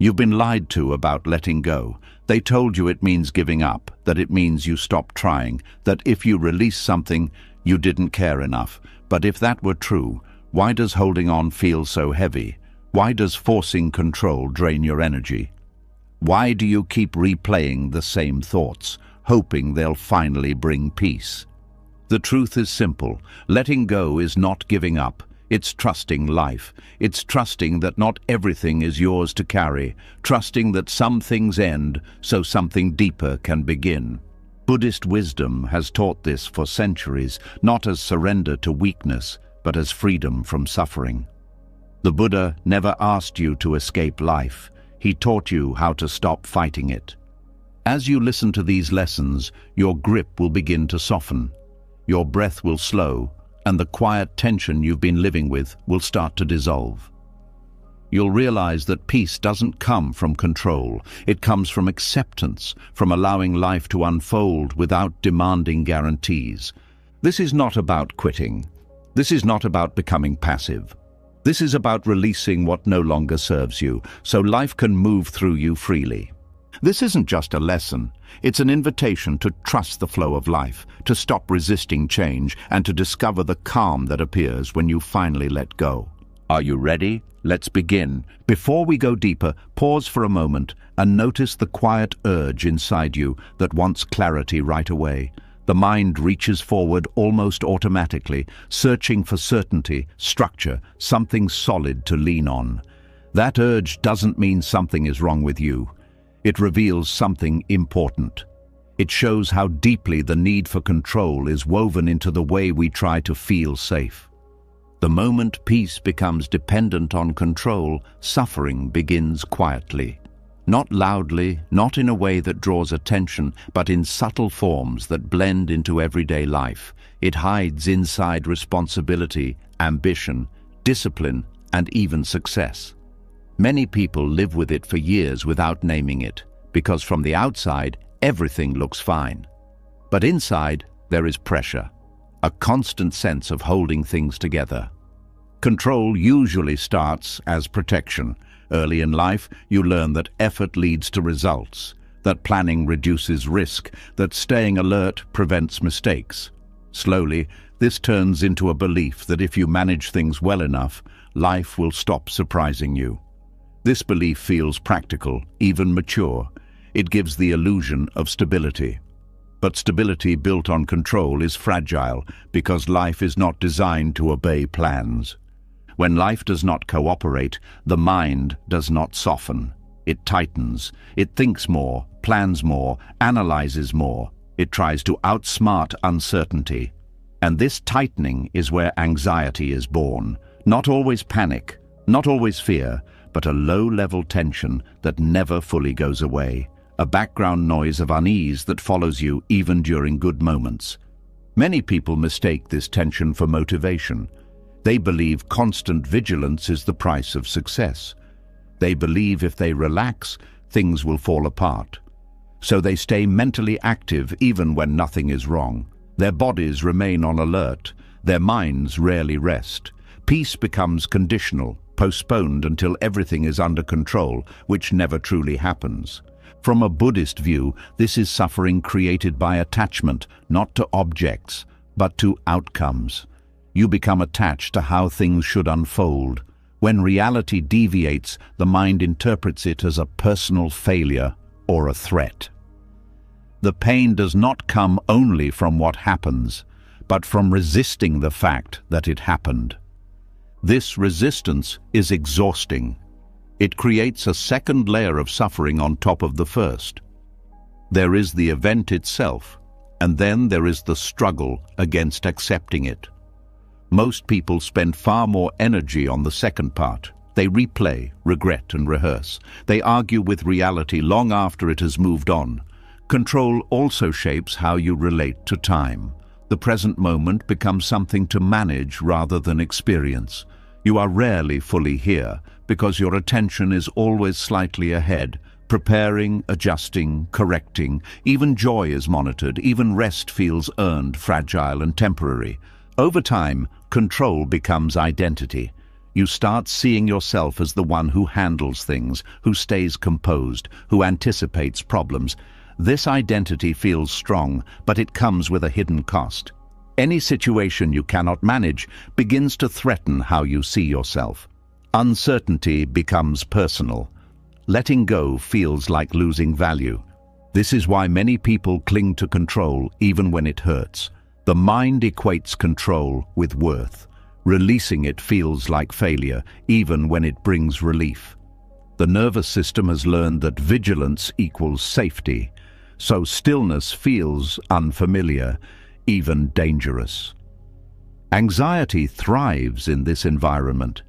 You've been lied to about letting go. They told you it means giving up, that it means you stop trying, that if you release something, you didn't care enough. But if that were true, why does holding on feel so heavy? Why does forcing control drain your energy? Why do you keep replaying the same thoughts, hoping they'll finally bring peace? The truth is simple. Letting go is not giving up. It's trusting life. It's trusting that not everything is yours to carry, trusting that some things end so something deeper can begin. Buddhist wisdom has taught this for centuries, not as surrender to weakness, but as freedom from suffering. The Buddha never asked you to escape life. He taught you how to stop fighting it. As you listen to these lessons, your grip will begin to soften. Your breath will slow, and the quiet tension you've been living with will start to dissolve. You'll realize that peace doesn't come from control. It comes from acceptance, from allowing life to unfold without demanding guarantees. This is not about quitting. This is not about becoming passive. This is about releasing what no longer serves you, so life can move through you freely. This isn't just a lesson. It's an invitation to trust the flow of life, to stop resisting change, and to discover the calm that appears when you finally let go. Are you ready? Let's begin. Before we go deeper, pause for a moment and notice the quiet urge inside you that wants clarity right away. The mind reaches forward almost automatically, searching for certainty, structure, something solid to lean on. That urge doesn't mean something is wrong with you. It reveals something important. It shows how deeply the need for control is woven into the way we try to feel safe. The moment peace becomes dependent on control, suffering begins quietly. Not loudly, not in a way that draws attention, but in subtle forms that blend into everyday life. It hides inside responsibility, ambition, discipline, and even success. Many people live with it for years without naming it, because from the outside, everything looks fine. But inside, there is pressure, a constant sense of holding things together. Control usually starts as protection. Early in life, you learn that effort leads to results, that planning reduces risk, that staying alert prevents mistakes. Slowly, this turns into a belief that if you manage things well enough, life will stop surprising you. This belief feels practical, even mature. It gives the illusion of stability. But stability built on control is fragile because life is not designed to obey plans. When life does not cooperate, the mind does not soften. It tightens. It thinks more, plans more, analyzes more. It tries to outsmart uncertainty. And this tightening is where anxiety is born. Not always panic, not always fear, but a low-level tension that never fully goes away, a background noise of unease that follows you even during good moments. Many people mistake this tension for motivation. They believe constant vigilance is the price of success. They believe if they relax, things will fall apart. So they stay mentally active even when nothing is wrong. Their bodies remain on alert. Their minds rarely rest. Peace becomes conditional, postponed until everything is under control, which never truly happens. From a Buddhist view, this is suffering created by attachment, not to objects, but to outcomes. You become attached to how things should unfold. When reality deviates, the mind interprets it as a personal failure or a threat. The pain does not come only from what happens, but from resisting the fact that it happened. This resistance is exhausting. It creates a second layer of suffering on top of the first. There is the event itself, and then there is the struggle against accepting it. Most people spend far more energy on the second part. They replay, regret, and rehearse. They argue with reality long after it has moved on. Control also shapes how you relate to time. The present moment becomes something to manage rather than experience. You are rarely fully here because your attention is always slightly ahead, preparing, adjusting, correcting. Even joy is monitored, even rest feels earned, fragile, and temporary. Over time, control becomes identity. You start seeing yourself as the one who handles things, who stays composed, who anticipates problems. This identity feels strong, but it comes with a hidden cost. Any situation you cannot manage begins to threaten how you see yourself. Uncertainty becomes personal. Letting go feels like losing value. This is why many people cling to control even when it hurts. The mind equates control with worth. Releasing it feels like failure, even when it brings relief. The nervous system has learned that vigilance equals safety, so stillness feels unfamiliar, even dangerous. Anxiety thrives in this environment.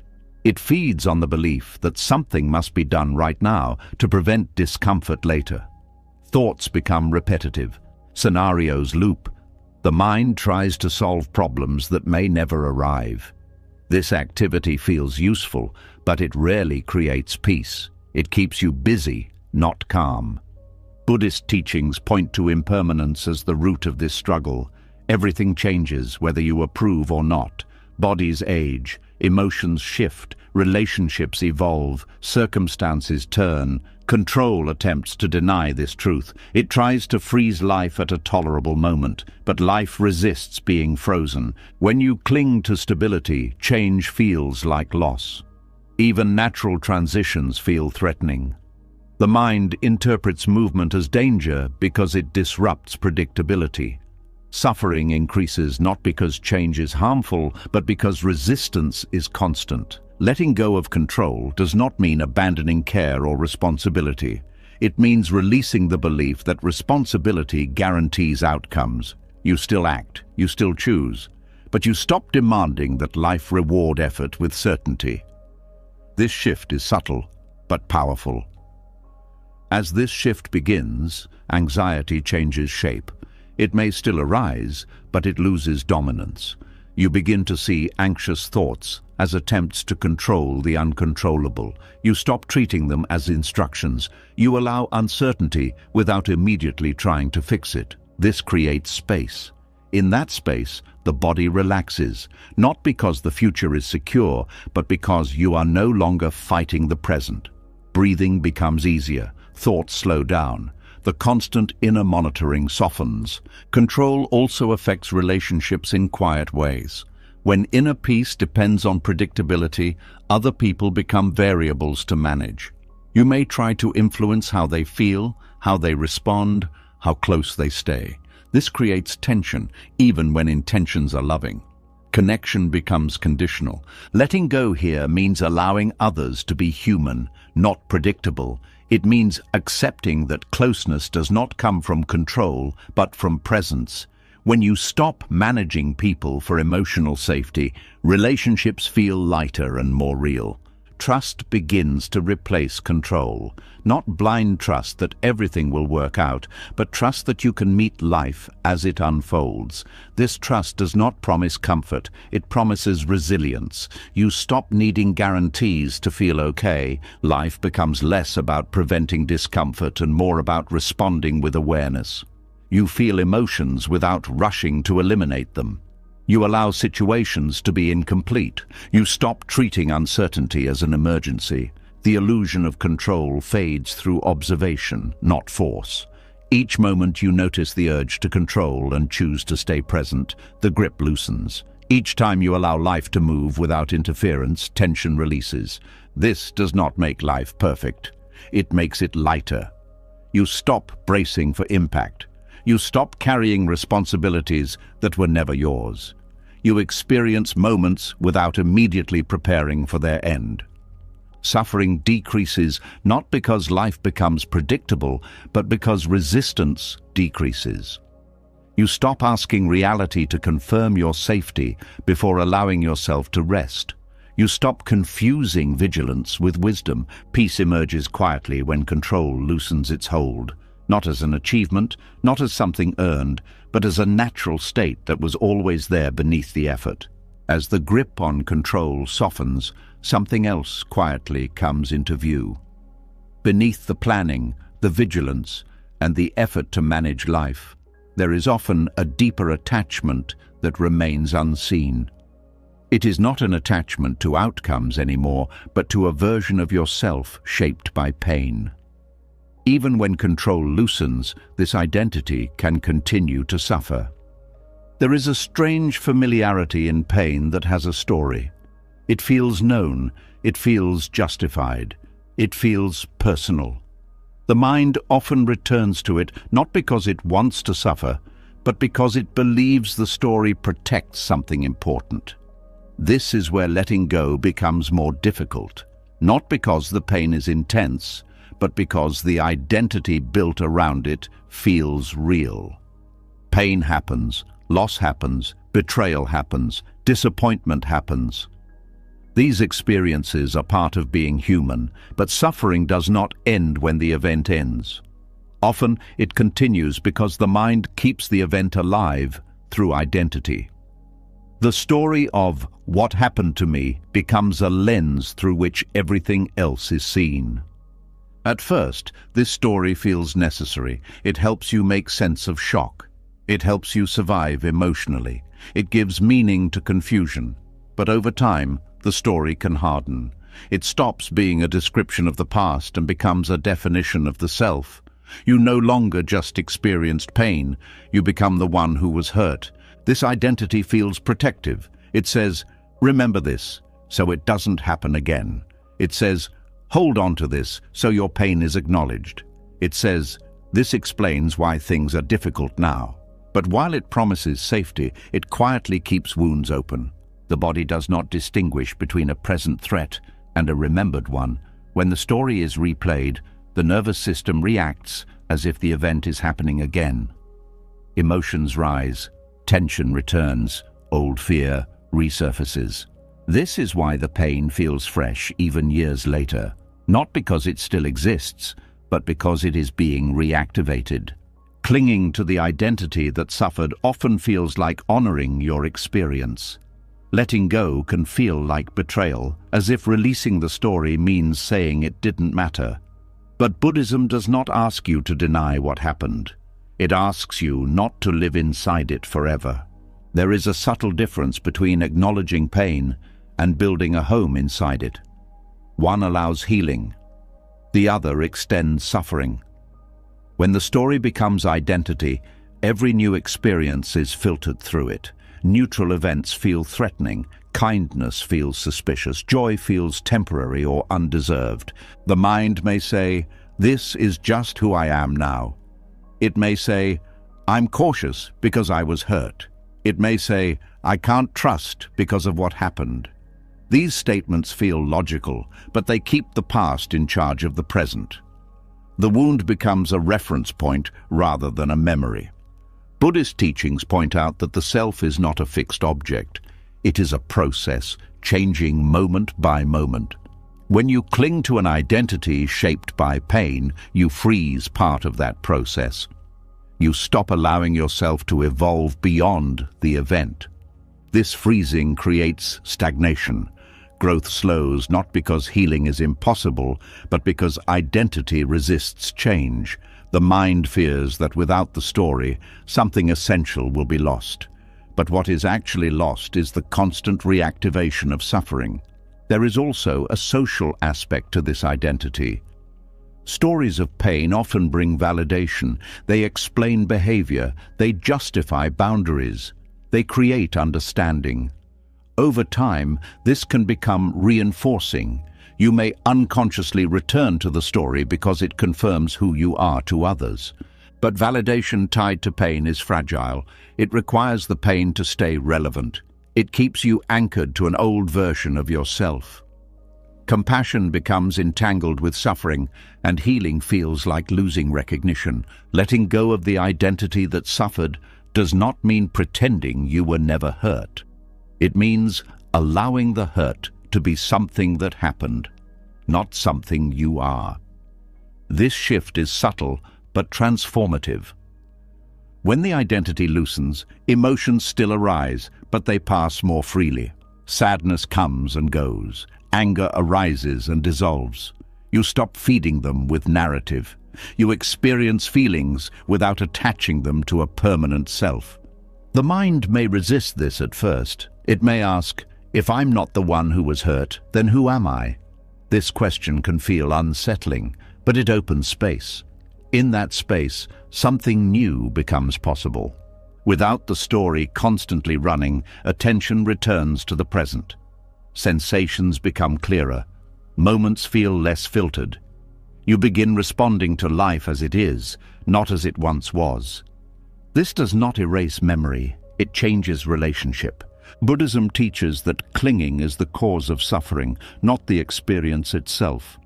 It feeds on the belief that something must be done right now to prevent discomfort later. Thoughts become repetitive. Scenarios loop. The mind tries to solve problems that may never arrive. This activity feels useful, but it rarely creates peace. It keeps you busy, not calm. Buddhist teachings point to impermanence as the root of this struggle. Everything changes, whether you approve or not. Bodies age, emotions shift, relationships evolve, circumstances turn. Control attempts to deny this truth. It tries to freeze life at a tolerable moment, but life resists being frozen. When you cling to stability, change feels like loss. Even natural transitions feel threatening. The mind interprets movement as danger because it disrupts predictability. Suffering increases not because change is harmful, but because resistance is constant. Letting go of control does not mean abandoning care or responsibility. It means releasing the belief that responsibility guarantees outcomes. You still act, you still choose, but you stop demanding that life reward effort with certainty. This shift is subtle, but powerful. As this shift begins, anxiety changes shape. It may still arise, but it loses dominance. You begin to see anxious thoughts as attempts to control the uncontrollable. You stop treating them as instructions. You allow uncertainty without immediately trying to fix it. This creates space. In that space, the body relaxes, not because the future is secure, but because you are no longer fighting the present. Breathing becomes easier. Thoughts slow down. The constant inner monitoring softens. Control also affects relationships in quiet ways. When inner peace depends on predictability, other people become variables to manage. You may try to influence how they feel, how they respond, how close they stay. This creates tension, even when intentions are loving. Connection becomes conditional. Letting go here means allowing others to be human, not predictable. It means accepting that closeness does not come from control, but from presence. When you stop managing people for emotional safety, relationships feel lighter and more real. Trust begins to replace control. Not blind trust that everything will work out, but trust that you can meet life as it unfolds. This trust does not promise comfort, it promises resilience. You stop needing guarantees to feel okay. Life becomes less about preventing discomfort and more about responding with awareness. You feel emotions without rushing to eliminate them. You allow situations to be incomplete. You stop treating uncertainty as an emergency. The illusion of control fades through observation, not force. Each moment you notice the urge to control and choose to stay present, the grip loosens. Each time you allow life to move without interference, tension releases. This does not make life perfect. It makes it lighter. You stop bracing for impact. You stop carrying responsibilities that were never yours. You experience moments without immediately preparing for their end. Suffering decreases not because life becomes predictable, but because resistance decreases. You stop asking reality to confirm your safety before allowing yourself to rest. You stop confusing vigilance with wisdom. Peace emerges quietly when control loosens its hold. Not as an achievement, not as something earned, but as a natural state that was always there beneath the effort. As the grip on control softens, something else quietly comes into view. Beneath the planning, the vigilance, and the effort to manage life, there is often a deeper attachment that remains unseen. It is not an attachment to outcomes anymore, but to a version of yourself shaped by pain. Even when control loosens, this identity can continue to suffer. There is a strange familiarity in pain that has a story. It feels known, it feels justified, it feels personal. The mind often returns to it not because it wants to suffer, but because it believes the story protects something important. This is where letting go becomes more difficult, not because the pain is intense, but because the identity built around it feels real. Pain happens, loss happens, betrayal happens, disappointment happens. These experiences are part of being human, but suffering does not end when the event ends. Often it continues because the mind keeps the event alive through identity. The story of what happened to me becomes a lens through which everything else is seen. At first, this story feels necessary. It helps you make sense of shock. It helps you survive emotionally. It gives meaning to confusion. But over time, the story can harden. It stops being a description of the past and becomes a definition of the self. You no longer just experienced pain. You become the one who was hurt. This identity feels protective. It says, remember this, so it doesn't happen again. It says, hold on to this, so your pain is acknowledged. It says, this explains why things are difficult now. But while it promises safety, it quietly keeps wounds open. The body does not distinguish between a present threat and a remembered one. When the story is replayed, the nervous system reacts as if the event is happening again. Emotions rise, tension returns, old fear resurfaces. This is why the pain feels fresh even years later, not because it still exists, but because it is being reactivated. Clinging to the identity that suffered often feels like honoring your experience. Letting go can feel like betrayal, as if releasing the story means saying it didn't matter. But Buddhism does not ask you to deny what happened. It asks you not to live inside it forever. There is a subtle difference between acknowledging pain and building a home inside it. One allows healing. The other extends suffering. When the story becomes identity, every new experience is filtered through it. Neutral events feel threatening, kindness feels suspicious, joy feels temporary or undeserved. The mind may say, this is just who I am now. It may say, I'm cautious because I was hurt. It may say, I can't trust because of what happened. These statements feel logical, but they keep the past in charge of the present. The wound becomes a reference point rather than a memory. Buddhist teachings point out that the self is not a fixed object. It is a process, changing moment by moment. When you cling to an identity shaped by pain, you freeze part of that process. You stop allowing yourself to evolve beyond the event. This freezing creates stagnation. Growth slows not because healing is impossible, but because identity resists change. The mind fears that without the story, something essential will be lost. But what is actually lost is the constant reactivation of suffering. There is also a social aspect to this identity. Stories of pain often bring validation. They explain behavior. They justify boundaries. They create understanding. Over time, this can become reinforcing. You may unconsciously return to the story because it confirms who you are to others. But validation tied to pain is fragile. It requires the pain to stay relevant. It keeps you anchored to an old version of yourself. Compassion becomes entangled with suffering, and healing feels like losing recognition. Letting go of the identity that suffered does not mean pretending you were never hurt. It means allowing the hurt to be something that happened, not something you are. This shift is subtle but transformative. When the identity loosens, emotions still arise, but they pass more freely. Sadness comes and goes. Anger arises and dissolves. You stop feeding them with narrative. You experience feelings without attaching them to a permanent self. The mind may resist this at first. It may ask, If I'm not the one who was hurt, then who am I? This question can feel unsettling, but it opens space. In that space, something new becomes possible. Without the story constantly running, attention returns to the present. Sensations become clearer. Moments feel less filtered. You begin responding to life as it is, not as it once was. This does not erase memory, it changes relationship. Buddhism teaches that clinging is the cause of suffering, not the experience itself.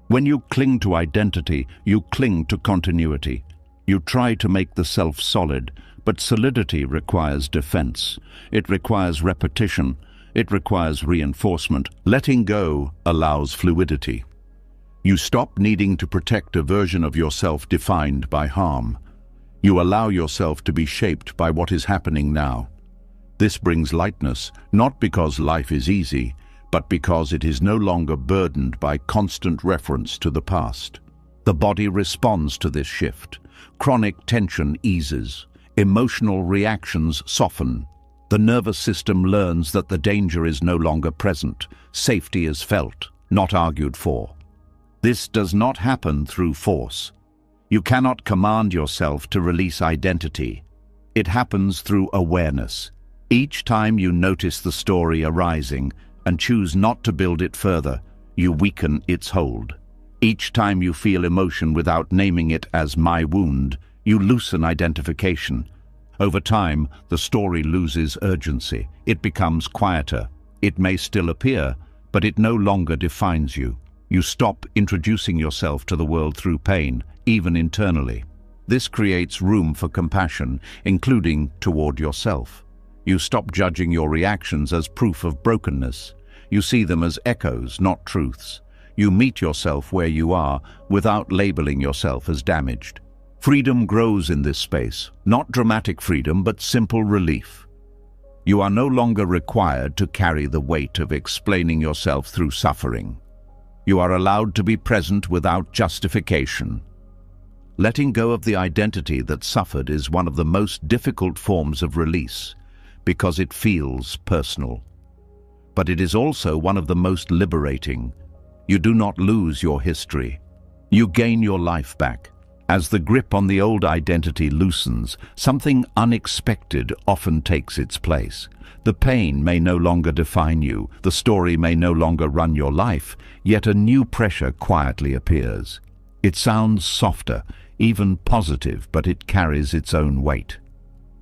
When you cling to identity, you cling to continuity. You try to make the self solid, but solidity requires defense. It requires repetition. It requires reinforcement. Letting go allows fluidity. You stop needing to protect a version of yourself defined by harm. You allow yourself to be shaped by what is happening now. This brings lightness, not because life is easy, but because it is no longer burdened by constant reference to the past. The body responds to this shift. Chronic tension eases. Emotional reactions soften. The nervous system learns that the danger is no longer present. Safety is felt, not argued for. This does not happen through force. You cannot command yourself to release identity. It happens through awareness. Each time you notice the story arising and choose not to build it further, you weaken its hold. Each time you feel emotion without naming it as my wound, you loosen identification. Over time, the story loses urgency. It becomes quieter. It may still appear, but it no longer defines you. You stop introducing yourself to the world through pain, even internally. This creates room for compassion, including toward yourself. You stop judging your reactions as proof of brokenness. You see them as echoes, not truths. You meet yourself where you are without labeling yourself as damaged. Freedom grows in this space, not dramatic freedom, but simple relief. You are no longer required to carry the weight of explaining yourself through suffering. You are allowed to be present without justification. Letting go of the identity that suffered is one of the most difficult forms of release, because it feels personal. But it is also one of the most liberating. You do not lose your history. You gain your life back. As the grip on the old identity loosens, something unexpected often takes its place. The pain may no longer define you, the story may no longer run your life, yet a new pressure quietly appears. It sounds softer, even positive, but it carries its own weight.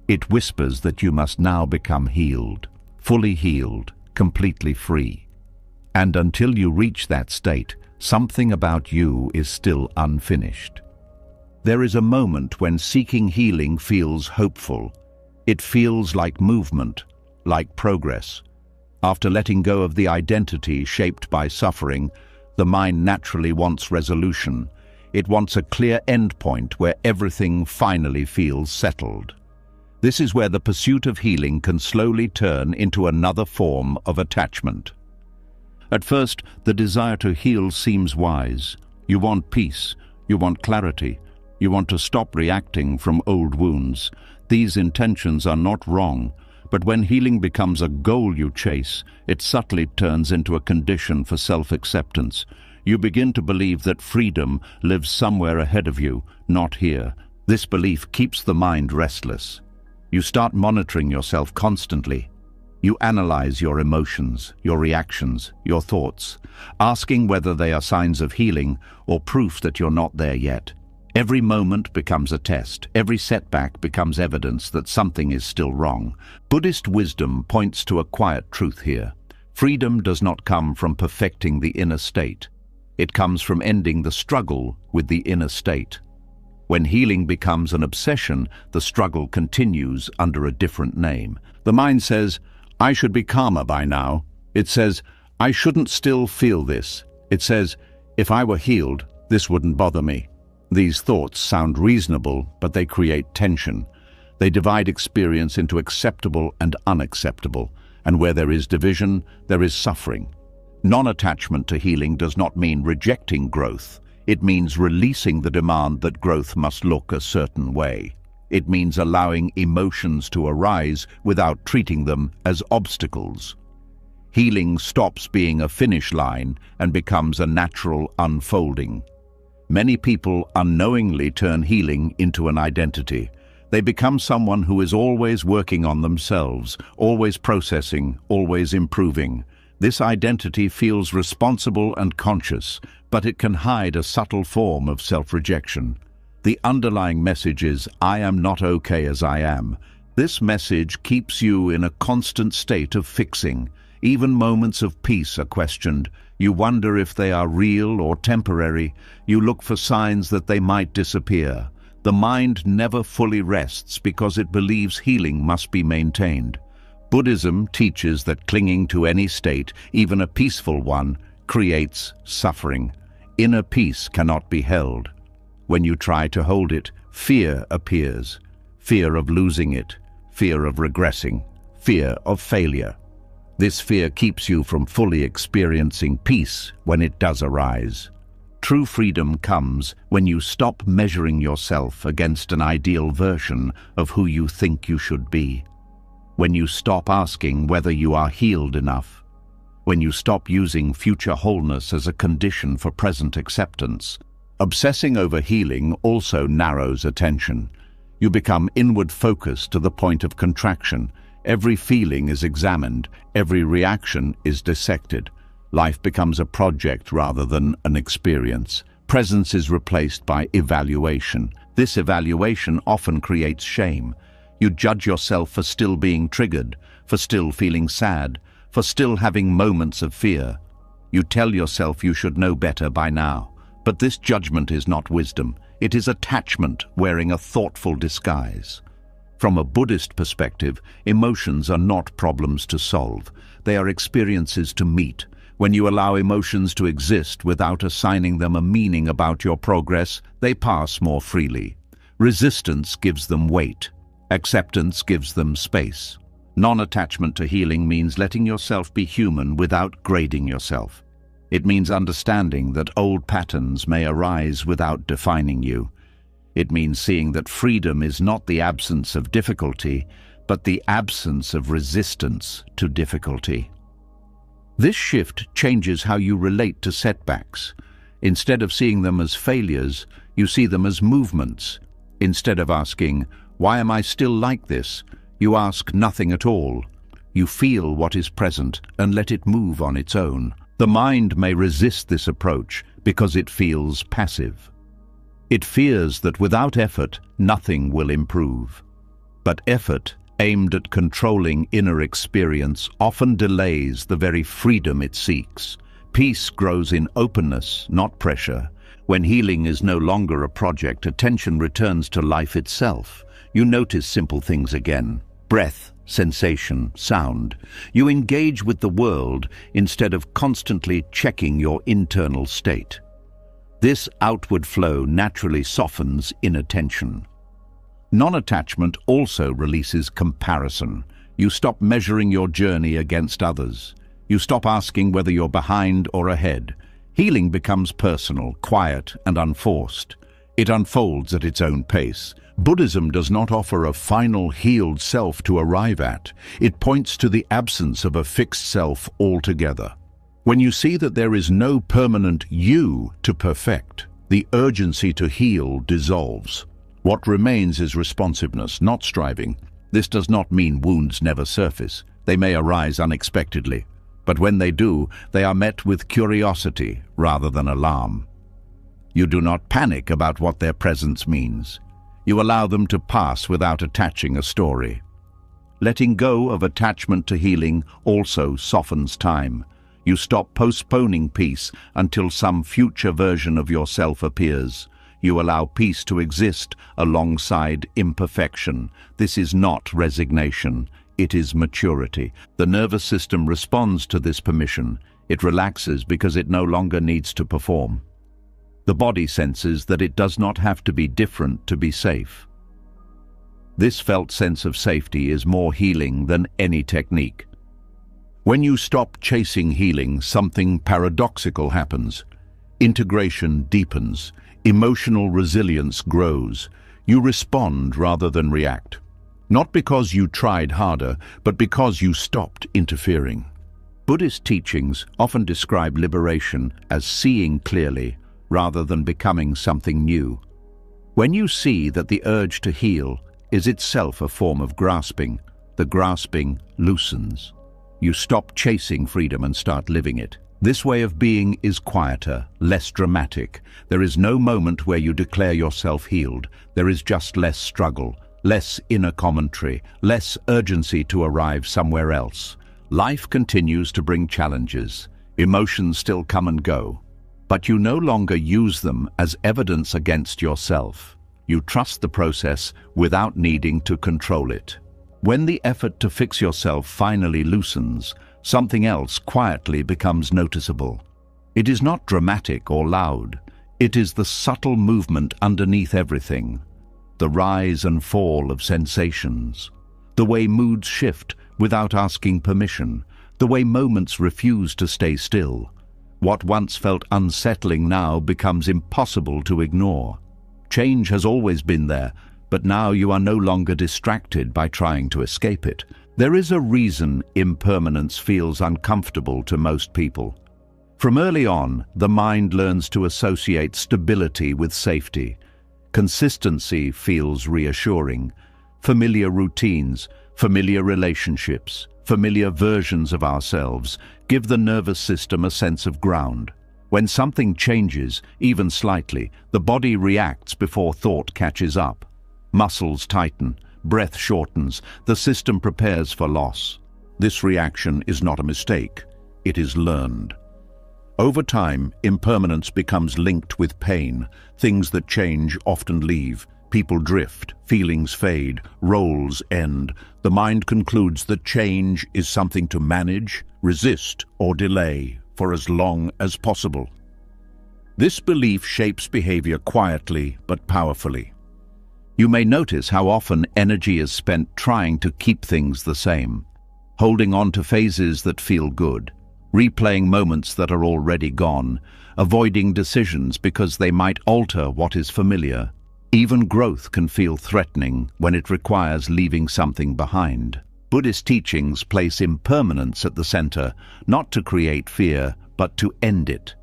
It whispers that you must now become healed, fully healed, completely free. And until you reach that state, something about you is still unfinished. There is a moment when seeking healing feels hopeful. It feels like movement, like progress. After letting go of the identity shaped by suffering, the mind naturally wants resolution. It wants a clear endpoint where everything finally feels settled. This is where the pursuit of healing can slowly turn into another form of attachment. At first, the desire to heal seems wise. You want peace, you want clarity, you want to stop reacting from old wounds. These intentions are not wrong, but when healing becomes a goal you chase, it subtly turns into a condition for self-acceptance. You begin to believe that freedom lives somewhere ahead of you, not here. This belief keeps the mind restless. You start monitoring yourself constantly. You analyze your emotions, your reactions, your thoughts, asking whether they are signs of healing or proof that you're not there yet. Every moment becomes a test. Every setback becomes evidence that something is still wrong. Buddhist wisdom points to a quiet truth here. Freedom does not come from perfecting the inner state. It comes from ending the struggle with the inner state. When healing becomes an obsession, the struggle continues under a different name. The mind says, I should be calmer by now. It says, I shouldn't still feel this. It says, if I were healed, this wouldn't bother me. These thoughts sound reasonable, but they create tension. They divide experience into acceptable and unacceptable, and where there is division, there is suffering. Non-attachment to healing does not mean rejecting growth. It means releasing the demand that growth must look a certain way. It means allowing emotions to arise without treating them as obstacles. Healing stops being a finish line and becomes a natural unfolding. Many people unknowingly turn healing into an identity. They become someone who is always working on themselves, always processing, always improving. This identity feels responsible and conscious, but it can hide a subtle form of self-rejection. The underlying message is, I am not okay as I am. This message keeps you in a constant state of fixing. Even moments of peace are questioned. You wonder if they are real or temporary. You look for signs that they might disappear. The mind never fully rests because it believes healing must be maintained. Buddhism teaches that clinging to any state, even a peaceful one, creates suffering. Inner peace cannot be held. When you try to hold it, fear appears. Fear of losing it, fear of regressing, fear of failure. This fear keeps you from fully experiencing peace when it does arise. True freedom comes when you stop measuring yourself against an ideal version of who you think you should be. When you stop asking whether you are healed enough. When you stop using future wholeness as a condition for present acceptance. Obsessing over healing also narrows attention. You become inward-focused to the point of contraction. Every feeling is examined, every reaction is dissected. Life becomes a project rather than an experience. Presence is replaced by evaluation. This evaluation often creates shame. You judge yourself for still being triggered, for still feeling sad, for still having moments of fear. You tell yourself you should know better by now. But this judgment is not wisdom. It is attachment wearing a thoughtful disguise. From a Buddhist perspective, emotions are not problems to solve. They are experiences to meet. When you allow emotions to exist without assigning them a meaning about your progress, they pass more freely. Resistance gives them weight. Acceptance gives them space. Non-attachment to healing means letting yourself be human without grading yourself. It means understanding that old patterns may arise without defining you. It means seeing that freedom is not the absence of difficulty, but the absence of resistance to difficulty. This shift changes how you relate to setbacks. Instead of seeing them as failures, you see them as movements. Instead of asking, "Why am I still like this?" you ask nothing at all. You feel what is present and let it move on its own. The mind may resist this approach because it feels passive. It fears that without effort, nothing will improve. But effort, aimed at controlling inner experience, often delays the very freedom it seeks. Peace grows in openness, not pressure. When healing is no longer a project, attention returns to life itself. You notice simple things again. Breath, sensation, sound. You engage with the world instead of constantly checking your internal state. This outward flow naturally softens inattention. Non-attachment also releases comparison. You stop measuring your journey against others. You stop asking whether you're behind or ahead. Healing becomes personal, quiet, and unforced. It unfolds at its own pace. Buddhism does not offer a final healed self to arrive at. It points to the absence of a fixed self altogether. When you see that there is no permanent you to perfect, the urgency to heal dissolves. What remains is responsiveness, not striving. This does not mean wounds never surface. They may arise unexpectedly. But when they do, they are met with curiosity rather than alarm. You do not panic about what their presence means. You allow them to pass without attaching a story. Letting go of attachment to healing also softens time. You stop postponing peace until some future version of yourself appears. You allow peace to exist alongside imperfection. This is not resignation. It is maturity. The nervous system responds to this permission. It relaxes because it no longer needs to perform. The body senses that it does not have to be different to be safe. This felt sense of safety is more healing than any technique. When you stop chasing healing, something paradoxical happens. Integration deepens. Emotional resilience grows. You respond rather than react. Not because you tried harder, but because you stopped interfering. Buddhist teachings often describe liberation as seeing clearly rather than becoming something new. When you see that the urge to heal is itself a form of grasping, the grasping loosens. You stop chasing freedom and start living it. This way of being is quieter, less dramatic. There is no moment where you declare yourself healed. There is just less struggle, less inner commentary, less urgency to arrive somewhere else. Life continues to bring challenges. Emotions still come and go, but you no longer use them as evidence against yourself. You trust the process without needing to control it. When the effort to fix yourself finally loosens, something else quietly becomes noticeable. It is not dramatic or loud. It is the subtle movement underneath everything. The rise and fall of sensations. The way moods shift without asking permission. The way moments refuse to stay still. What once felt unsettling now becomes impossible to ignore. Change has always been there, but now you are no longer distracted by trying to escape it. There is a reason impermanence feels uncomfortable to most people. From early on, the mind learns to associate stability with safety. Consistency feels reassuring. Familiar routines, familiar relationships, familiar versions of ourselves give the nervous system a sense of ground. When something changes, even slightly, the body reacts before thought catches up. Muscles tighten, breath shortens, the system prepares for loss. This reaction is not a mistake, it is learned. Over time, impermanence becomes linked with pain. Things that change often leave. People drift, feelings fade, roles end. The mind concludes that change is something to manage, resist, or delay for as long as possible. This belief shapes behavior quietly but powerfully. You may notice how often energy is spent trying to keep things the same, holding on to phases that feel good, replaying moments that are already gone, avoiding decisions because they might alter what is familiar. Even growth can feel threatening when it requires leaving something behind. Buddhist teachings place impermanence at the center, not to create fear, but to end it.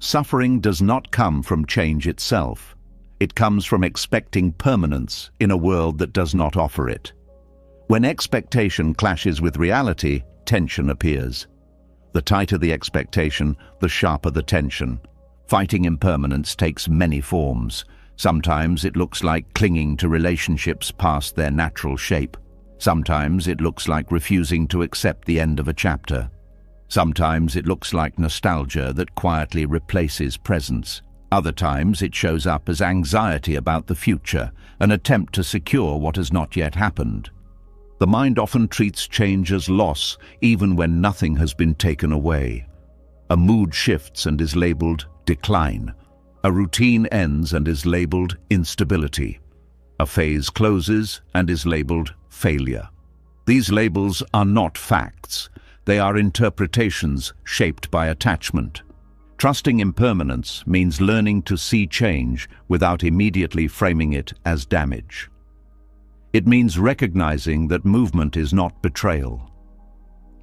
Suffering does not come from change itself. It comes from expecting permanence in a world that does not offer it. When expectation clashes with reality, tension appears. The tighter the expectation, the sharper the tension. Fighting impermanence takes many forms. Sometimes it looks like clinging to relationships past their natural shape. Sometimes it looks like refusing to accept the end of a chapter. Sometimes it looks like nostalgia that quietly replaces presence. Other times it shows up as anxiety about the future, an attempt to secure what has not yet happened. The mind often treats change as loss, even when nothing has been taken away. A mood shifts and is labeled decline. A routine ends and is labeled instability. A phase closes and is labeled failure. These labels are not facts. They are interpretations shaped by attachment. Trusting impermanence means learning to see change without immediately framing it as damage. It means recognizing that movement is not betrayal.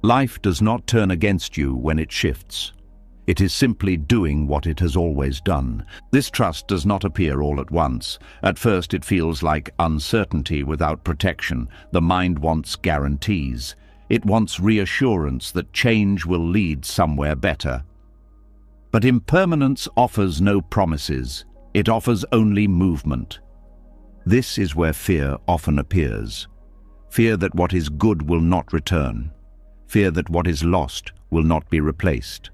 Life does not turn against you when it shifts. It is simply doing what it has always done. This trust does not appear all at once. At first it feels like uncertainty without protection. The mind wants guarantees. It wants reassurance that change will lead somewhere better. But impermanence offers no promises. It offers only movement. This is where fear often appears. Fear that what is good will not return. Fear that what is lost will not be replaced.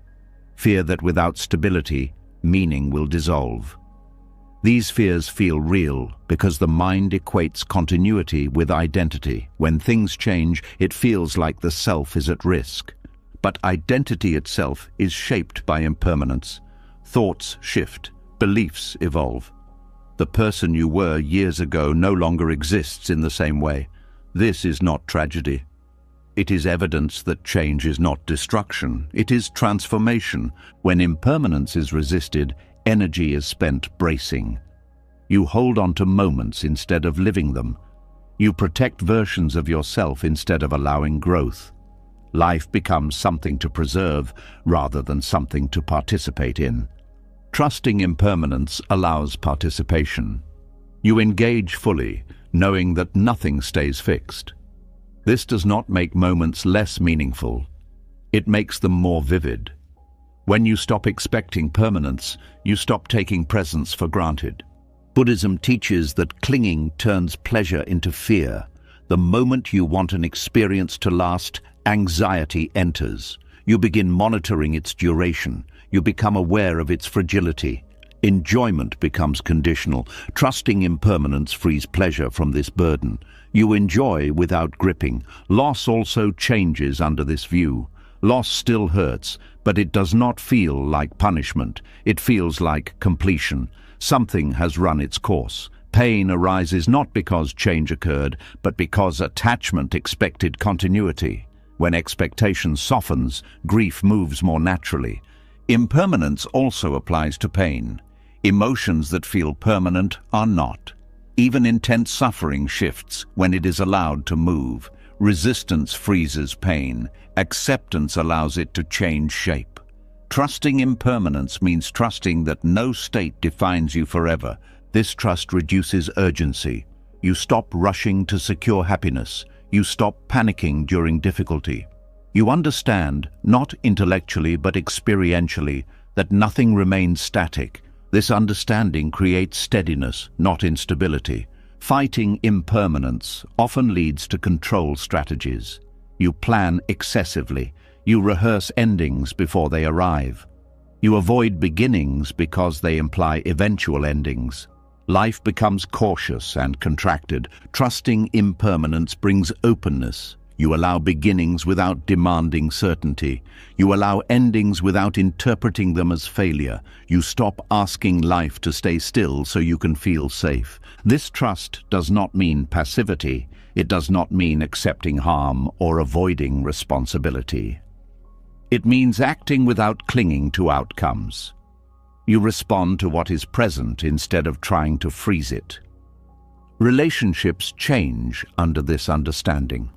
Fear that without stability, meaning will dissolve. These fears feel real because the mind equates continuity with identity. When things change, it feels like the self is at risk. But identity itself is shaped by impermanence. Thoughts shift, beliefs evolve. The person you were years ago no longer exists in the same way. This is not tragedy. It is evidence that change is not destruction. It is transformation. When impermanence is resisted, energy is spent bracing. You hold on to moments instead of living them. You protect versions of yourself instead of allowing growth. Life becomes something to preserve rather than something to participate in. Trusting impermanence allows participation. You engage fully, knowing that nothing stays fixed. This does not make moments less meaningful. It makes them more vivid. When you stop expecting permanence, you stop taking presence for granted. Buddhism teaches that clinging turns pleasure into fear. The moment you want an experience to last, anxiety enters. You begin monitoring its duration. You become aware of its fragility. Enjoyment becomes conditional. Trusting impermanence frees pleasure from this burden. You enjoy without gripping. Loss also changes under this view. Loss still hurts, but it does not feel like punishment. It feels like completion. Something has run its course. Pain arises not because change occurred, but because attachment expected continuity. When expectation softens, grief moves more naturally. Impermanence also applies to pain. Emotions that feel permanent are not. Even intense suffering shifts when it is allowed to move. Resistance freezes pain. Acceptance allows it to change shape. Trusting impermanence means trusting that no state defines you forever. This trust reduces urgency. You stop rushing to secure happiness. You stop panicking during difficulty. You understand, not intellectually but experientially, that nothing remains static. This understanding creates steadiness, not instability. Fighting impermanence often leads to control strategies. You plan excessively. You rehearse endings before they arrive. You avoid beginnings because they imply eventual endings. Life becomes cautious and contracted. Trusting impermanence brings openness. You allow beginnings without demanding certainty. You allow endings without interpreting them as failure. You stop asking life to stay still so you can feel safe. This trust does not mean passivity. It does not mean accepting harm or avoiding responsibility. It means acting without clinging to outcomes. You respond to what is present instead of trying to freeze it. Relationships change under this understanding.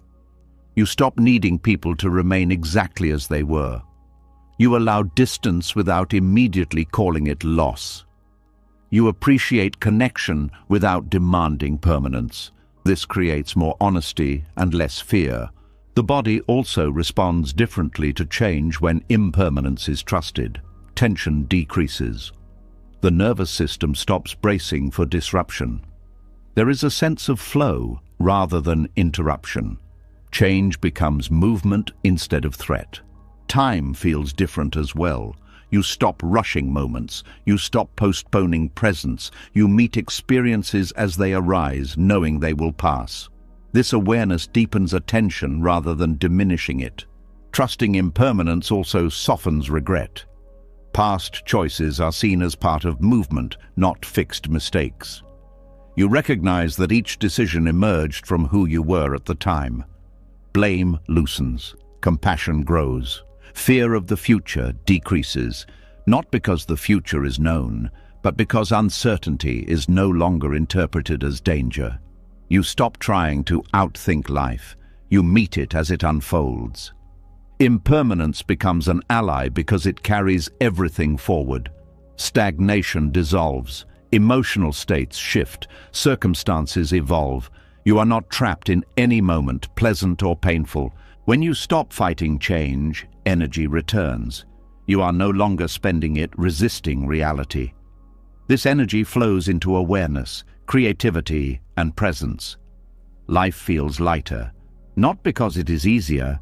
You stop needing people to remain exactly as they were. You allow distance without immediately calling it loss. You appreciate connection without demanding permanence. This creates more honesty and less fear. The body also responds differently to change when impermanence is trusted. Tension decreases. The nervous system stops bracing for disruption. There is a sense of flow rather than interruption. Change becomes movement instead of threat. Time feels different as well. You stop rushing moments. You stop postponing presence. You meet experiences as they arise, knowing they will pass. This awareness deepens attention rather than diminishing it. Trusting impermanence also softens regret. Past choices are seen as part of movement, not fixed mistakes. You recognize that each decision emerged from who you were at the time. Blame loosens. Compassion grows. Fear of the future decreases, not because the future is known, but because uncertainty is no longer interpreted as danger. You stop trying to outthink life. You meet it as it unfolds. Impermanence becomes an ally because it carries everything forward. Stagnation dissolves. Emotional states shift. Circumstances evolve. You are not trapped in any moment, pleasant or painful. When you stop fighting change, energy returns. You are no longer spending it resisting reality. This energy flows into awareness, creativity, and presence. Life feels lighter, not because it is easier,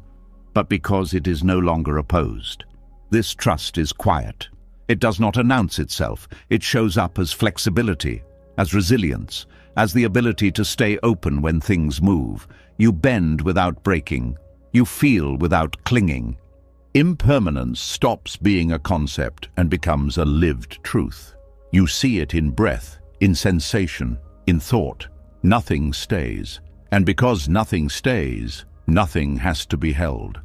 but because it is no longer opposed. This trust is quiet. It does not announce itself. It shows up as flexibility, as resilience, as the ability to stay open when things move. You bend without breaking. You feel without clinging. Impermanence stops being a concept and becomes a lived truth. You see it in breath, in sensation, in thought. Nothing stays. And because nothing stays, nothing has to be held.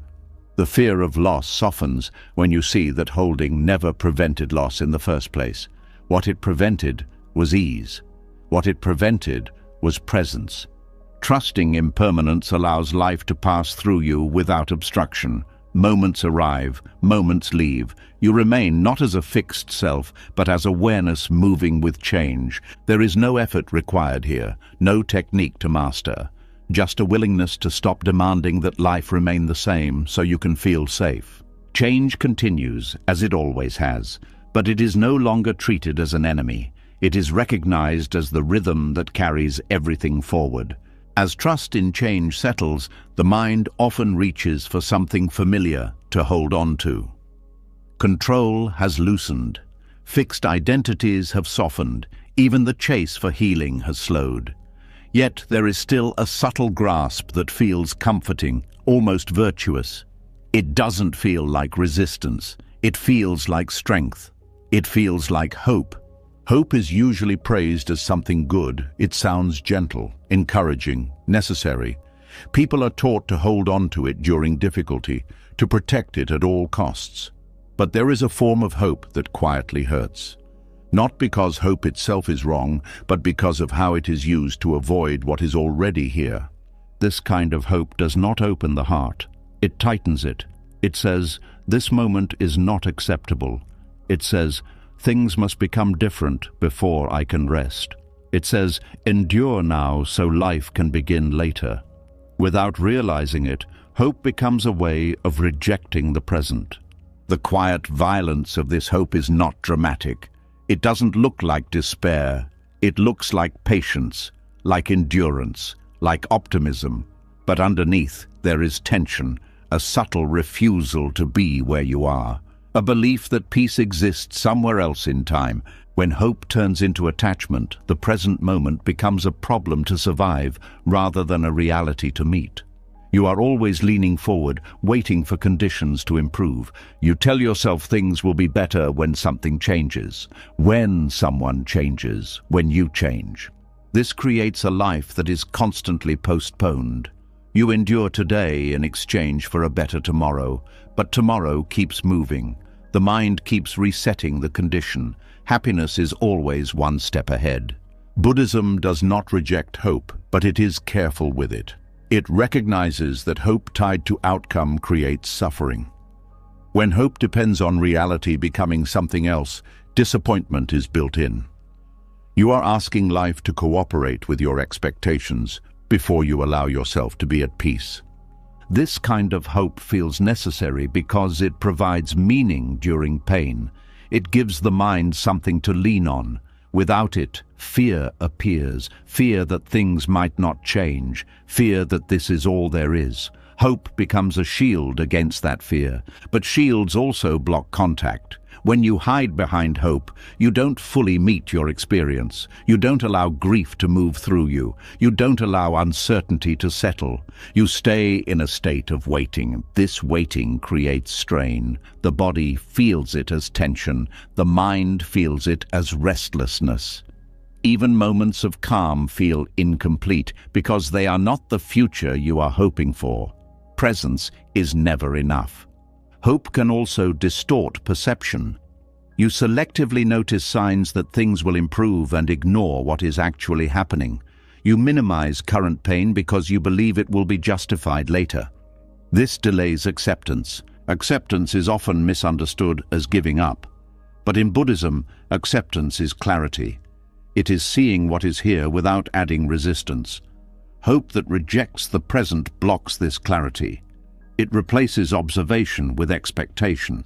The fear of loss softens when you see that holding never prevented loss in the first place. What it prevented was ease. What it prevented was presence. Trusting impermanence allows life to pass through you without obstruction. Moments arrive, moments leave. You remain not as a fixed self, but as awareness moving with change. There is no effort required here, no technique to master. Just a willingness to stop demanding that life remain the same so you can feel safe. Change continues, as it always has, but it is no longer treated as an enemy. It is recognized as the rhythm that carries everything forward. As trust in change settles, the mind often reaches for something familiar to hold on to. Control has loosened. Fixed identities have softened. Even the chase for healing has slowed. Yet there is still a subtle grasp that feels comforting, almost virtuous. It doesn't feel like resistance. It feels like strength. It feels like hope. Hope is usually praised as something good. It sounds gentle, encouraging, necessary. People are taught to hold on to it during difficulty, to protect it at all costs. But there is a form of hope that quietly hurts. Not because hope itself is wrong, but because of how it is used to avoid what is already here. This kind of hope does not open the heart. It tightens it. It says, this moment is not acceptable. It says, things must become different before I can rest. It says, endure now so life can begin later. Without realizing it, hope becomes a way of rejecting the present. The quiet violence of this hope is not dramatic. It doesn't look like despair. It looks like patience, like endurance, like optimism. But underneath, there is tension, a subtle refusal to be where you are. A belief that peace exists somewhere else in time. When hope turns into attachment, the present moment becomes a problem to survive rather than a reality to meet. You are always leaning forward, waiting for conditions to improve. You tell yourself things will be better when something changes, when someone changes, when you change. This creates a life that is constantly postponed. You endure today in exchange for a better tomorrow, but tomorrow keeps moving. The mind keeps resetting the condition. Happiness is always one step ahead. Buddhism does not reject hope, but it is careful with it. It recognizes that hope tied to outcome creates suffering. When hope depends on reality becoming something else, disappointment is built in. You are asking life to cooperate with your expectations before you allow yourself to be at peace. This kind of hope feels necessary because it provides meaning during pain. It gives the mind something to lean on. Without it, fear appears, fear that things might not change, fear that this is all there is. Hope becomes a shield against that fear, but shields also block contact. When you hide behind hope, you don't fully meet your experience. You don't allow grief to move through you. You don't allow uncertainty to settle. You stay in a state of waiting. This waiting creates strain. The body feels it as tension. The mind feels it as restlessness. Even moments of calm feel incomplete because they are not the future you are hoping for. Presence is never enough. Hope can also distort perception. You selectively notice signs that things will improve and ignore what is actually happening. You minimize current pain because you believe it will be justified later. This delays acceptance. Acceptance is often misunderstood as giving up. But in Buddhism, acceptance is clarity. It is seeing what is here without adding resistance. Hope that rejects the present blocks this clarity. It replaces observation with expectation.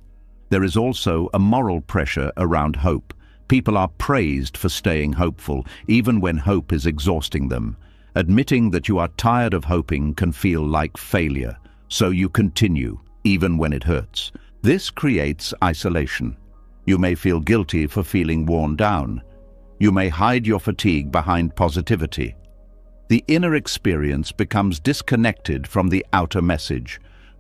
There is also a moral pressure around hope. People are praised for staying hopeful, even when hope is exhausting them. Admitting that you are tired of hoping can feel like failure, so you continue, even when it hurts. This creates isolation. You may feel guilty for feeling worn down. You may hide your fatigue behind positivity. The inner experience becomes disconnected from the outer message.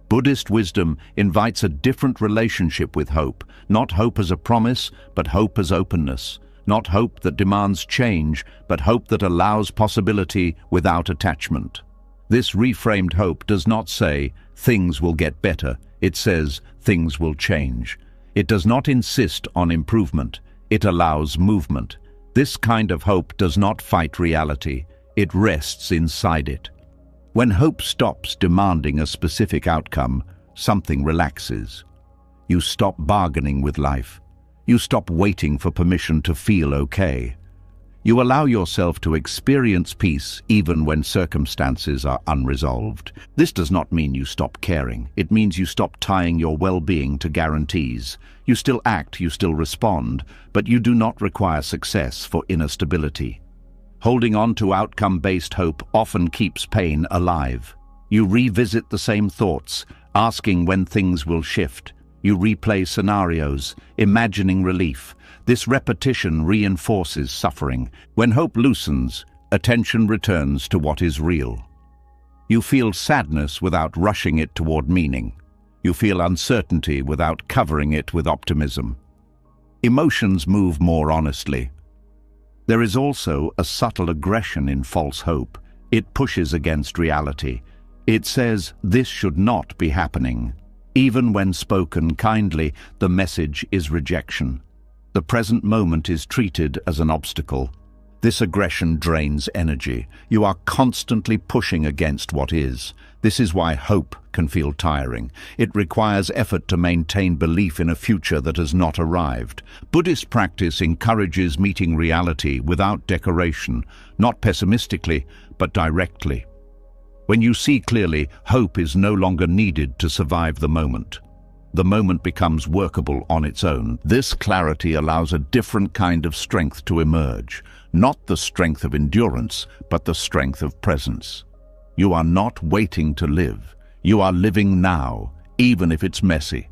Buddhist wisdom invites a different relationship with hope, not hope as a promise, but hope as openness, not hope that demands change, but hope that allows possibility without attachment. This reframed hope does not say, things will get better. It says, things will change. It does not insist on improvement. It allows movement. This kind of hope does not fight reality. it rests inside it. When hope stops demanding a specific outcome, something relaxes. You stop bargaining with life. You stop waiting for permission to feel okay. You allow yourself to experience peace even when circumstances are unresolved. This does not mean you stop caring. It means you stop tying your well-being to guarantees. You still act, you still respond, but you do not require success for inner stability. Holding on to outcome-based hope often keeps pain alive. You revisit the same thoughts, asking when things will shift. You replay scenarios, imagining relief. This repetition reinforces suffering. When hope loosens, attention returns to what is real. You feel sadness without rushing it toward meaning. You feel uncertainty without covering it with optimism. Emotions move more honestly. There is also a subtle aggression in false hope. It pushes against reality. It says, "This should not be happening." Even when spoken kindly, the message is rejection. The present moment is treated as an obstacle. This aggression drains energy. You are constantly pushing against what is. This is why hope can feel tiring. It requires effort to maintain belief in a future that has not arrived. Buddhist practice encourages meeting reality without decoration, not pessimistically, but directly. When you see clearly, hope is no longer needed to survive the moment. The moment becomes workable on its own. This clarity allows a different kind of strength to emerge. Not the strength of endurance, but the strength of presence. You are not waiting to live. You are living now, even if it's messy.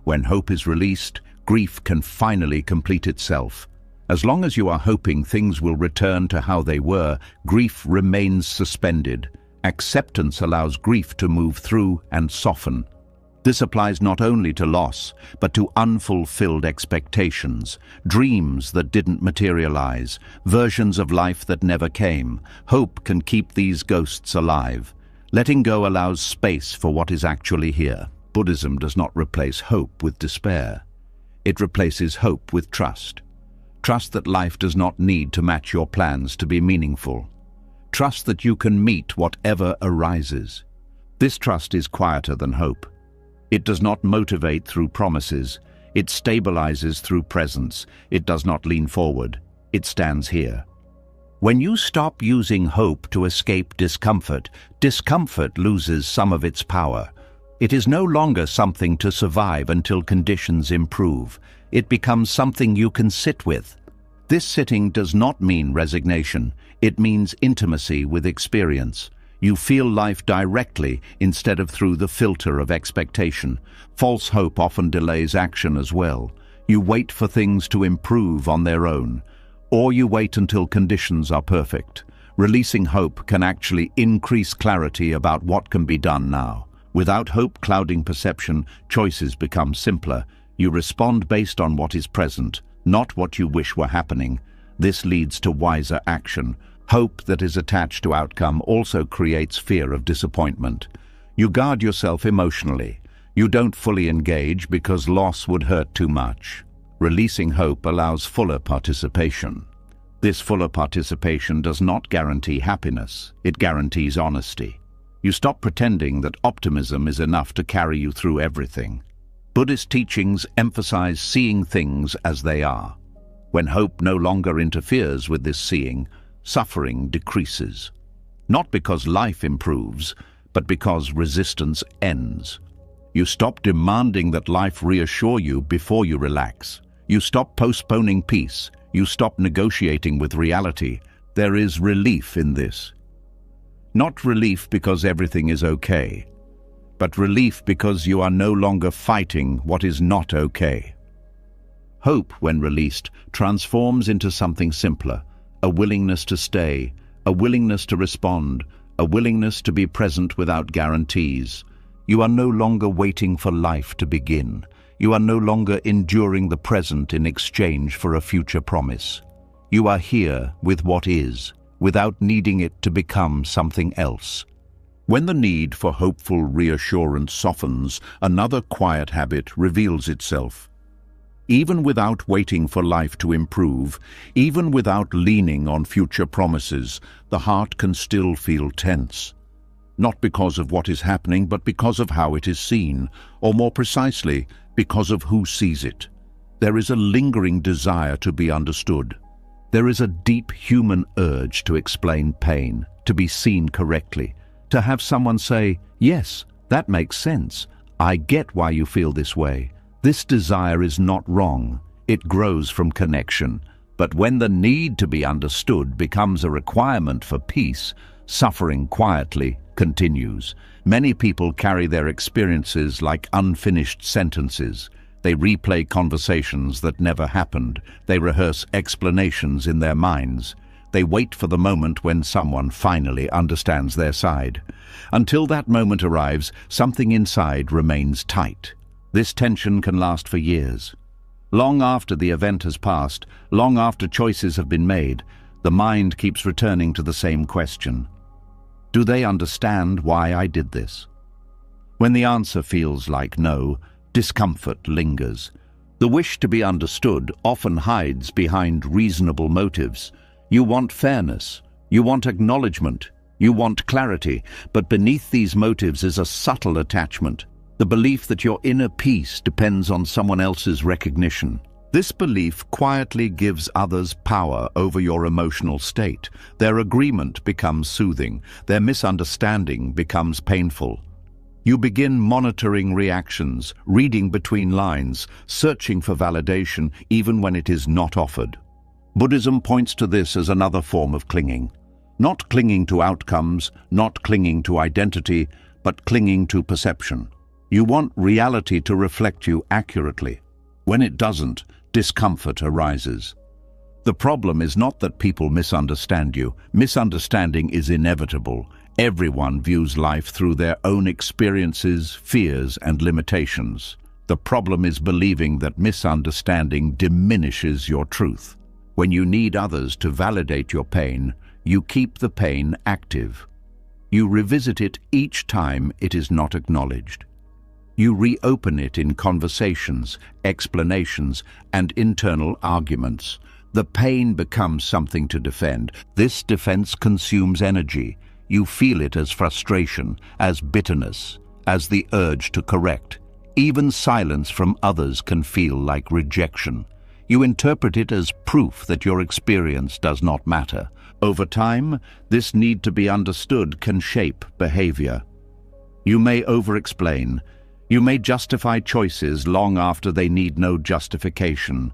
When hope is released, grief can finally complete itself. As long as you are hoping things will return to how they were, grief remains suspended. Acceptance allows grief to move through and soften. This applies not only to loss, but to unfulfilled expectations, dreams that didn't materialize, versions of life that never came. Hope can keep these ghosts alive. Letting go allows space for what is actually here. Buddhism does not replace hope with despair. It replaces hope with trust. Trust that life does not need to match your plans to be meaningful. Trust that you can meet whatever arises. This trust is quieter than hope. It does not motivate through promises. It stabilizes through presence. It does not lean forward. It stands here. When you stop using hope to escape discomfort, discomfort loses some of its power. It is no longer something to survive until conditions improve. It becomes something you can sit with. This sitting does not mean resignation. It means intimacy with experience. You feel life directly instead of through the filter of expectation. False hope often delays action as well. You wait for things to improve on their own, or you wait until conditions are perfect. Releasing hope can actually increase clarity about what can be done now. Without hope clouding perception, choices become simpler. You respond based on what is present, not what you wish were happening. This leads to wiser action. Hope that is attached to outcome also creates fear of disappointment. You guard yourself emotionally. You don't fully engage because loss would hurt too much. Releasing hope allows fuller participation. This fuller participation does not guarantee happiness. It guarantees honesty. You stop pretending that optimism is enough to carry you through everything. Buddhist teachings emphasize seeing things as they are. When hope no longer interferes with this seeing, suffering decreases. Not because life improves, but because resistance ends. You stop demanding that life reassure you before you relax. You stop postponing peace. You stop negotiating with reality. There is relief in this. Not relief because everything is okay, but relief because you are no longer fighting what is not okay. Hope, when released, transforms into something simpler. A willingness to stay, a willingness to respond, a willingness to be present without guarantees. You are no longer waiting for life to begin. You are no longer enduring the present in exchange for a future promise. You are here with what is, without needing it to become something else. When the need for hopeful reassurance softens, another quiet habit reveals itself. Even without waiting for life to improve, even without leaning on future promises, the heart can still feel tense. Not because of what is happening, but because of how it is seen, or more precisely, because of who sees it. There is a lingering desire to be understood. There is a deep human urge to explain pain, to be seen correctly, to have someone say, "Yes, that makes sense. I get why you feel this way." This desire is not wrong. It grows from connection. But when the need to be understood becomes a requirement for peace, suffering quietly continues. Many people carry their experiences like unfinished sentences. They replay conversations that never happened. They rehearse explanations in their minds. They wait for the moment when someone finally understands their side. Until that moment arrives, something inside remains tight. This tension can last for years. Long after the event has passed, long after choices have been made, the mind keeps returning to the same question. Do they understand why I did this? When the answer feels like no, discomfort lingers. The wish to be understood often hides behind reasonable motives. You want fairness, you want acknowledgement, you want clarity, but beneath these motives is a subtle attachment, the belief that your inner peace depends on someone else's recognition. This belief quietly gives others power over your emotional state. Their agreement becomes soothing, their misunderstanding becomes painful. You begin monitoring reactions, reading between lines, searching for validation even when it is not offered. Buddhism points to this as another form of clinging. Not clinging to outcomes, not clinging to identity, but clinging to perception. You want reality to reflect you accurately. When it doesn't, discomfort arises. The problem is not that people misunderstand you. Misunderstanding is inevitable. Everyone views life through their own experiences, fears, and limitations. The problem is believing that misunderstanding diminishes your truth. When you need others to validate your pain, you keep the pain active. You revisit it each time it is not acknowledged. You reopen it in conversations, explanations, and internal arguments. The pain becomes something to defend. This defense consumes energy. You feel it as frustration, as bitterness, as the urge to correct. Even silence from others can feel like rejection. You interpret it as proof that your experience does not matter. Over time, this need to be understood can shape behavior. You may over-explain. You may justify choices long after they need no justification.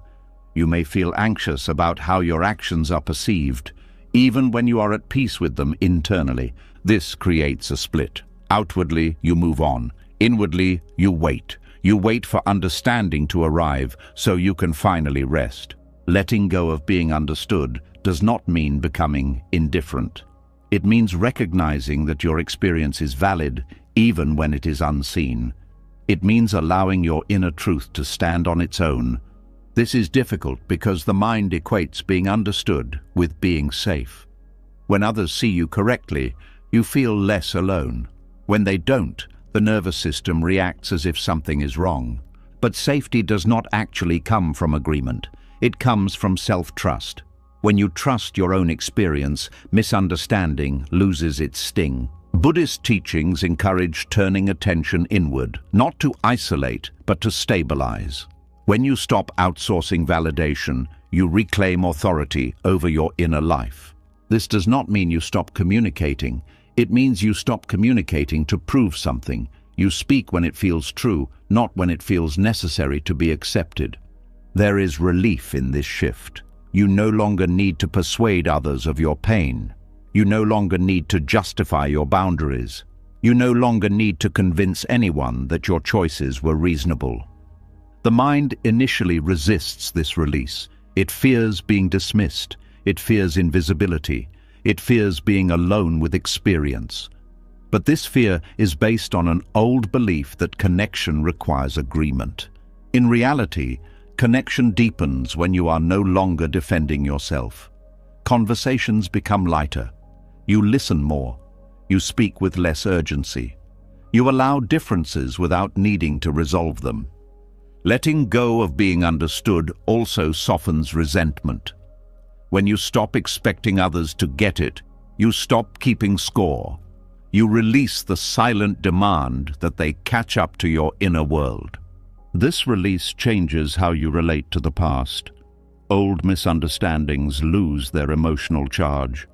You may feel anxious about how your actions are perceived, even when you are at peace with them internally. This creates a split. Outwardly, you move on. Inwardly, you wait. You wait for understanding to arrive so you can finally rest. Letting go of being understood does not mean becoming indifferent. It means recognizing that your experience is valid even when it is unseen. It means allowing your inner truth to stand on its own. This is difficult because the mind equates being understood with being safe. When others see you correctly, you feel less alone. When they don't, the nervous system reacts as if something is wrong. But safety does not actually come from agreement. It comes from self-trust. When you trust your own experience, misunderstanding loses its sting. Buddhist teachings encourage turning attention inward, not to isolate, but to stabilize. When you stop outsourcing validation, you reclaim authority over your inner life. This does not mean you stop communicating. It means you stop communicating to prove something. You speak when it feels true, not when it feels necessary to be accepted. There is relief in this shift. You no longer need to persuade others of your pain. You no longer need to justify your boundaries. You no longer need to convince anyone that your choices were reasonable. The mind initially resists this release. It fears being dismissed. It fears invisibility. It fears being alone with experience. But this fear is based on an old belief that connection requires agreement. In reality, connection deepens when you are no longer defending yourself. Conversations become lighter. You listen more. You speak with less urgency. You allow differences without needing to resolve them. Letting go of being understood also softens resentment. When you stop expecting others to get it, you stop keeping score. You release the silent demand that they catch up to your inner world. This release changes how you relate to the past. Old misunderstandings lose their emotional charge.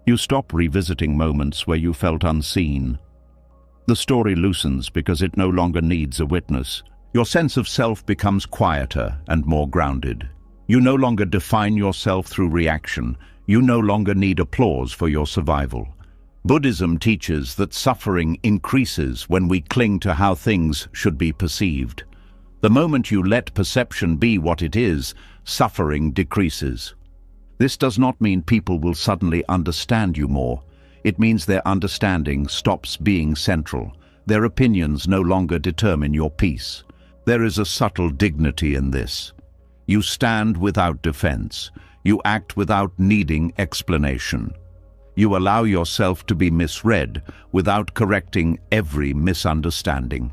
You stop revisiting moments where you felt unseen. The story loosens because it no longer needs a witness. Your sense of self becomes quieter and more grounded. You no longer define yourself through reaction. You no longer need applause for your survival. Buddhism teaches that suffering increases when we cling to how things should be perceived. The moment you let perception be what it is, suffering decreases. This does not mean people will suddenly understand you more. It means their understanding stops being central. Their opinions no longer determine your peace. There is a subtle dignity in this. You stand without defense. You act without needing explanation. You allow yourself to be misread without correcting every misunderstanding.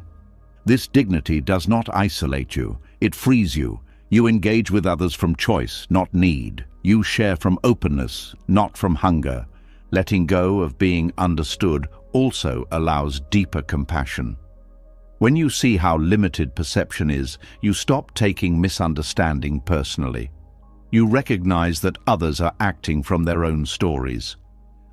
This dignity does not isolate you. It frees you. You engage with others from choice, not need. You share from openness, not from hunger. Letting go of being understood also allows deeper compassion. When you see how limited perception is, you stop taking misunderstanding personally. You recognize that others are acting from their own stories.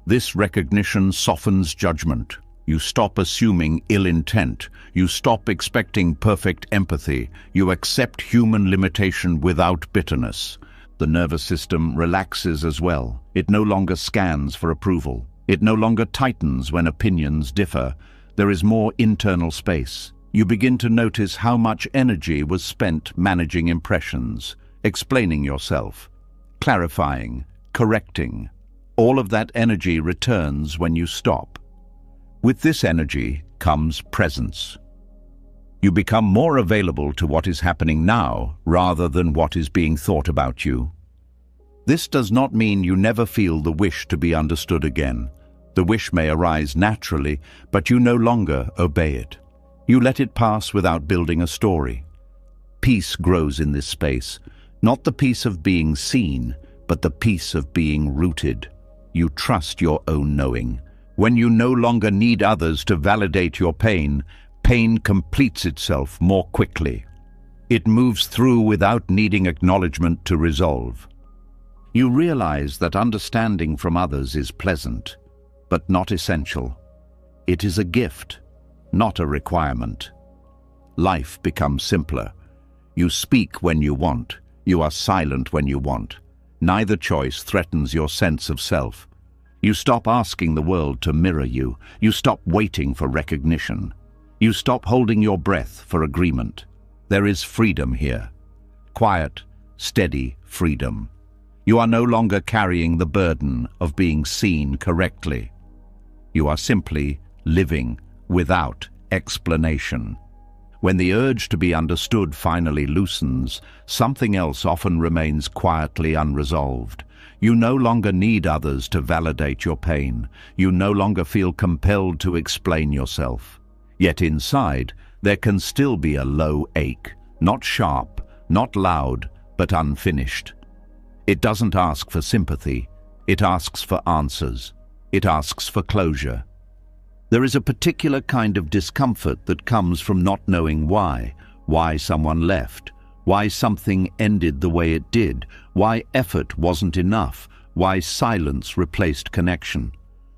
This recognition softens judgment. You stop assuming ill intent. You stop expecting perfect empathy. You accept human limitation without bitterness. The nervous system relaxes as well. It no longer scans for approval. It no longer tightens when opinions differ. There is more internal space. You begin to notice how much energy was spent managing impressions, explaining yourself, clarifying, correcting. All of that energy returns when you stop. With this energy comes presence. You become more available to what is happening now rather than what is being thought about you. This does not mean you never feel the wish to be understood again. The wish may arise naturally, but you no longer obey it. You let it pass without building a story. Peace grows in this space, not the peace of being seen, but the peace of being rooted. You trust your own knowing. When you no longer need others to validate your pain, pain completes itself more quickly. It moves through without needing acknowledgement to resolve. You realize that understanding from others is pleasant, but not essential. It is a gift, not a requirement. Life becomes simpler. You speak when you want. You are silent when you want. Neither choice threatens your sense of self. You stop asking the world to mirror you. You stop waiting for recognition. You stop holding your breath for agreement. There is freedom here. Quiet, steady freedom. You are no longer carrying the burden of being seen correctly. You are simply living without explanation. When the urge to be understood finally loosens, something else often remains quietly unresolved. You no longer need others to validate your pain. You no longer feel compelled to explain yourself. Yet inside, there can still be a low ache, not sharp, not loud, but unfinished. It doesn't ask for sympathy. It asks for answers. It asks for closure. There is a particular kind of discomfort that comes from not knowing why someone left, why something ended the way it did, why effort wasn't enough, why silence replaced connection.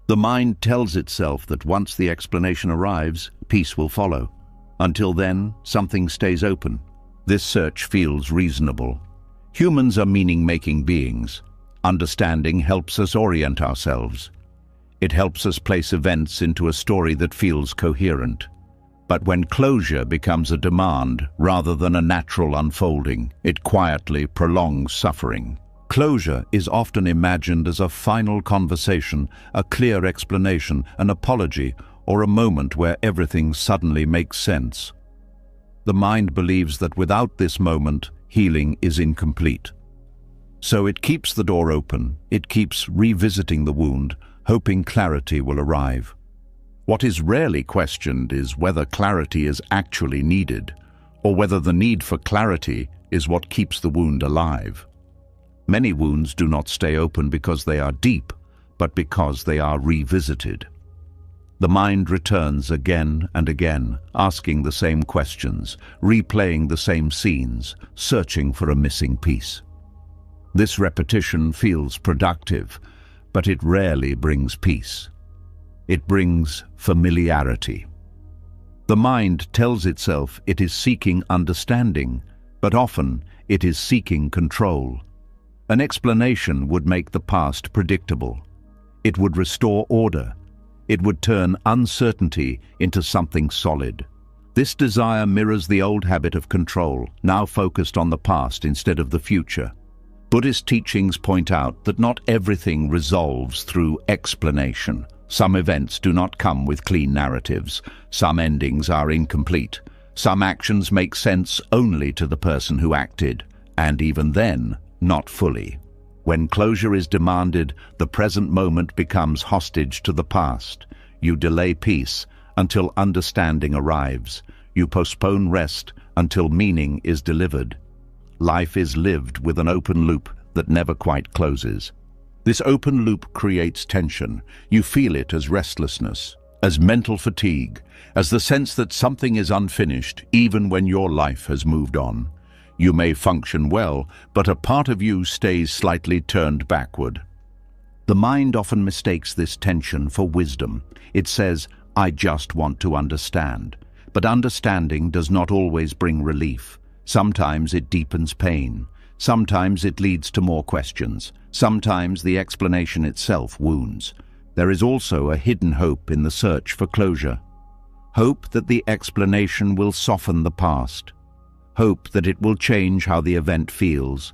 The mind tells itself that once the explanation arrives, peace will follow. Until then, something stays open. This search feels reasonable. Humans are meaning-making beings. Understanding helps us orient ourselves. It helps us place events into a story that feels coherent. But when closure becomes a demand rather than a natural unfolding, it quietly prolongs suffering. Closure is often imagined as a final conversation, a clear explanation, an apology, or a moment where everything suddenly makes sense. The mind believes that without this moment, healing is incomplete. So it keeps the door open, it keeps revisiting the wound, hoping clarity will arrive. What is rarely questioned is whether clarity is actually needed, or whether the need for clarity is what keeps the wound alive. Many wounds do not stay open because they are deep, but because they are revisited. The mind returns again and again, asking the same questions, replaying the same scenes, searching for a missing piece. This repetition feels productive, but it rarely brings peace. It brings familiarity. The mind tells itself it is seeking understanding, but often it is seeking control. An explanation would make the past predictable. It would restore order. It would turn uncertainty into something solid. This desire mirrors the old habit of control, now focused on the past instead of the future. Buddhist teachings point out that not everything resolves through explanation. Some events do not come with clean narratives. Some endings are incomplete. Some actions make sense only to the person who acted, and even then, not fully. When closure is demanded, the present moment becomes hostage to the past. You delay peace until understanding arrives. You postpone rest until meaning is delivered. Life is lived with an open loop that never quite closes. This open loop creates tension. You feel it as restlessness, as mental fatigue, as the sense that something is unfinished even when your life has moved on. You may function well, but a part of you stays slightly turned backward. The mind often mistakes this tension for wisdom. It says, "I just want to understand." But understanding does not always bring relief. Sometimes it deepens pain. Sometimes it leads to more questions. Sometimes the explanation itself wounds. There is also a hidden hope in the search for closure. Hope that the explanation will soften the past. Hope that it will change how the event feels.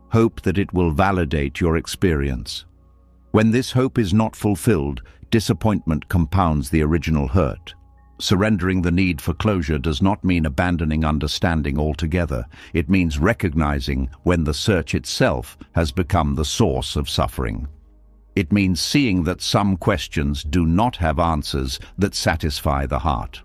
Hope that it will validate your experience. When this hope is not fulfilled, disappointment compounds the original hurt. Surrendering the need for closure does not mean abandoning understanding altogether. It means recognizing when the search itself has become the source of suffering. It means seeing that some questions do not have answers that satisfy the heart.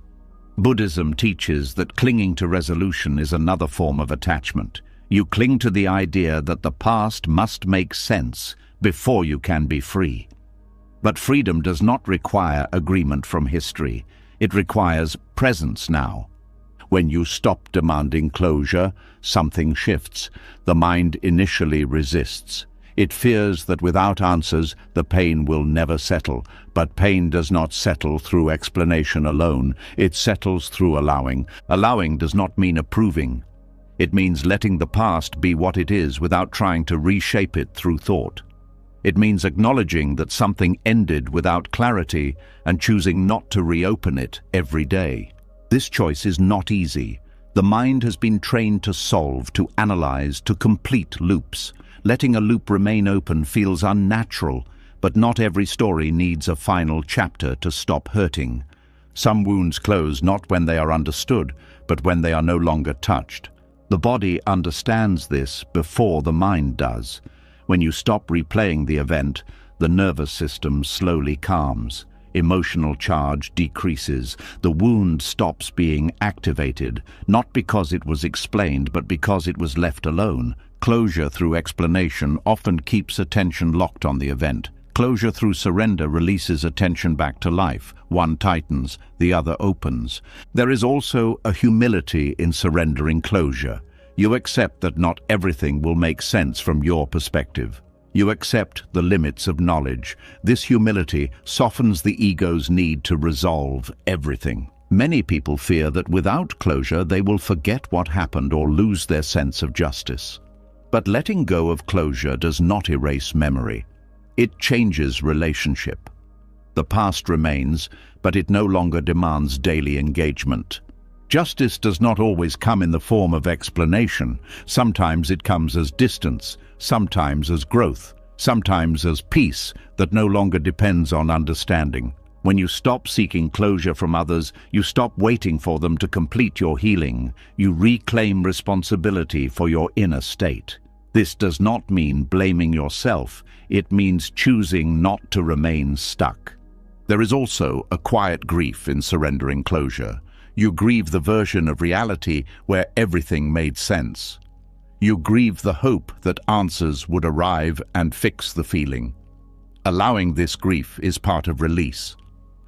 Buddhism teaches that clinging to resolution is another form of attachment. You cling to the idea that the past must make sense before you can be free. But freedom does not require agreement from history. It requires presence now. When you stop demanding closure, something shifts. The mind initially resists. It fears that without answers, the pain will never settle. But pain does not settle through explanation alone. It settles through allowing. Allowing does not mean approving. It means letting the past be what it is without trying to reshape it through thought. It means acknowledging that something ended without clarity and choosing not to reopen it every day. This choice is not easy. The mind has been trained to solve, to analyze, to complete loops. Letting a loop remain open feels unnatural, but not every story needs a final chapter to stop hurting. Some wounds close not when they are understood, but when they are no longer touched. The body understands this before the mind does. When you stop replaying the event, the nervous system slowly calms. Emotional charge decreases. The wound stops being activated, not because it was explained, but because it was left alone. Closure through explanation often keeps attention locked on the event. Closure through surrender releases attention back to life. One tightens, the other opens. There is also a humility in surrendering closure. You accept that not everything will make sense from your perspective. You accept the limits of knowledge. This humility softens the ego's need to resolve everything. Many people fear that without closure they will forget what happened or lose their sense of justice. But letting go of closure does not erase memory. It changes relationship. The past remains, but it no longer demands daily engagement. Justice does not always come in the form of explanation. Sometimes it comes as distance, sometimes as growth, sometimes as peace that no longer depends on understanding. When you stop seeking closure from others, you stop waiting for them to complete your healing. You reclaim responsibility for your inner state. This does not mean blaming yourself. It means choosing not to remain stuck. There is also a quiet grief in surrendering closure. You grieve the version of reality where everything made sense. You grieve the hope that answers would arrive and fix the feeling. Allowing this grief is part of release.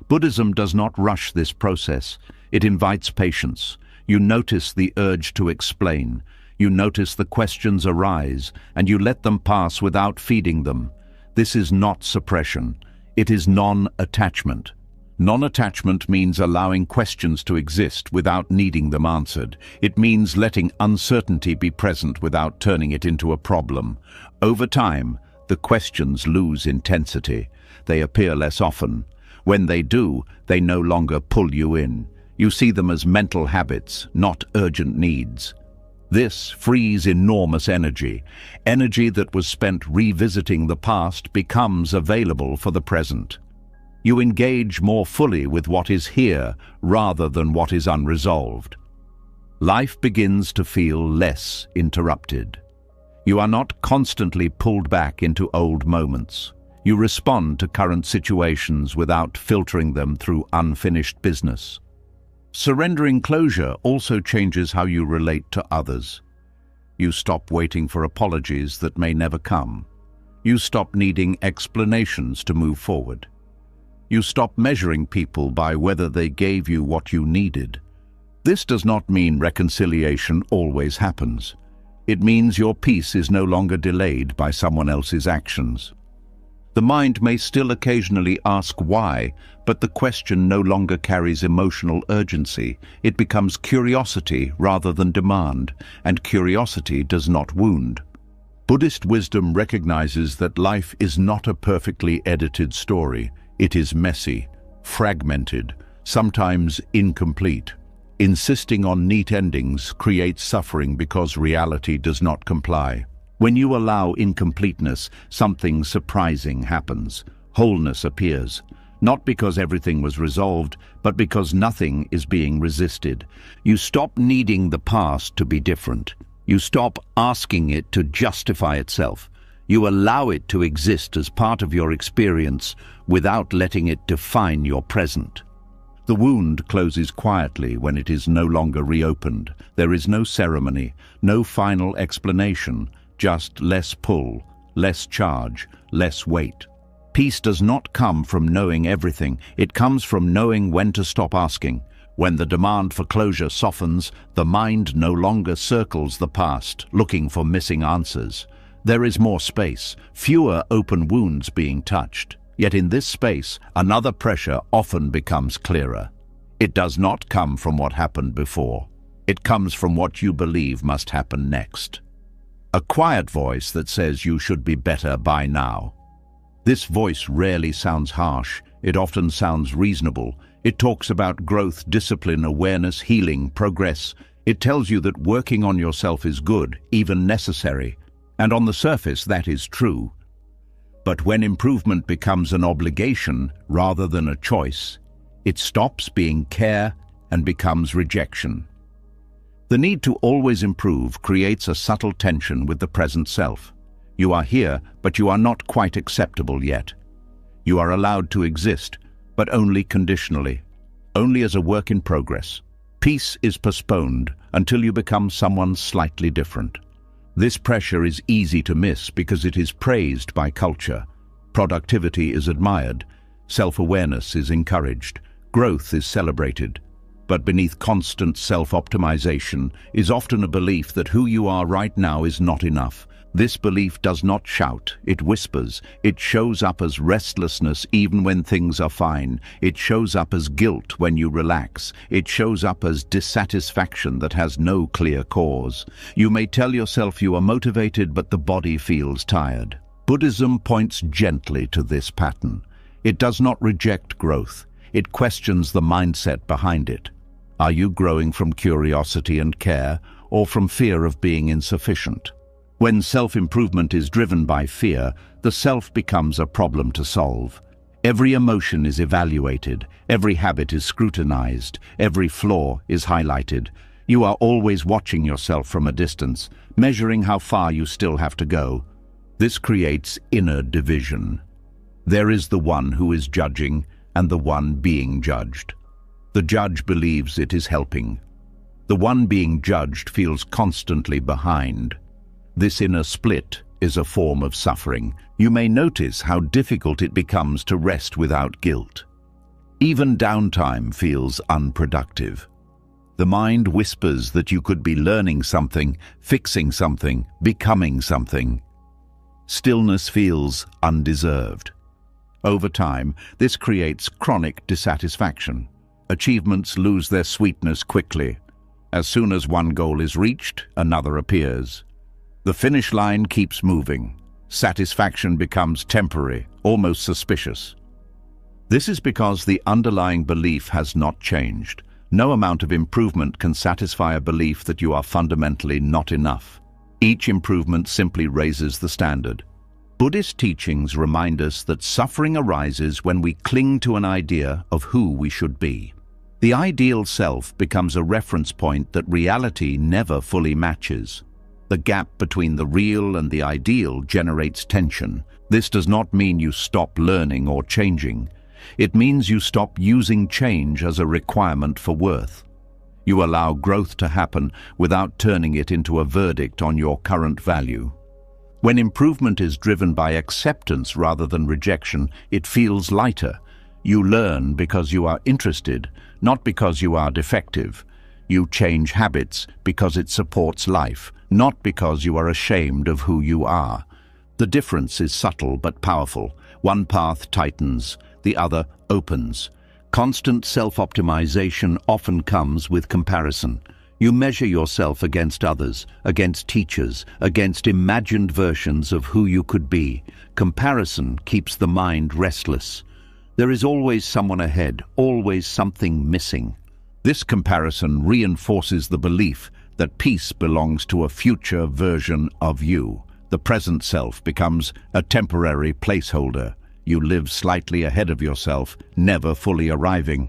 Buddhism does not rush this process. It invites patience. You notice the urge to explain. You notice the questions arise, and you let them pass without feeding them. This is not suppression. It is non-attachment. Non-attachment means allowing questions to exist without needing them answered. It means letting uncertainty be present without turning it into a problem. Over time, the questions lose intensity. They appear less often. When they do, they no longer pull you in. You see them as mental habits, not urgent needs. This frees enormous energy. Energy that was spent revisiting the past becomes available for the present. You engage more fully with what is here rather than what is unresolved. Life begins to feel less interrupted. You are not constantly pulled back into old moments. You respond to current situations without filtering them through unfinished business. Surrendering closure also changes how you relate to others. You stop waiting for apologies that may never come. You stop needing explanations to move forward. You stop measuring people by whether they gave you what you needed. This does not mean reconciliation always happens. It means your peace is no longer delayed by someone else's actions. The mind may still occasionally ask why, but the question no longer carries emotional urgency. It becomes curiosity rather than demand, and curiosity does not wound. Buddhist wisdom recognizes that life is not a perfectly edited story. It is messy, fragmented, sometimes incomplete. Insisting on neat endings creates suffering because reality does not comply. When you allow incompleteness, something surprising happens. Wholeness appears, not because everything was resolved, but because nothing is being resisted. You stop needing the past to be different. You stop asking it to justify itself. You allow it to exist as part of your experience without letting it define your present. The wound closes quietly when it is no longer reopened. There is no ceremony, no final explanation, just less pull, less charge, less weight. Peace does not come from knowing everything. It comes from knowing when to stop asking. When the demand for closure softens, the mind no longer circles the past, looking for missing answers. There is more space, fewer open wounds being touched. Yet in this space, another pressure often becomes clearer. It does not come from what happened before. It comes from what you believe must happen next. A quiet voice that says you should be better by now. This voice rarely sounds harsh. It often sounds reasonable. It talks about growth, discipline, awareness, healing, progress. It tells you that working on yourself is good, even necessary. And on the surface, that is true. But when improvement becomes an obligation rather than a choice, it stops being care and becomes rejection. The need to always improve creates a subtle tension with the present self. You are here, but you are not quite acceptable yet. You are allowed to exist, but only conditionally, only as a work in progress. Peace is postponed until you become someone slightly different. This pressure is easy to miss because it is praised by culture. Productivity is admired, self-awareness is encouraged, growth is celebrated. But beneath constant self-optimization is often a belief that who you are right now is not enough. This belief does not shout, it whispers. It shows up as restlessness even when things are fine. It shows up as guilt when you relax. It shows up as dissatisfaction that has no clear cause. You may tell yourself you are motivated, but the body feels tired. Buddhism points gently to this pattern. It does not reject growth. It questions the mindset behind it. Are you growing from curiosity and care, or from fear of being insufficient? When self-improvement is driven by fear, the self becomes a problem to solve. Every emotion is evaluated, every habit is scrutinized, every flaw is highlighted. You are always watching yourself from a distance, measuring how far you still have to go. This creates inner division. There is the one who is judging and the one being judged. The judge believes it is helping. The one being judged feels constantly behind. This inner split is a form of suffering. You may notice how difficult it becomes to rest without guilt. Even downtime feels unproductive. The mind whispers that you could be learning something, fixing something, becoming something. Stillness feels undeserved. Over time, this creates chronic dissatisfaction. Achievements lose their sweetness quickly. As soon as one goal is reached, another appears. The finish line keeps moving. Satisfaction becomes temporary, almost suspicious. This is because the underlying belief has not changed. No amount of improvement can satisfy a belief that you are fundamentally not enough. Each improvement simply raises the standard. Buddhist teachings remind us that suffering arises when we cling to an idea of who we should be. The ideal self becomes a reference point that reality never fully matches. The gap between the real and the ideal generates tension. This does not mean you stop learning or changing. It means you stop using change as a requirement for worth. You allow growth to happen without turning it into a verdict on your current value. When improvement is driven by acceptance rather than rejection, it feels lighter. You learn because you are interested, not because you are defective. You change habits because it supports life, not because you are ashamed of who you are. The difference is subtle but powerful. One path tightens, the other opens. Constant self-optimization often comes with comparison. You measure yourself against others, against teachers, against imagined versions of who you could be. Comparison keeps the mind restless. There is always someone ahead, always something missing. This comparison reinforces the belief that peace belongs to a future version of you. The present self becomes a temporary placeholder. You live slightly ahead of yourself, never fully arriving.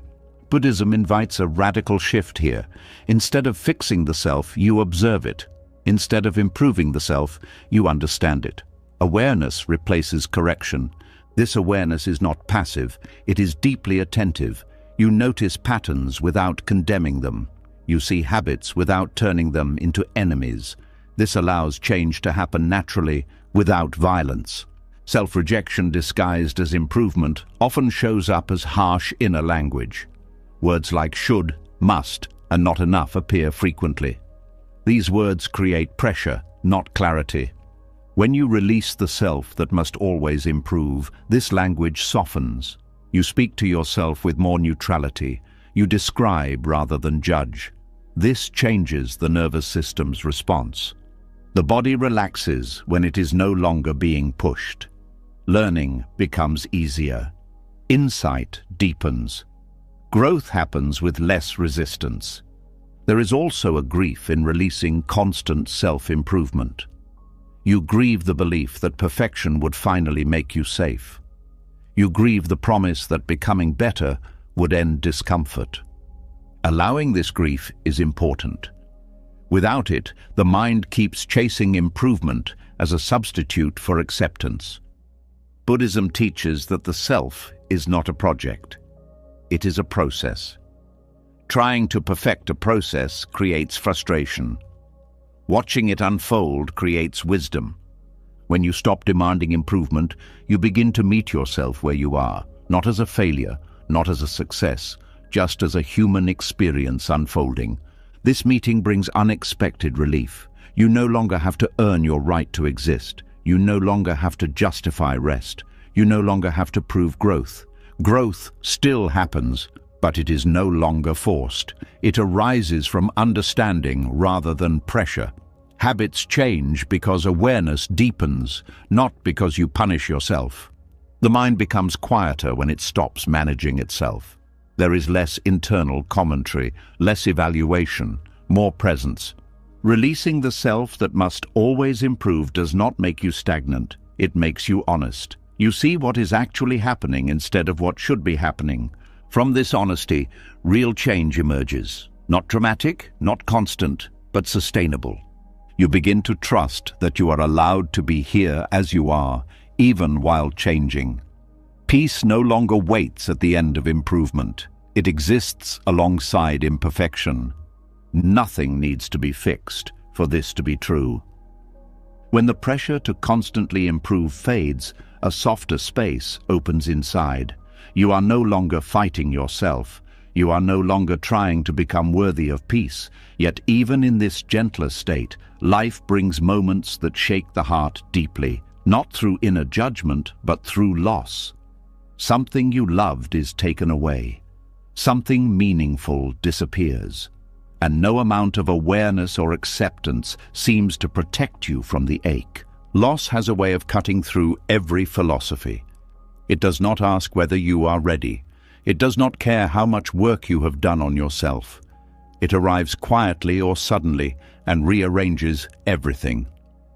Buddhism invites a radical shift here. Instead of fixing the self, you observe it. Instead of improving the self, you understand it. Awareness replaces correction. This awareness is not passive, it is deeply attentive. You notice patterns without condemning them. You see habits without turning them into enemies. This allows change to happen naturally, without violence. Self-rejection disguised as improvement often shows up as harsh inner language. Words like should, must, and not enough appear frequently. These words create pressure, not clarity. When you release the self that must always improve, this language softens. You speak to yourself with more neutrality. You describe rather than judge. This changes the nervous system's response. The body relaxes when it is no longer being pushed. Learning becomes easier. Insight deepens. Growth happens with less resistance. There is also a grief in releasing constant self-improvement. You grieve the belief that perfection would finally make you safe. You grieve the promise that becoming better would end discomfort. Allowing this grief is important. Without it, the mind keeps chasing improvement as a substitute for acceptance. Buddhism teaches that the self is not a project. It is a process. Trying to perfect a process creates frustration. Watching it unfold creates wisdom. When you stop demanding improvement, you begin to meet yourself where you are, not as a failure, not as a success, just as a human experience unfolding. This meeting brings unexpected relief. You no longer have to earn your right to exist. You no longer have to justify rest. You no longer have to prove growth. Growth still happens, but it is no longer forced. It arises from understanding rather than pressure. Habits change because awareness deepens, not because you punish yourself. The mind becomes quieter when it stops managing itself. There is less internal commentary, less evaluation, more presence. Releasing the self that must always improve does not make you stagnant. It makes you honest. You see what is actually happening instead of what should be happening. From this honesty, real change emerges. Not dramatic, not constant, but sustainable. You begin to trust that you are allowed to be here as you are, even while changing. Peace no longer waits at the end of improvement. It exists alongside imperfection. Nothing needs to be fixed for this to be true. When the pressure to constantly improve fades, a softer space opens inside. You are no longer fighting yourself. You are no longer trying to become worthy of peace. Yet even in this gentler state, life brings moments that shake the heart deeply, not through inner judgment, but through loss. Something you loved is taken away. Something meaningful disappears. And no amount of awareness or acceptance seems to protect you from the ache. Loss has a way of cutting through every philosophy. It does not ask whether you are ready. It does not care how much work you have done on yourself. It arrives quietly or suddenly and rearranges everything.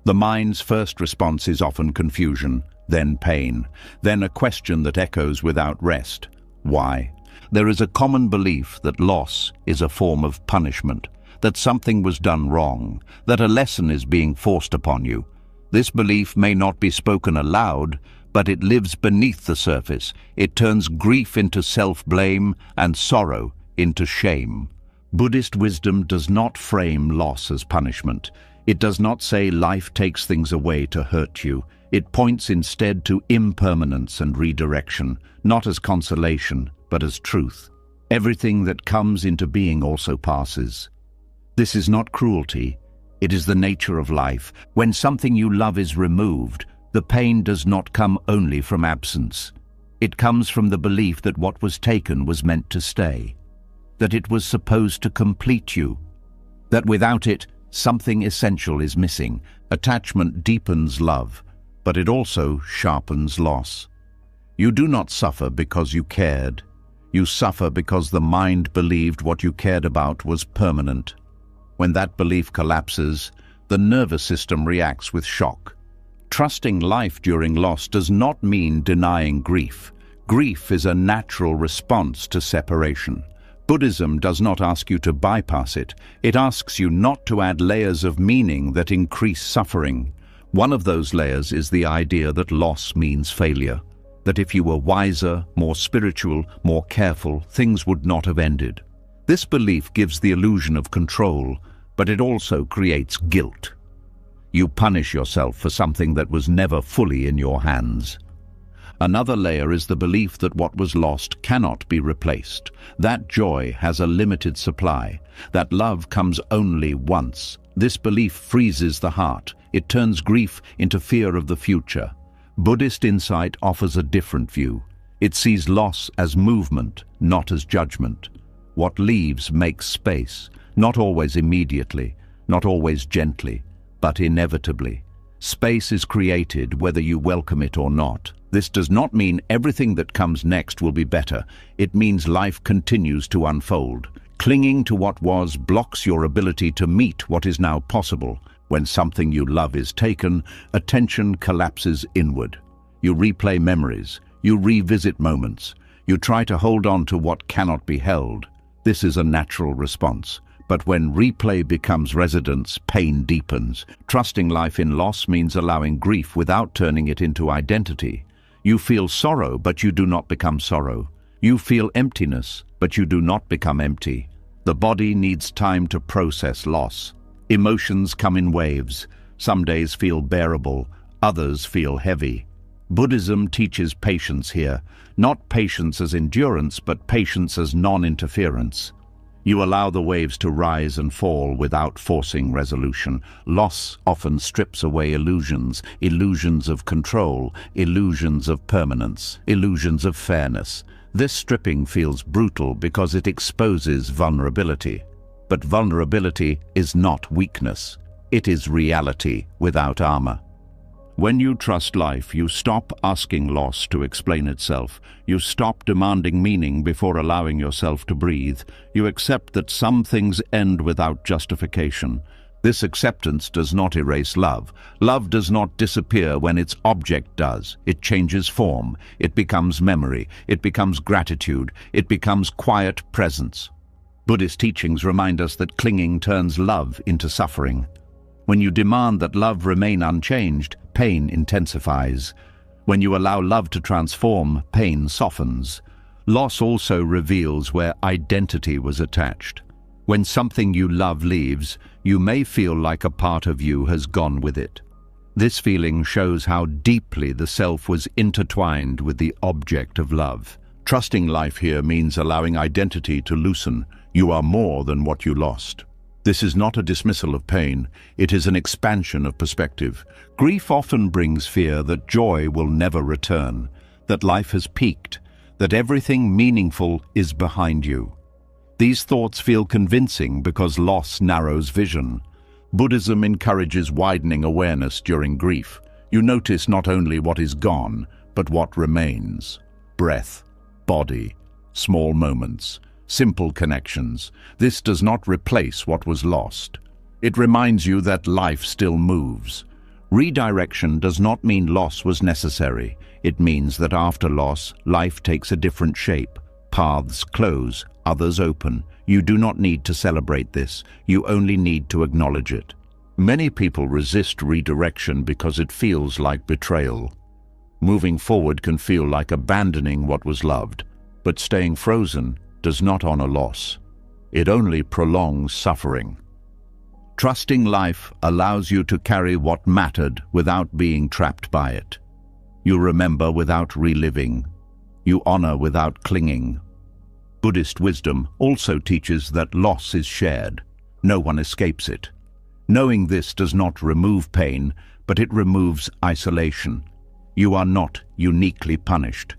The mind's first response is often confusion, then pain, then a question that echoes without rest. Why? There is a common belief that loss is a form of punishment, that something was done wrong, that a lesson is being forced upon you. This belief may not be spoken aloud, but it lives beneath the surface. It turns grief into self-blame and sorrow into shame. Buddhist wisdom does not frame loss as punishment. It does not say life takes things away to hurt you. It points instead to impermanence and redirection, not as consolation, but as truth. Everything that comes into being also passes. This is not cruelty. It is the nature of life. When something you love is removed, the pain does not come only from absence. It comes from the belief that what was taken was meant to stay, that it was supposed to complete you, that without it, something essential is missing. Attachment deepens love, but it also sharpens loss. You do not suffer because you cared. You suffer because the mind believed what you cared about was permanent. When that belief collapses, the nervous system reacts with shock. Trusting life during loss does not mean denying grief. Grief is a natural response to separation. Buddhism does not ask you to bypass it. It asks you not to add layers of meaning that increase suffering. One of those layers is the idea that loss means failure, that if you were wiser, more spiritual, more careful, things would not have ended. This belief gives the illusion of control, but it also creates guilt. You punish yourself for something that was never fully in your hands. Another layer is the belief that what was lost cannot be replaced, that joy has a limited supply, that love comes only once. This belief freezes the heart. It turns grief into fear of the future. Buddhist insight offers a different view. It sees loss as movement, not as judgment. What leaves makes space, not always immediately, not always gently, but inevitably. Space is created whether you welcome it or not. This does not mean everything that comes next will be better. It means life continues to unfold. Clinging to what was blocks your ability to meet what is now possible. When something you love is taken, attention collapses inward. You replay memories. You revisit moments. You try to hold on to what cannot be held. This is a natural response. But when replay becomes residence, pain deepens. Trusting life in loss means allowing grief without turning it into identity. You feel sorrow, but you do not become sorrow. You feel emptiness, but you do not become empty. The body needs time to process loss. Emotions come in waves. Some days feel bearable, others feel heavy. Buddhism teaches patience here, not patience as endurance, but patience as non-interference. You allow the waves to rise and fall without forcing resolution. Loss often strips away illusions, illusions of control, illusions of permanence, illusions of fairness. This stripping feels brutal because it exposes vulnerability. But vulnerability is not weakness. It is reality without armor. When you trust life, you stop asking loss to explain itself. You stop demanding meaning before allowing yourself to breathe. You accept that some things end without justification. This acceptance does not erase love. Love does not disappear when its object does. It changes form. It becomes memory. It becomes gratitude. It becomes quiet presence. Buddhist teachings remind us that clinging turns love into suffering. When you demand that love remain unchanged, pain intensifies. When you allow love to transform, pain softens. Loss also reveals where identity was attached. When something you love leaves, you may feel like a part of you has gone with it. This feeling shows how deeply the self was intertwined with the object of love. Trusting life here means allowing identity to loosen. You are more than what you lost. This is not a dismissal of pain, it is an expansion of perspective. Grief often brings fear that joy will never return, that life has peaked, that everything meaningful is behind you. These thoughts feel convincing because loss narrows vision. Buddhism encourages widening awareness during grief. You notice not only what is gone, but what remains. Breath, body, small moments, simple connections. This does not replace what was lost. It reminds you that life still moves. Redirection does not mean loss was necessary. It means that after loss, life takes a different shape. Paths close, others open. You do not need to celebrate this. You only need to acknowledge it. Many people resist redirection because it feels like betrayal. Moving forward can feel like abandoning what was loved, but staying frozen does not honor loss. It only prolongs suffering. Trusting life allows you to carry what mattered without being trapped by it. You remember without reliving. You honor without clinging. Buddhist wisdom also teaches that loss is shared. No one escapes it. Knowing this does not remove pain, but it removes isolation. You are not uniquely punished.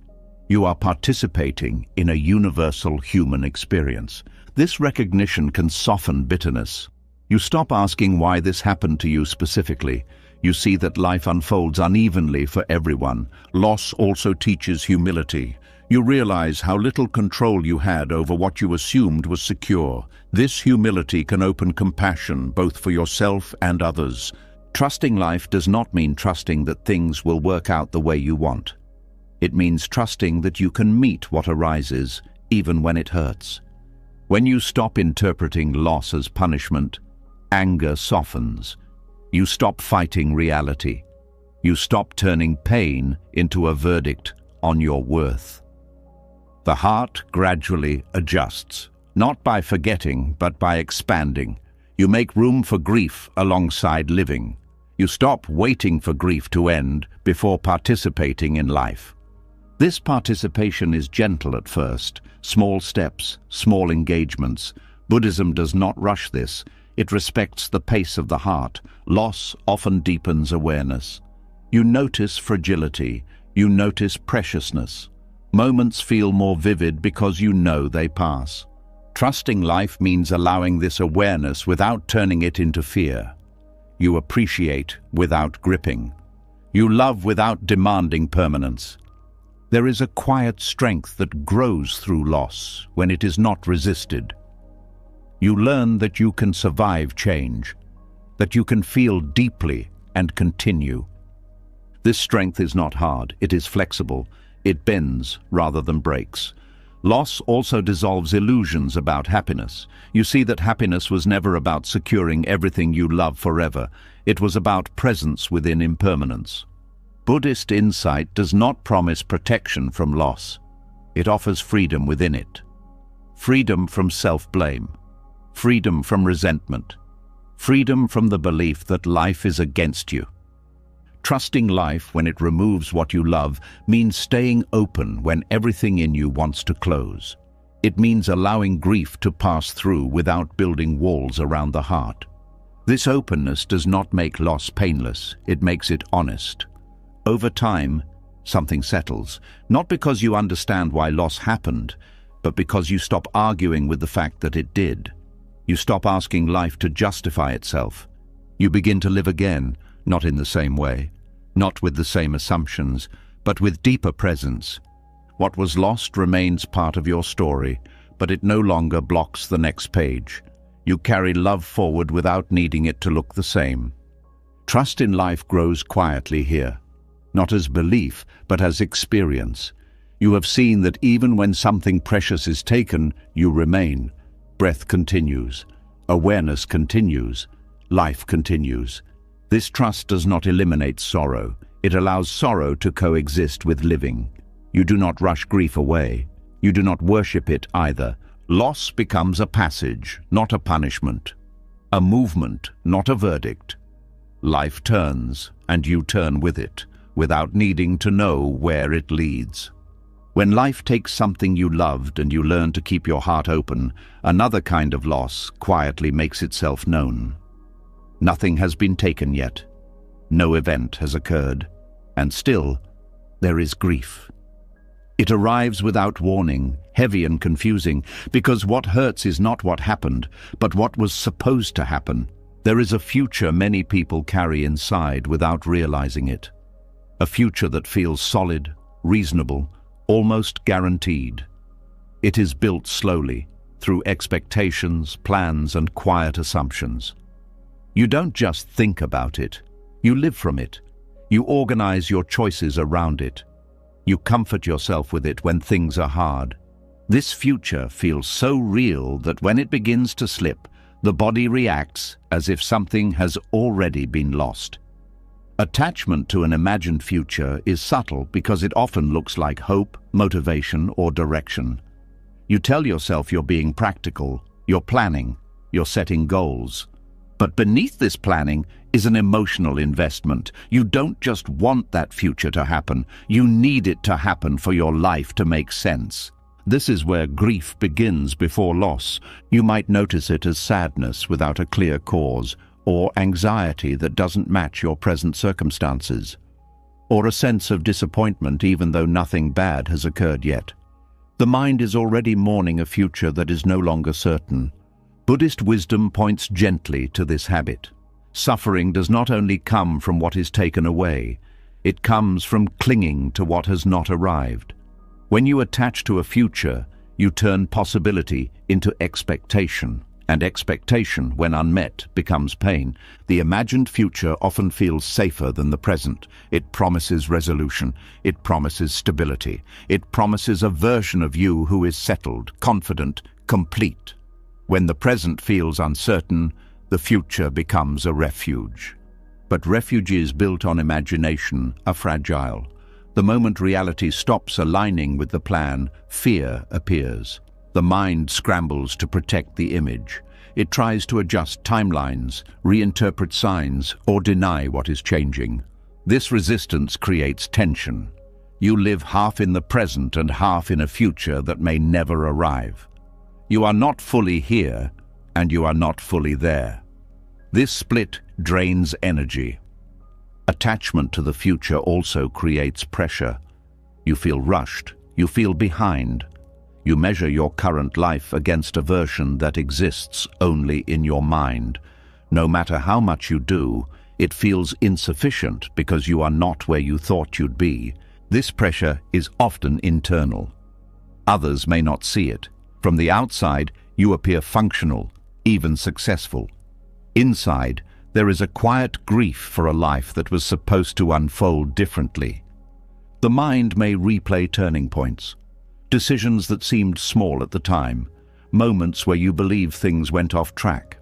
You are participating in a universal human experience. This recognition can soften bitterness. You stop asking why this happened to you specifically. You see that life unfolds unevenly for everyone. Loss also teaches humility. You realize how little control you had over what you assumed was secure. This humility can open compassion both for yourself and others. Trusting life does not mean trusting that things will work out the way you want. It means trusting that you can meet what arises, even when it hurts. When you stop interpreting loss as punishment, anger softens. You stop fighting reality. You stop turning pain into a verdict on your worth. The heart gradually adjusts, not by forgetting, but by expanding. You make room for grief alongside living. You stop waiting for grief to end before participating in life. This participation is gentle at first, small steps, small engagements. Buddhism does not rush this. It respects the pace of the heart. Loss often deepens awareness. You notice fragility. You notice preciousness. Moments feel more vivid because you know they pass. Trusting life means allowing this awareness without turning it into fear. You appreciate without gripping. You love without demanding permanence. There is a quiet strength that grows through loss when it is not resisted. You learn that you can survive change, that you can feel deeply and continue. This strength is not hard, it is flexible. It bends rather than breaks. Loss also dissolves illusions about happiness. You see that happiness was never about securing everything you love forever. It was about presence within impermanence. Buddhist insight does not promise protection from loss. It offers freedom within it. Freedom from self-blame. Freedom from resentment. Freedom from the belief that life is against you. Trusting life when it removes what you love means staying open when everything in you wants to close. It means allowing grief to pass through without building walls around the heart. This openness does not make loss painless, it makes it honest. Over time, something settles, not because you understand why loss happened, but because you stop arguing with the fact that it did. You stop asking life to justify itself. You begin to live again, not in the same way. Not with the same assumptions, but with deeper presence. What was lost remains part of your story, but it no longer blocks the next page. You carry love forward without needing it to look the same. Trust in life grows quietly here, not as belief, but as experience. You have seen that even when something precious is taken, you remain. Breath continues. Awareness continues. Life continues. This trust does not eliminate sorrow. It allows sorrow to coexist with living. You do not rush grief away. You do not worship it either. Loss becomes a passage, not a punishment. A movement, not a verdict. Life turns, and you turn with it, without needing to know where it leads. When life takes something you loved and you learn to keep your heart open, another kind of loss quietly makes itself known. Nothing has been taken yet. No event has occurred. And still, there is grief. It arrives without warning, heavy and confusing, because what hurts is not what happened, but what was supposed to happen. There is a future many people carry inside without realizing it. A future that feels solid, reasonable, almost guaranteed. It is built slowly, through expectations, plans, and quiet assumptions. You don't just think about it, you live from it. You organize your choices around it. You comfort yourself with it when things are hard. This future feels so real that when it begins to slip, the body reacts as if something has already been lost. Attachment to an imagined future is subtle because it often looks like hope, motivation, or direction. You tell yourself you're being practical, you're planning, you're setting goals. But beneath this planning is an emotional investment. You don't just want that future to happen, you need it to happen for your life to make sense. This is where grief begins before loss. You might notice it as sadness without a clear cause, or anxiety that doesn't match your present circumstances, or a sense of disappointment even though nothing bad has occurred yet. The mind is already mourning a future that is no longer certain. Buddhist wisdom points gently to this habit. Suffering does not only come from what is taken away, it comes from clinging to what has not arrived. When you attach to a future, you turn possibility into expectation, and expectation, when unmet, becomes pain. The imagined future often feels safer than the present. It promises resolution. It promises stability. It promises a version of you who is settled, confident, complete. When the present feels uncertain, the future becomes a refuge. But refuges built on imagination are fragile. The moment reality stops aligning with the plan, fear appears. The mind scrambles to protect the image. It tries to adjust timelines, reinterpret signs, or deny what is changing. This resistance creates tension. You live half in the present and half in a future that may never arrive. You are not fully here, and you are not fully there. This split drains energy. Attachment to the future also creates pressure. You feel rushed. You feel behind. You measure your current life against a version that exists only in your mind. No matter how much you do, it feels insufficient because you are not where you thought you'd be. This pressure is often internal. Others may not see it. From the outside, you appear functional, even successful. Inside, there is a quiet grief for a life that was supposed to unfold differently. The mind may replay turning points, decisions that seemed small at the time, moments where you believe things went off track.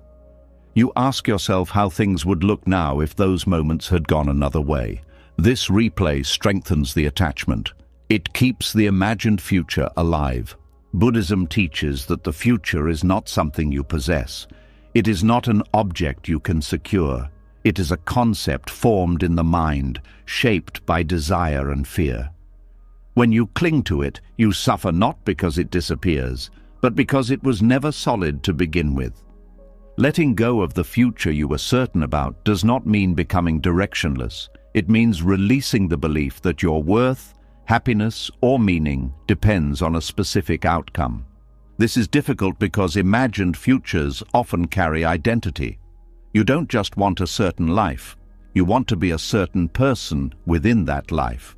You ask yourself how things would look now if those moments had gone another way. This replay strengthens the attachment. It keeps the imagined future alive. Buddhism teaches that the future is not something you possess. It is not an object you can secure. It is a concept formed in the mind, shaped by desire and fear. When you cling to it, you suffer not because it disappears, but because it was never solid to begin with. Letting go of the future you were certain about does not mean becoming directionless. It means releasing the belief that your worth, happiness, or meaning depends on a specific outcome. This is difficult because imagined futures often carry identity. You don't just want a certain life. You want to be a certain person within that life.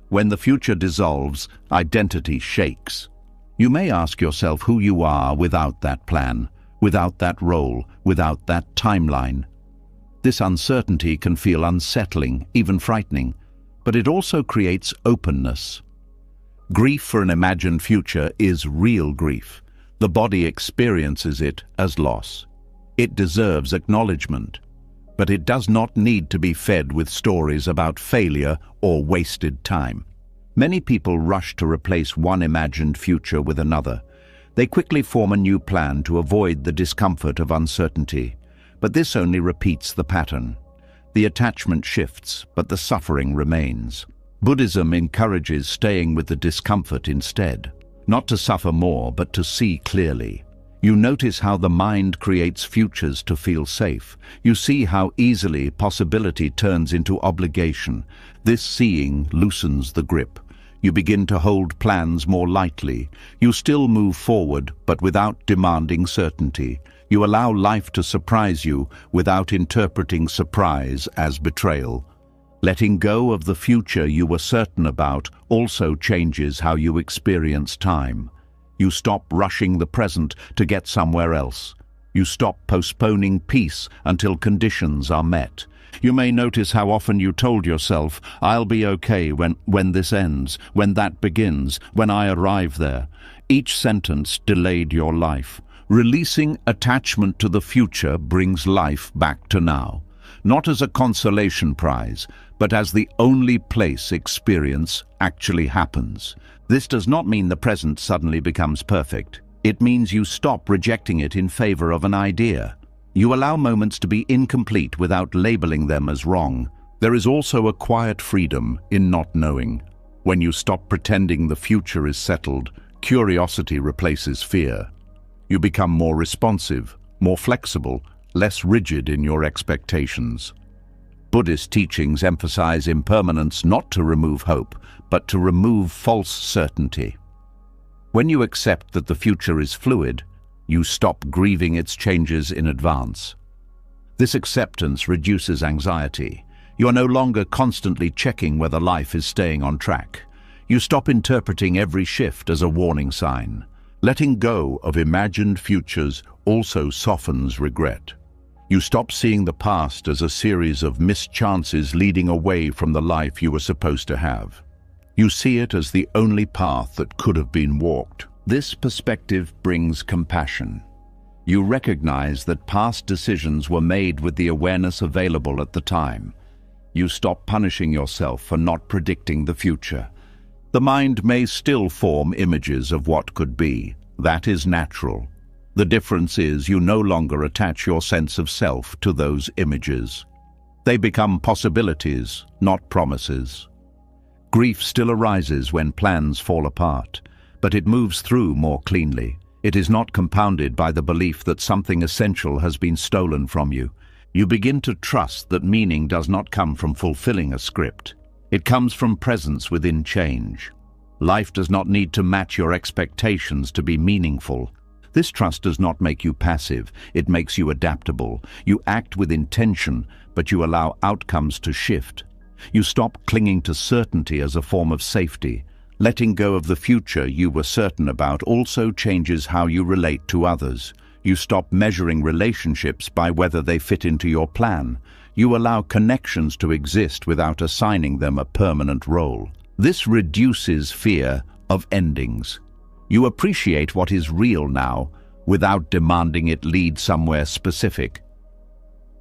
When the future dissolves, identity shakes. You may ask yourself who you are without that plan, without that role, without that timeline. This uncertainty can feel unsettling, even frightening, but it also creates openness. Grief for an imagined future is real grief. The body experiences it as loss. It deserves acknowledgement, but it does not need to be fed with stories about failure or wasted time. Many people rush to replace one imagined future with another. They quickly form a new plan to avoid the discomfort of uncertainty. But this only repeats the pattern. The attachment shifts, but the suffering remains. Buddhism encourages staying with the discomfort instead. Not to suffer more, but to see clearly. You notice how the mind creates futures to feel safe. You see how easily possibility turns into obligation. This seeing loosens the grip. You begin to hold plans more lightly. You still move forward, but without demanding certainty. You allow life to surprise you without interpreting surprise as betrayal. Letting go of the future you were certain about also changes how you experience time. You stop rushing the present to get somewhere else. You stop postponing peace until conditions are met. You may notice how often you told yourself, "I'll be okay when this ends, when that begins, when I arrive there." Each sentence delayed your life. Releasing attachment to the future brings life back to now, not as a consolation prize, but as the only place experience actually happens. This does not mean the present suddenly becomes perfect. It means you stop rejecting it in favor of an idea. You allow moments to be incomplete without labeling them as wrong. There is also a quiet freedom in not knowing. When you stop pretending the future is settled, curiosity replaces fear. You become more responsive, more flexible, less rigid in your expectations. Buddhist teachings emphasize impermanence not to remove hope, but to remove false certainty. When you accept that the future is fluid, you stop grieving its changes in advance. This acceptance reduces anxiety. You are no longer constantly checking whether life is staying on track. You stop interpreting every shift as a warning sign. Letting go of imagined futures also softens regret. You stop seeing the past as a series of missed chances leading away from the life you were supposed to have. You see it as the only path that could have been walked. This perspective brings compassion. You recognize that past decisions were made with the awareness available at the time. You stop punishing yourself for not predicting the future. The mind may still form images of what could be. That is natural. The difference is you no longer attach your sense of self to those images. They become possibilities, not promises. Grief still arises when plans fall apart, but it moves through more cleanly. It is not compounded by the belief that something essential has been stolen from you. You begin to trust that meaning does not come from fulfilling a script. It comes from presence within change. Life does not need to match your expectations to be meaningful. This trust does not make you passive, it makes you adaptable. You act with intention, but you allow outcomes to shift. You stop clinging to certainty as a form of safety. Letting go of the future you were certain about also changes how you relate to others. You stop measuring relationships by whether they fit into your plan. You allow connections to exist without assigning them a permanent role. This reduces fear of endings. You appreciate what is real now without demanding it lead somewhere specific.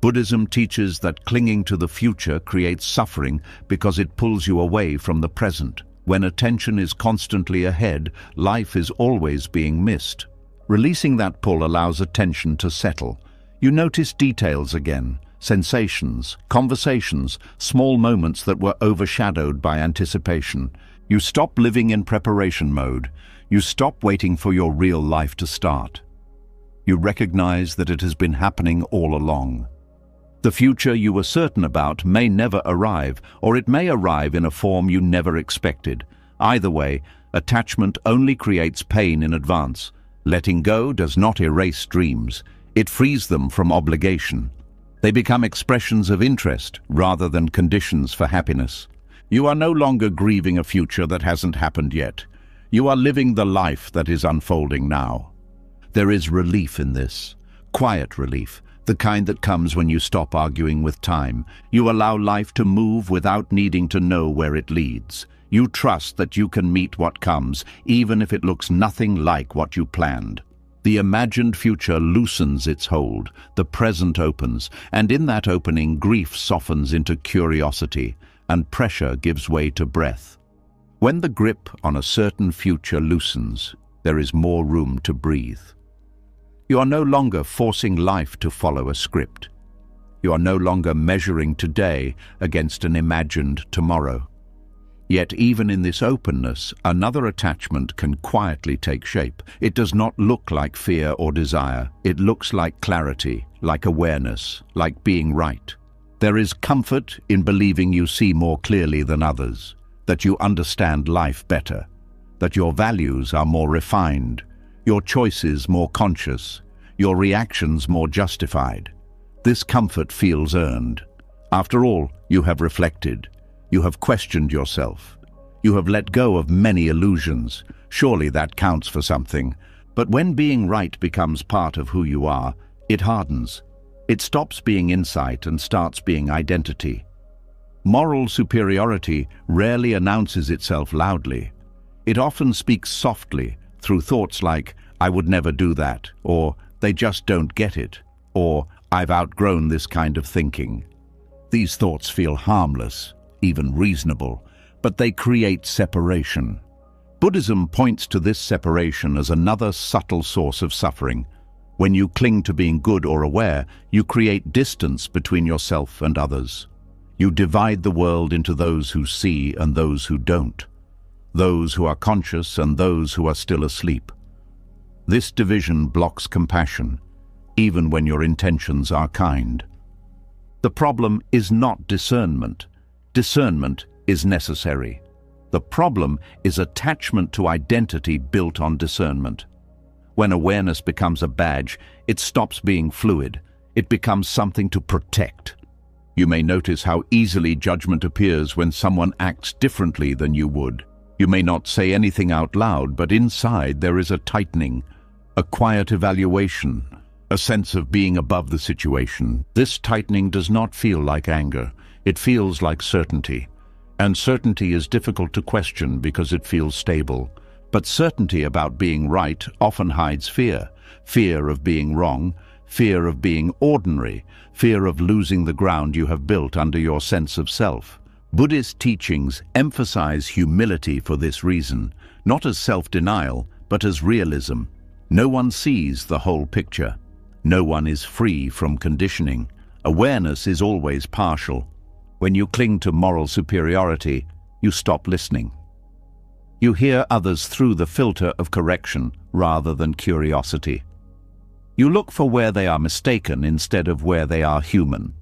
Buddhism teaches that clinging to the future creates suffering because it pulls you away from the present. When attention is constantly ahead, life is always being missed. Releasing that pull allows attention to settle. You notice details again, sensations, conversations, small moments that were overshadowed by anticipation. You stop living in preparation mode. You stop waiting for your real life to start. You recognize that it has been happening all along. The future you were certain about may never arrive, or it may arrive in a form you never expected. Either way, attachment only creates pain in advance. Letting go does not erase dreams. It frees them from obligation. They become expressions of interest rather than conditions for happiness. You are no longer grieving a future that hasn't happened yet. You are living the life that is unfolding now. There is relief in this, quiet relief, the kind that comes when you stop arguing with time. You allow life to move without needing to know where it leads. You trust that you can meet what comes, even if it looks nothing like what you planned. The imagined future loosens its hold, the present opens, and in that opening grief softens into curiosity, and pressure gives way to breath. When the grip on a certain future loosens, there is more room to breathe. You are no longer forcing life to follow a script. You are no longer measuring today against an imagined tomorrow. Yet even in this openness, another attachment can quietly take shape. It does not look like fear or desire. It looks like clarity, like awareness, like being right. There is comfort in believing you see more clearly than others, that you understand life better, that your values are more refined, your choices more conscious, your reactions more justified. This comfort feels earned. After all, you have reflected. You have questioned yourself. You have let go of many illusions. Surely that counts for something. But when being right becomes part of who you are, it hardens. It stops being insight and starts being identity. Moral superiority rarely announces itself loudly. It often speaks softly through thoughts like, "I would never do that," or "they just don't get it," or "I've outgrown this kind of thinking." These thoughts feel harmless, even reasonable, but they create separation. Buddhism points to this separation as another subtle source of suffering. When you cling to being good or aware, you create distance between yourself and others. You divide the world into those who see and those who don't, those who are conscious and those who are still asleep. This division blocks compassion, even when your intentions are kind. The problem is not discernment. Discernment is necessary. The problem is attachment to identity built on discernment. When awareness becomes a badge, it stops being fluid. It becomes something to protect. You may notice how easily judgment appears when someone acts differently than you would. You may not say anything out loud, but inside there is a tightening, a quiet evaluation, a sense of being above the situation. This tightening does not feel like anger. It feels like certainty. And certainty is difficult to question because it feels stable. But certainty about being right often hides fear. Fear of being wrong, fear of being ordinary, fear of losing the ground you have built under your sense of self. Buddhist teachings emphasize humility for this reason, not as self-denial, but as realism. No one sees the whole picture. No one is free from conditioning. Awareness is always partial. When you cling to moral superiority, you stop listening. You hear others through the filter of correction rather than curiosity. You look for where they are mistaken instead of where they are human.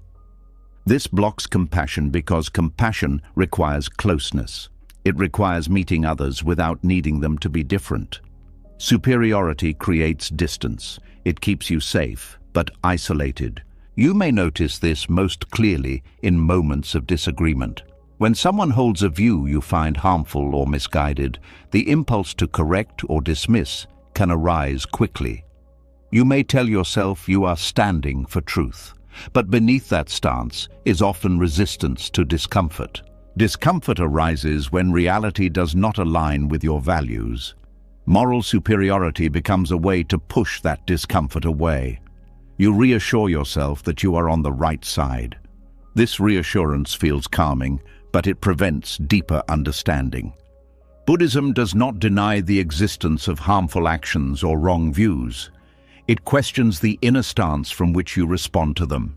This blocks compassion because compassion requires closeness. It requires meeting others without needing them to be different. Superiority creates distance. It keeps you safe, but isolated. You may notice this most clearly in moments of disagreement. When someone holds a view you find harmful or misguided, the impulse to correct or dismiss can arise quickly. You may tell yourself you are standing for truth, but beneath that stance is often resistance to discomfort. Discomfort arises when reality does not align with your values. Moral superiority becomes a way to push that discomfort away. You reassure yourself that you are on the right side. This reassurance feels calming, but it prevents deeper understanding. Buddhism does not deny the existence of harmful actions or wrong views. It questions the inner stance from which you respond to them.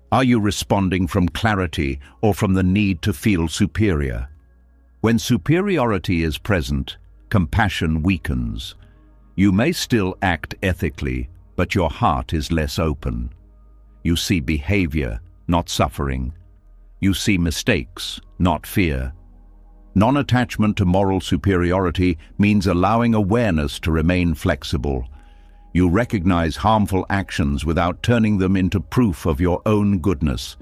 Are you responding from clarity or from the need to feel superior? When superiority is present, compassion weakens. You may still act ethically, but your heart is less open. You see behavior, not suffering. You see mistakes, not fear. Non-attachment to moral superiority means allowing awareness to remain flexible. You recognize harmful actions without turning them into proof of your own goodness.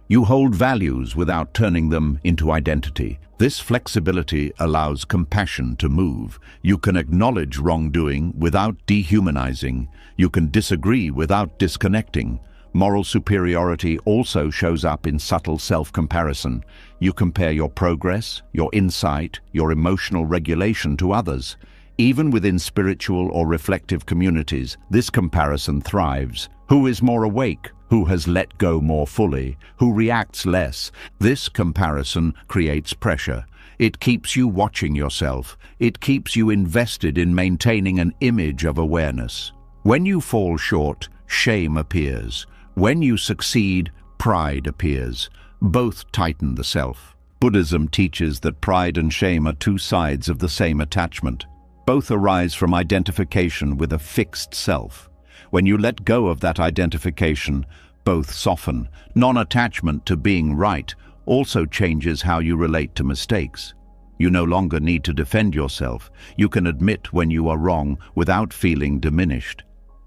You hold values without turning them into identity. This flexibility allows compassion to move. You can acknowledge wrongdoing without dehumanizing. You can disagree without disconnecting. Moral superiority also shows up in subtle self-comparison. You compare your progress, your insight, your emotional regulation to others. Even within spiritual or reflective communities, this comparison thrives. Who is more awake? Who has let go more fully? Who reacts less? This comparison creates pressure. It keeps you watching yourself. It keeps you invested in maintaining an image of awareness. When you fall short, shame appears. When you succeed, pride appears. Both tighten the self. Buddhism teaches that pride and shame are two sides of the same attachment. Both arise from identification with a fixed self. When you let go of that identification, both soften. Non-attachment to being right also changes how you relate to mistakes. You no longer need to defend yourself. You can admit when you are wrong without feeling diminished.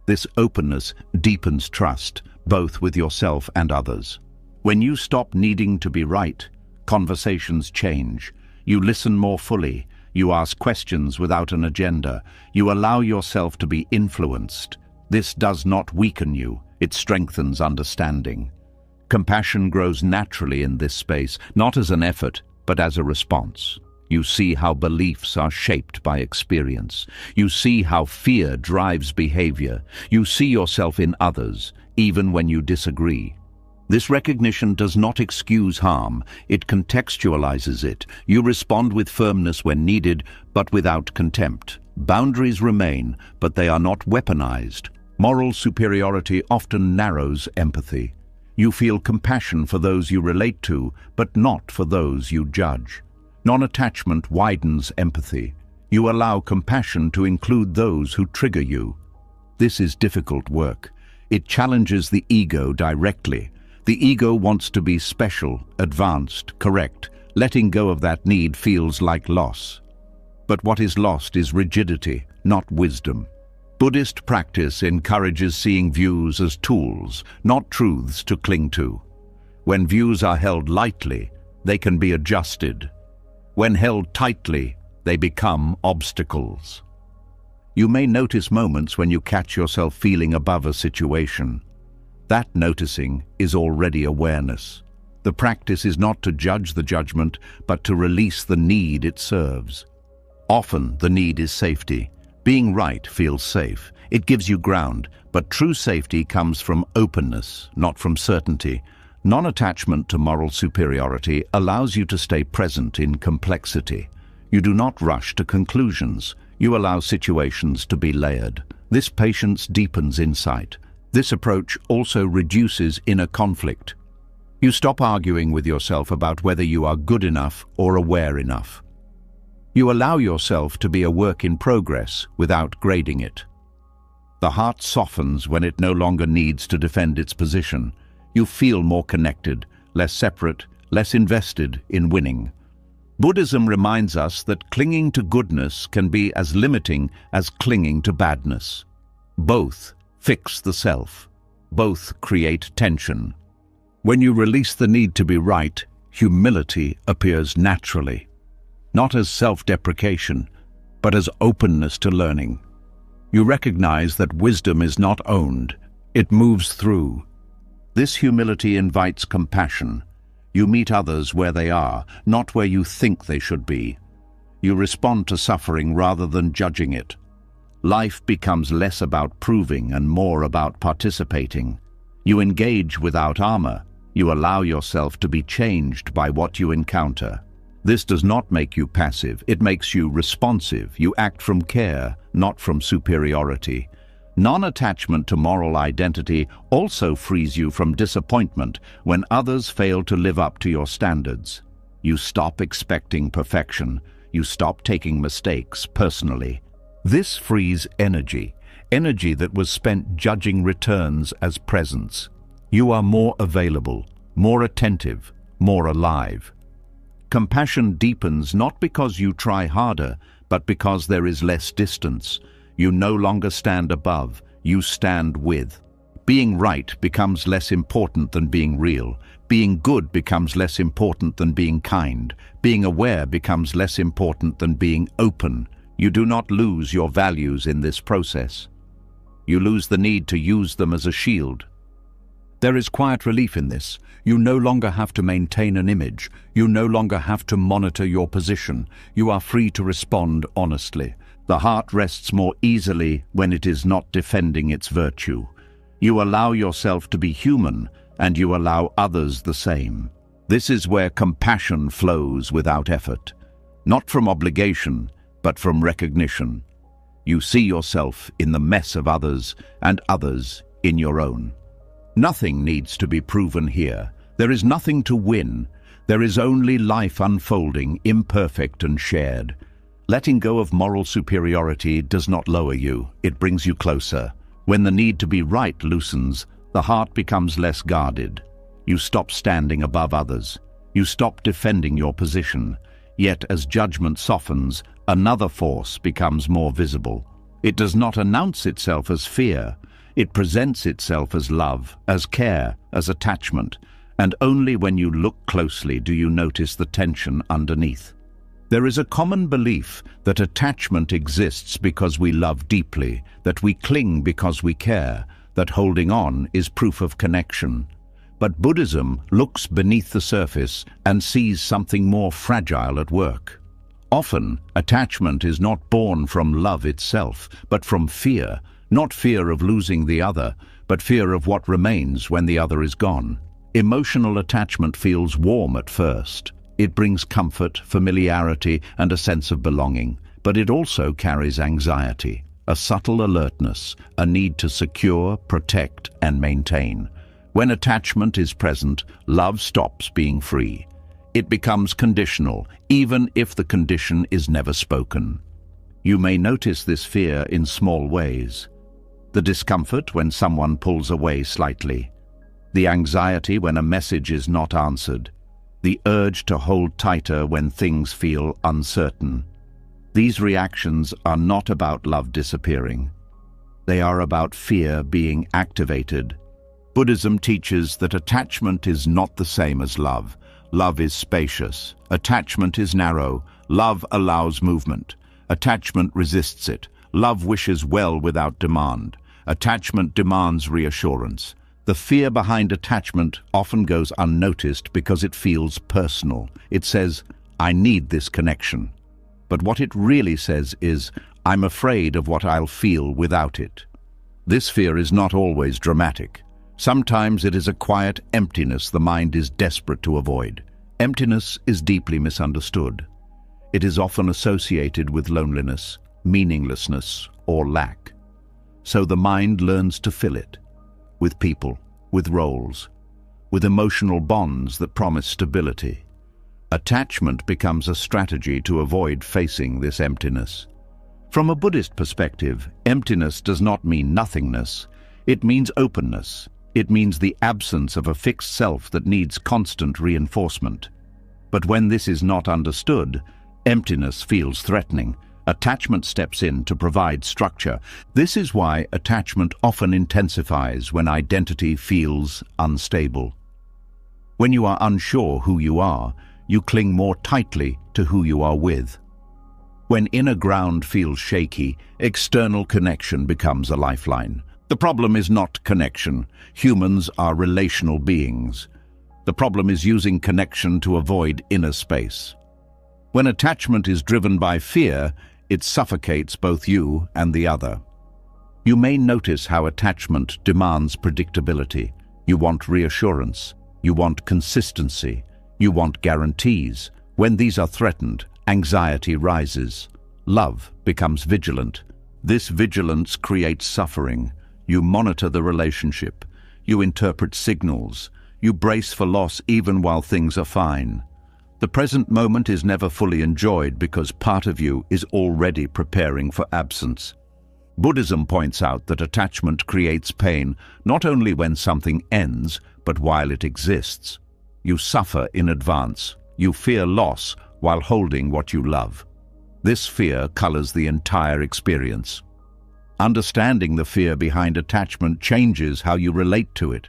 This openness deepens trust, both with yourself and others. When you stop needing to be right, conversations change. You listen more fully. You ask questions without an agenda. You allow yourself to be influenced. This does not weaken you. It strengthens understanding. Compassion grows naturally in this space, not as an effort, but as a response. You see how beliefs are shaped by experience. You see how fear drives behavior. You see yourself in others, even when you disagree. This recognition does not excuse harm, it contextualizes it. You respond with firmness when needed, but without contempt. Boundaries remain, but they are not weaponized. Moral superiority often narrows empathy. You feel compassion for those you relate to, but not for those you judge. Non-attachment widens empathy. You allow compassion to include those who trigger you. This is difficult work. It challenges the ego directly. The ego wants to be special, advanced, correct. Letting go of that need feels like loss. But what is lost is rigidity, not wisdom. Buddhist practice encourages seeing views as tools, not truths to cling to. When views are held lightly, they can be adjusted. When held tightly, they become obstacles. You may notice moments when you catch yourself feeling above a situation. That noticing is already awareness. The practice is not to judge the judgment, but to release the need it serves. Often the need is safety. Being right feels safe. It gives you ground, but true safety comes from openness, not from certainty. Non-attachment to moral superiority allows you to stay present in complexity. You do not rush to conclusions. You allow situations to be layered. This patience deepens insight. This approach also reduces inner conflict. You stop arguing with yourself about whether you are good enough or aware enough. You allow yourself to be a work in progress without grading it. The heart softens when it no longer needs to defend its position. You feel more connected, less separate, less invested in winning. Buddhism reminds us that clinging to goodness can be as limiting as clinging to badness. Both fix the self. Both create tension. When you release the need to be right, humility appears naturally, not as self-deprecation, but as openness to learning. You recognize that wisdom is not owned, it moves through. This humility invites compassion. You meet others where they are, not where you think they should be. You respond to suffering rather than judging it. Life becomes less about proving and more about participating. You engage without armor. You allow yourself to be changed by what you encounter. This does not make you passive, it makes you responsive. You act from care, not from superiority. Non-attachment to moral identity also frees you from disappointment when others fail to live up to your standards. You stop expecting perfection. You stop taking mistakes personally. This frees energy that was spent judging returns as presence. You are more available, more attentive, more alive. Compassion deepens not because you try harder, but because there is less distance. You no longer stand above, you stand with. Being right becomes less important than being real. Being good becomes less important than being kind. Being aware becomes less important than being open. You do not lose your values in this process. You lose the need to use them as a shield. There is quiet relief in this. You no longer have to maintain an image. You no longer have to monitor your position. You are free to respond honestly. The heart rests more easily when it is not defending its virtue. You allow yourself to be human, and you allow others the same. This is where compassion flows without effort, not from obligation, but from recognition. You see yourself in the mess of others and others in your own. Nothing needs to be proven here. There is nothing to win. There is only life unfolding, imperfect and shared. Letting go of moral superiority does not lower you, it brings you closer. When the need to be right loosens, the heart becomes less guarded. You stop standing above others. You stop defending your position. Yet as judgment softens, another force becomes more visible. It does not announce itself as fear. It presents itself as love, as care, as attachment. And only when you look closely do you notice the tension underneath. There is a common belief that attachment exists because we love deeply, that we cling because we care, that holding on is proof of connection. But Buddhism looks beneath the surface and sees something more fragile at work. Often, attachment is not born from love itself, but from fear, not fear of losing the other, but fear of what remains when the other is gone. Emotional attachment feels warm at first. It brings comfort, familiarity, and a sense of belonging, but it also carries anxiety, a subtle alertness, a need to secure, protect, and maintain. When attachment is present, love stops being free. It becomes conditional, even if the condition is never spoken. You may notice this fear in small ways. The discomfort when someone pulls away slightly. The anxiety when a message is not answered. The urge to hold tighter when things feel uncertain. These reactions are not about love disappearing. They are about fear being activated. Buddhism teaches that attachment is not the same as love. Love is spacious. Attachment is narrow. Love allows movement. Attachment resists it. Love wishes well without demand. Attachment demands reassurance. The fear behind attachment often goes unnoticed because it feels personal. It says, I need this connection. But what it really says is, I'm afraid of what I'll feel without it. This fear is not always dramatic. Sometimes it is a quiet emptiness the mind is desperate to avoid. Emptiness is deeply misunderstood. It is often associated with loneliness, meaninglessness, or lack. So the mind learns to fill it. With people, with roles, with emotional bonds that promise stability. Attachment becomes a strategy to avoid facing this emptiness. From a Buddhist perspective, emptiness does not mean nothingness. It means openness. It means the absence of a fixed self that needs constant reinforcement. But when this is not understood, emptiness feels threatening. Attachment steps in to provide structure. This is why attachment often intensifies when identity feels unstable. When you are unsure who you are, you cling more tightly to who you are with. When inner ground feels shaky, external connection becomes a lifeline. The problem is not connection. Humans are relational beings. The problem is using connection to avoid inner space. When attachment is driven by fear, it suffocates both you and the other. You may notice how attachment demands predictability. You want reassurance. You want consistency. You want guarantees. When these are threatened, anxiety rises. Love becomes vigilant. This vigilance creates suffering. You monitor the relationship. You interpret signals. You brace for loss even while things are fine. The present moment is never fully enjoyed because part of you is already preparing for absence. Buddhism points out that attachment creates pain not only when something ends, but while it exists. You suffer in advance. You fear loss while holding what you love. This fear colors the entire experience. Understanding the fear behind attachment changes how you relate to it.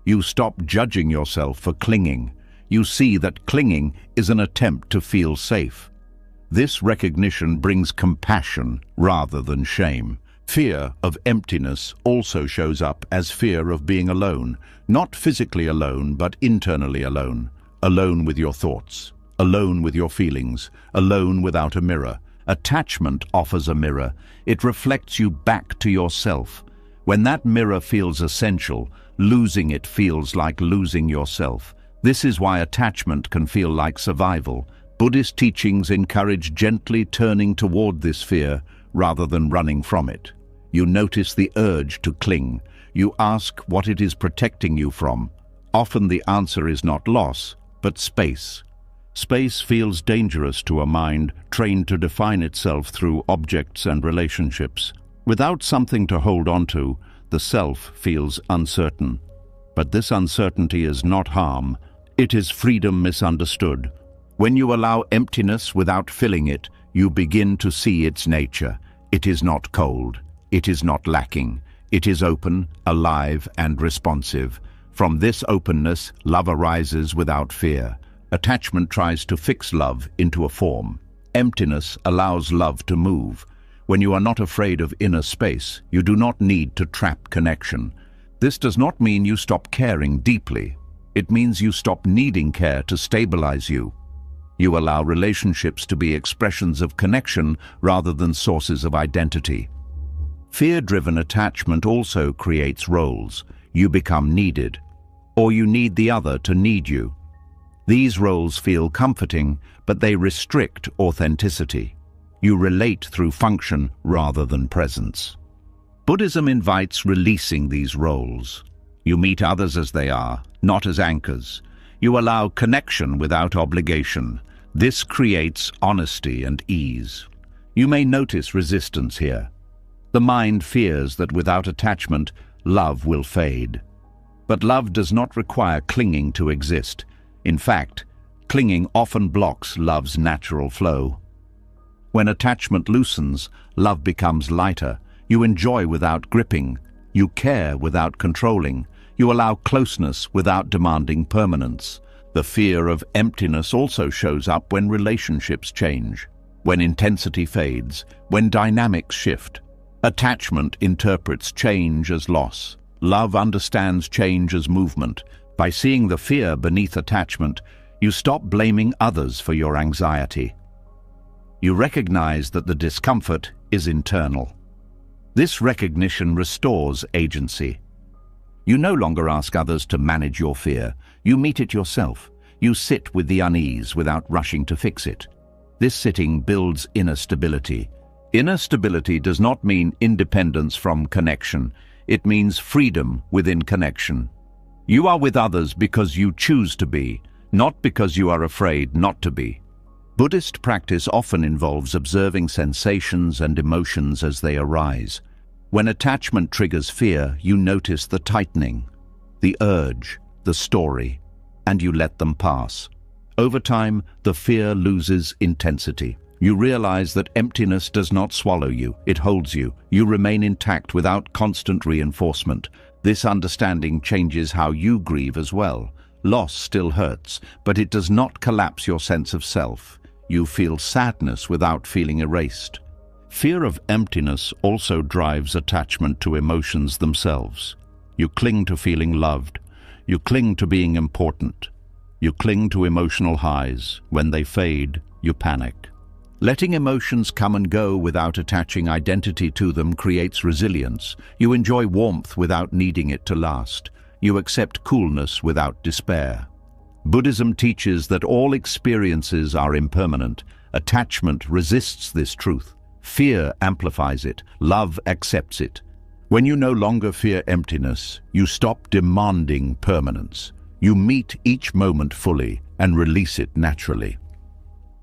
You stop judging yourself for clinging. You see that clinging is an attempt to feel safe. This recognition brings compassion rather than shame. Fear of emptiness also shows up as fear of being alone, not physically alone, but internally alone. Alone with your thoughts, alone with your feelings, alone without a mirror. Attachment offers a mirror. It reflects you back to yourself. When that mirror feels essential, losing it feels like losing yourself. This is why attachment can feel like survival. Buddhist teachings encourage gently turning toward this fear rather than running from it. You notice the urge to cling. You ask what it is protecting you from. Often the answer is not loss, but space. Space feels dangerous to a mind trained to define itself through objects and relationships. Without something to hold on to, the self feels uncertain. But this uncertainty is not harm. It is freedom misunderstood. When you allow emptiness without filling it, you begin to see its nature. It is not cold. It is not lacking. It is open, alive, and responsive. From this openness, love arises without fear. Attachment tries to fix love into a form. Emptiness allows love to move. When you are not afraid of inner space, you do not need to trap connection. This does not mean you stop caring deeply. It means you stop needing care to stabilize you. You allow relationships to be expressions of connection rather than sources of identity. Fear-driven attachment also creates roles. You become needed, or you need the other to need you. These roles feel comforting, but they restrict authenticity. You relate through function rather than presence. Buddhism invites releasing these roles. You meet others as they are, not as anchors. You allow connection without obligation. This creates honesty and ease. You may notice resistance here. The mind fears that without attachment, love will fade. But love does not require clinging to exist. In fact, clinging often blocks love's natural flow. When attachment loosens, love becomes lighter. You enjoy without gripping. You care without controlling. You allow closeness without demanding permanence. The fear of emptiness also shows up when relationships change, when intensity fades, when dynamics shift. Attachment interprets change as loss. Love understands change as movement. By seeing the fear beneath attachment, you stop blaming others for your anxiety. You recognize that the discomfort is internal. This recognition restores agency. You no longer ask others to manage your fear. You meet it yourself. You sit with the unease without rushing to fix it. This sitting builds inner stability. Inner stability does not mean independence from connection. It means freedom within connection. You are with others because you choose to be, not because you are afraid not to be. Buddhist practice often involves observing sensations and emotions as they arise. When attachment triggers fear, you notice the tightening, the urge, the story, and you let them pass. Over time, the fear loses intensity. You realize that emptiness does not swallow you, it holds you. You remain intact without constant reinforcement. This understanding changes how you grieve as well. Loss still hurts, but it does not collapse your sense of self. You feel sadness without feeling erased. Fear of emptiness also drives attachment to emotions themselves. You cling to feeling loved. You cling to being important. You cling to emotional highs. When they fade, you panic. Letting emotions come and go without attaching identity to them creates resilience. You enjoy warmth without needing it to last. You accept coolness without despair. Buddhism teaches that all experiences are impermanent. Attachment resists this truth. Fear amplifies it. Love accepts it. When you no longer fear emptiness, you stop demanding permanence. You meet each moment fully and release it naturally.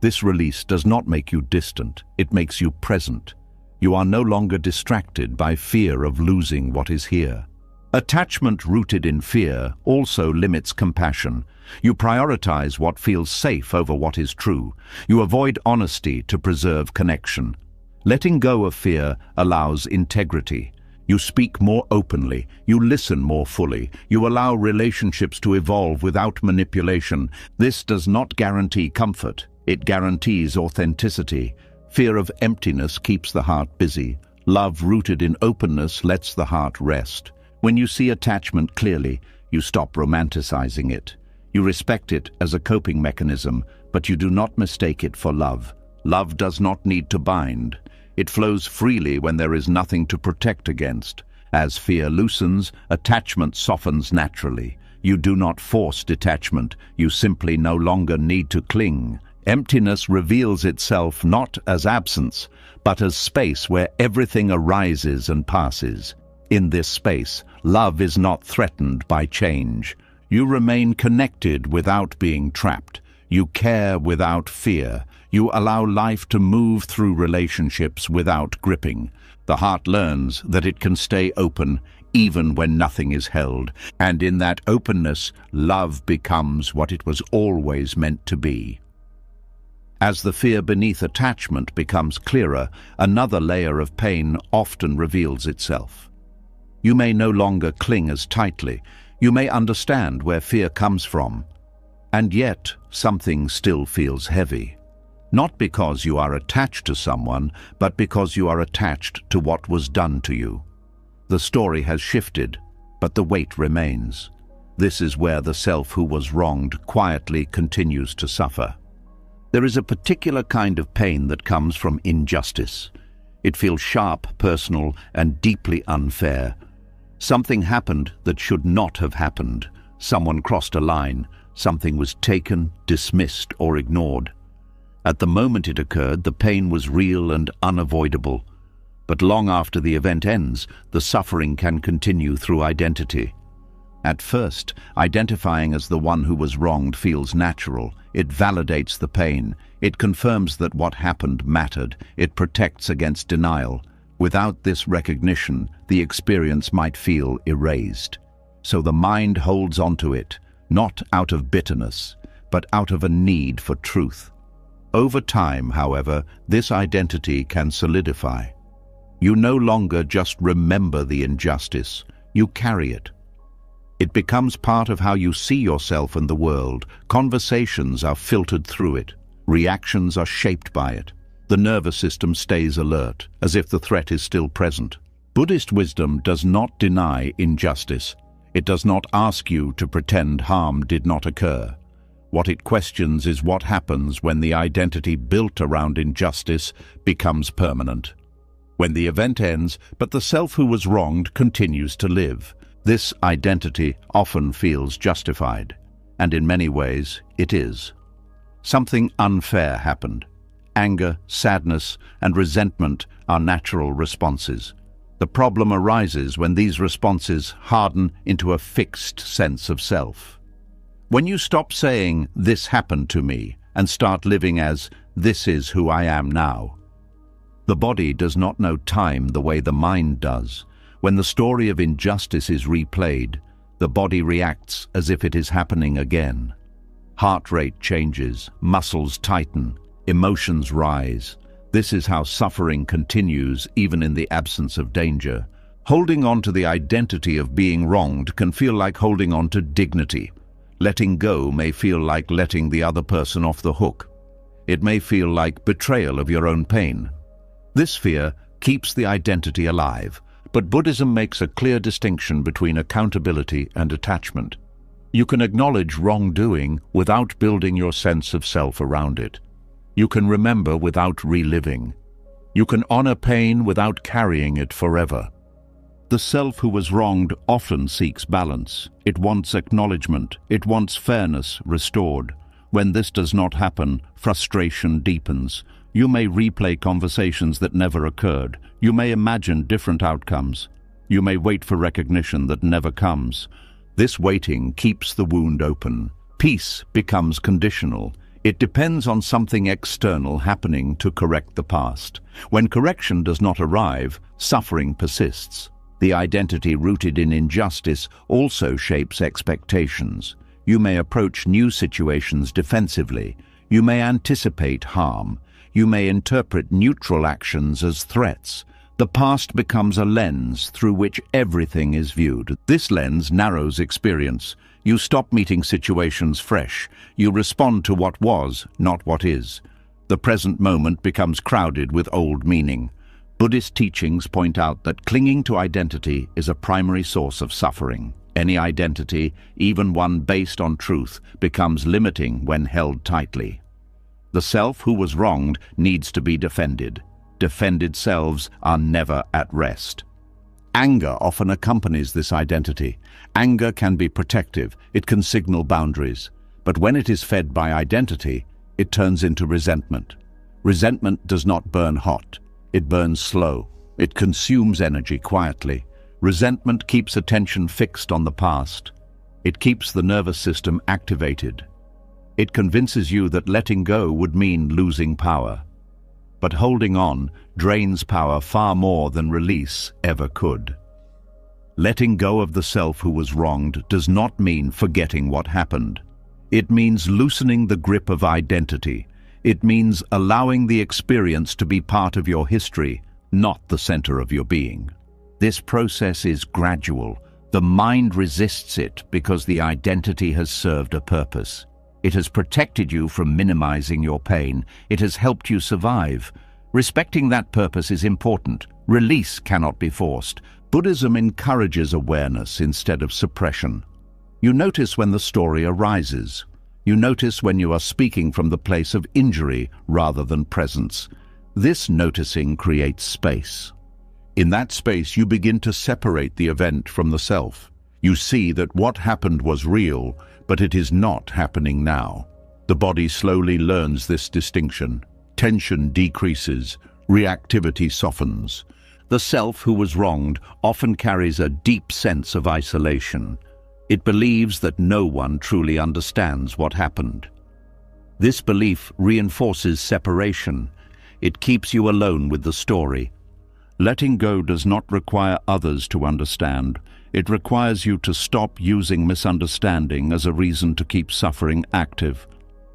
This release does not make you distant, it makes you present. You are no longer distracted by fear of losing what is here. Attachment rooted in fear also limits compassion. You prioritize what feels safe over what is true. You avoid honesty to preserve connection. Letting go of fear allows integrity. You speak more openly. You listen more fully. You allow relationships to evolve without manipulation. This does not guarantee comfort. It guarantees authenticity. Fear of emptiness keeps the heart busy. Love rooted in openness lets the heart rest. When you see attachment clearly, you stop romanticizing it. You respect it as a coping mechanism, but you do not mistake it for love. Love does not need to bind. It flows freely when there is nothing to protect against. As fear loosens, attachment softens naturally. You do not force detachment. You simply no longer need to cling. Emptiness reveals itself not as absence, but as space where everything arises and passes. In this space, love is not threatened by change. You remain connected without being trapped. You care without fear. You allow life to move through relationships without gripping. The heart learns that it can stay open even when nothing is held, and in that openness, love becomes what it was always meant to be. As the fear beneath attachment becomes clearer, another layer of pain often reveals itself. You may no longer cling as tightly. You may understand where fear comes from, and yet something still feels heavy. Not because you are attached to someone, but because you are attached to what was done to you. The story has shifted, but the weight remains. This is where the self who was wronged quietly continues to suffer. There is a particular kind of pain that comes from injustice. It feels sharp, personal, and deeply unfair. Something happened that should not have happened. Someone crossed a line. Something was taken, dismissed, or ignored. At the moment it occurred, the pain was real and unavoidable. But long after the event ends, the suffering can continue through identity. At first, identifying as the one who was wronged feels natural. It validates the pain. It confirms that what happened mattered. It protects against denial. Without this recognition, the experience might feel erased. So the mind holds onto it, not out of bitterness, but out of a need for truth. Over time, however, this identity can solidify. You no longer just remember the injustice, you carry it. It becomes part of how you see yourself and the world. Conversations are filtered through it. Reactions are shaped by it. The nervous system stays alert, as if the threat is still present. Buddhist wisdom does not deny injustice. It does not ask you to pretend harm did not occur. What it questions is what happens when the identity built around injustice becomes permanent. When the event ends, but the self who was wronged continues to live. This identity often feels justified, and in many ways it is. Something unfair happened. Anger, sadness, and resentment are natural responses. The problem arises when these responses harden into a fixed sense of self. When you stop saying, "This happened to me," and start living as, "This is who I am now." The body does not know time the way the mind does. When the story of injustice is replayed, the body reacts as if it is happening again. Heart rate changes, muscles tighten, emotions rise. This is how suffering continues even in the absence of danger. Holding on to the identity of being wronged can feel like holding on to dignity. Letting go may feel like letting the other person off the hook. It may feel like betrayal of your own pain. This fear keeps the identity alive, but Buddhism makes a clear distinction between accountability and attachment. You can acknowledge wrongdoing without building your sense of self around it. You can remember without reliving. You can honor pain without carrying it forever. The self who was wronged often seeks balance. It wants acknowledgement. It wants fairness restored. When this does not happen, frustration deepens. You may replay conversations that never occurred. You may imagine different outcomes. You may wait for recognition that never comes. This waiting keeps the wound open. Peace becomes conditional. It depends on something external happening to correct the past. When correction does not arrive, suffering persists. The identity rooted in injustice also shapes expectations. You may approach new situations defensively. You may anticipate harm. You may interpret neutral actions as threats. The past becomes a lens through which everything is viewed. This lens narrows experience. You stop meeting situations fresh. You respond to what was, not what is. The present moment becomes crowded with old meaning. Buddhist teachings point out that clinging to identity is a primary source of suffering. Any identity, even one based on truth, becomes limiting when held tightly. The self who was wronged needs to be defended. Defended selves are never at rest. Anger often accompanies this identity. Anger can be protective, it can signal boundaries. But when it is fed by identity, it turns into resentment. Resentment does not burn hot, it burns slow. It consumes energy quietly. Resentment keeps attention fixed on the past. It keeps the nervous system activated. It convinces you that letting go would mean losing power. But holding on drains power far more than release ever could. Letting go of the self who was wronged does not mean forgetting what happened. It means loosening the grip of identity. It means allowing the experience to be part of your history, not the center of your being. This process is gradual. The mind resists it because the identity has served a purpose. It has protected you from minimizing your pain. It has helped you survive. Respecting that purpose is important. Release cannot be forced. Buddhism encourages awareness instead of suppression. You notice when the story arises. You notice when you are speaking from the place of injury rather than presence. This noticing creates space. In that space, you begin to separate the event from the self. You see that what happened was real, but it is not happening now. The body slowly learns this distinction. Tension decreases, reactivity softens. The self who was wronged often carries a deep sense of isolation. It believes that no one truly understands what happened. This belief reinforces separation. It keeps you alone with the story. Letting go does not require others to understand. It requires you to stop using misunderstanding as a reason to keep suffering active.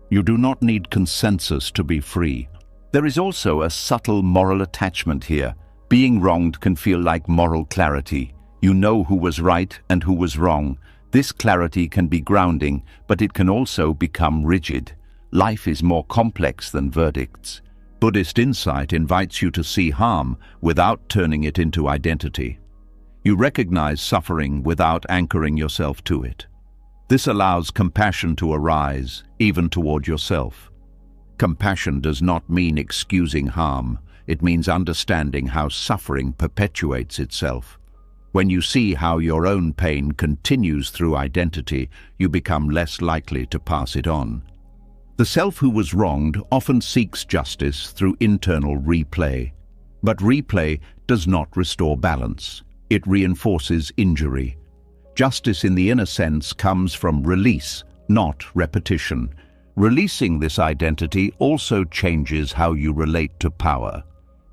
You do not need consensus to be free. There is also a subtle moral attachment here. Being wronged can feel like moral clarity. You know who was right and who was wrong. This clarity can be grounding, but it can also become rigid. Life is more complex than verdicts. Buddhist insight invites you to see harm without turning it into identity. You recognize suffering without anchoring yourself to it. This allows compassion to arise, even toward yourself. Compassion does not mean excusing harm. It means understanding how suffering perpetuates itself. When you see how your own pain continues through identity, you become less likely to pass it on. The self who was wronged often seeks justice through internal replay. But replay does not restore balance. It reinforces injury. Justice in the inner sense comes from release, not repetition. Releasing this identity also changes how you relate to power.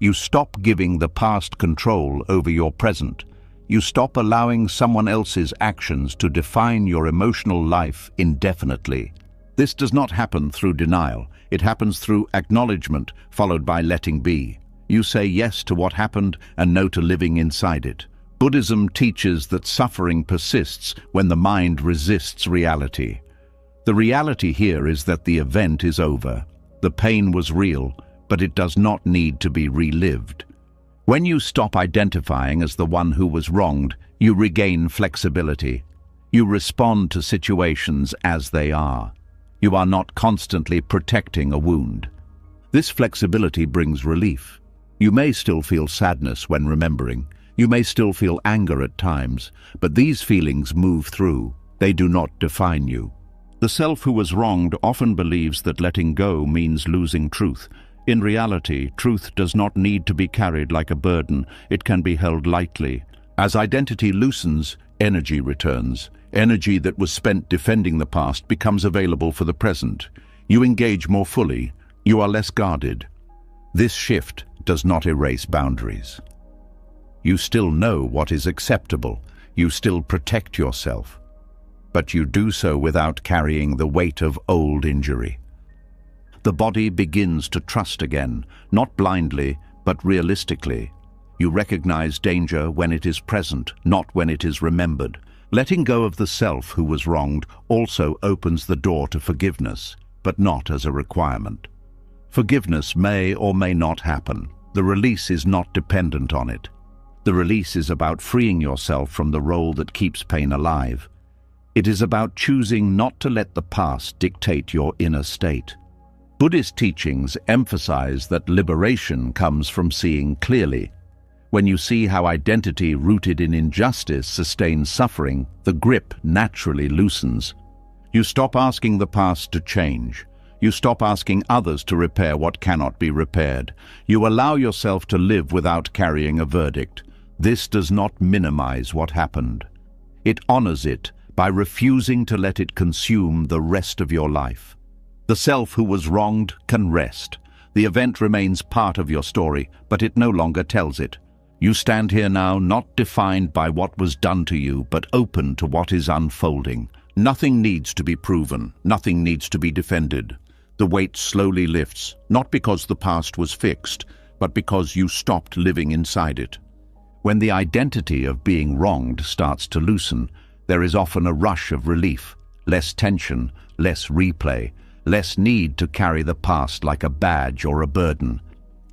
You stop giving the past control over your present. You stop allowing someone else's actions to define your emotional life indefinitely. This does not happen through denial. It happens through acknowledgement, followed by letting be. You say yes to what happened and no to living inside it. Buddhism teaches that suffering persists when the mind resists reality. The reality here is that the event is over. The pain was real, but it does not need to be relived. When you stop identifying as the one who was wronged, you regain flexibility. You respond to situations as they are. You are not constantly protecting a wound. This flexibility brings relief. You may still feel sadness when remembering. You may still feel anger at times, but these feelings move through. They do not define you. The self who was wronged often believes that letting go means losing truth. In reality, truth does not need to be carried like a burden. It can be held lightly. As identity loosens, energy returns. Energy that was spent defending the past becomes available for the present. You engage more fully. You are less guarded. This shift does not erase boundaries. You still know what is acceptable. You still protect yourself. But you do so without carrying the weight of old injury. The body begins to trust again, not blindly, but realistically. You recognize danger when it is present, not when it is remembered. Letting go of the self who was wronged also opens the door to forgiveness, but not as a requirement. Forgiveness may or may not happen. The release is not dependent on it. The release is about freeing yourself from the role that keeps pain alive. It is about choosing not to let the past dictate your inner state. Buddhist teachings emphasize that liberation comes from seeing clearly. When you see how identity rooted in injustice sustains suffering, the grip naturally loosens. You stop asking the past to change. You stop asking others to repair what cannot be repaired. You allow yourself to live without carrying a verdict. This does not minimize what happened. It honors it by refusing to let it consume the rest of your life. The self who was wronged can rest. The event remains part of your story, but it no longer tells it. You stand here now not defined by what was done to you, but open to what is unfolding. Nothing needs to be proven. Nothing needs to be defended. The weight slowly lifts, not because the past was fixed, but because you stopped living inside it. When the identity of being wronged starts to loosen, there is often a rush of relief, less tension, less replay, less need to carry the past like a badge or a burden.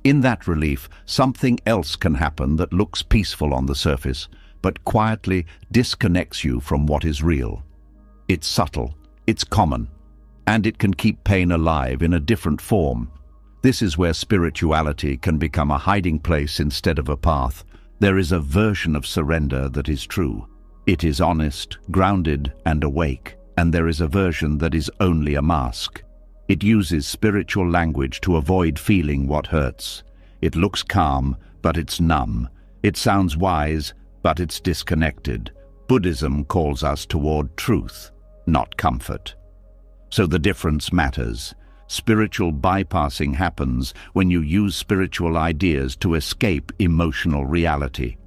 In that relief, something else can happen that looks peaceful on the surface, but quietly disconnects you from what is real. It's subtle, it's common, and it can keep pain alive in a different form. This is where spirituality can become a hiding place instead of a path. There is a version of surrender that is true. It is honest, grounded, and awake, and there is a version that is only a mask. It uses spiritual language to avoid feeling what hurts. It looks calm, but it's numb. It sounds wise, but it's disconnected. Buddhism calls us toward truth, not comfort. So the difference matters. Spiritual bypassing happens when you use spiritual ideas to escape emotional reality.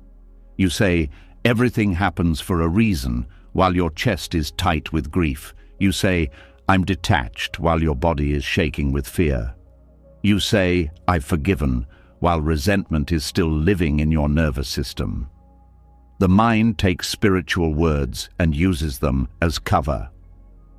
You say, everything happens for a reason, while your chest is tight with grief. You say, I'm detached, while your body is shaking with fear. You say, I've forgiven, while resentment is still living in your nervous system. The mind takes spiritual words and uses them as cover.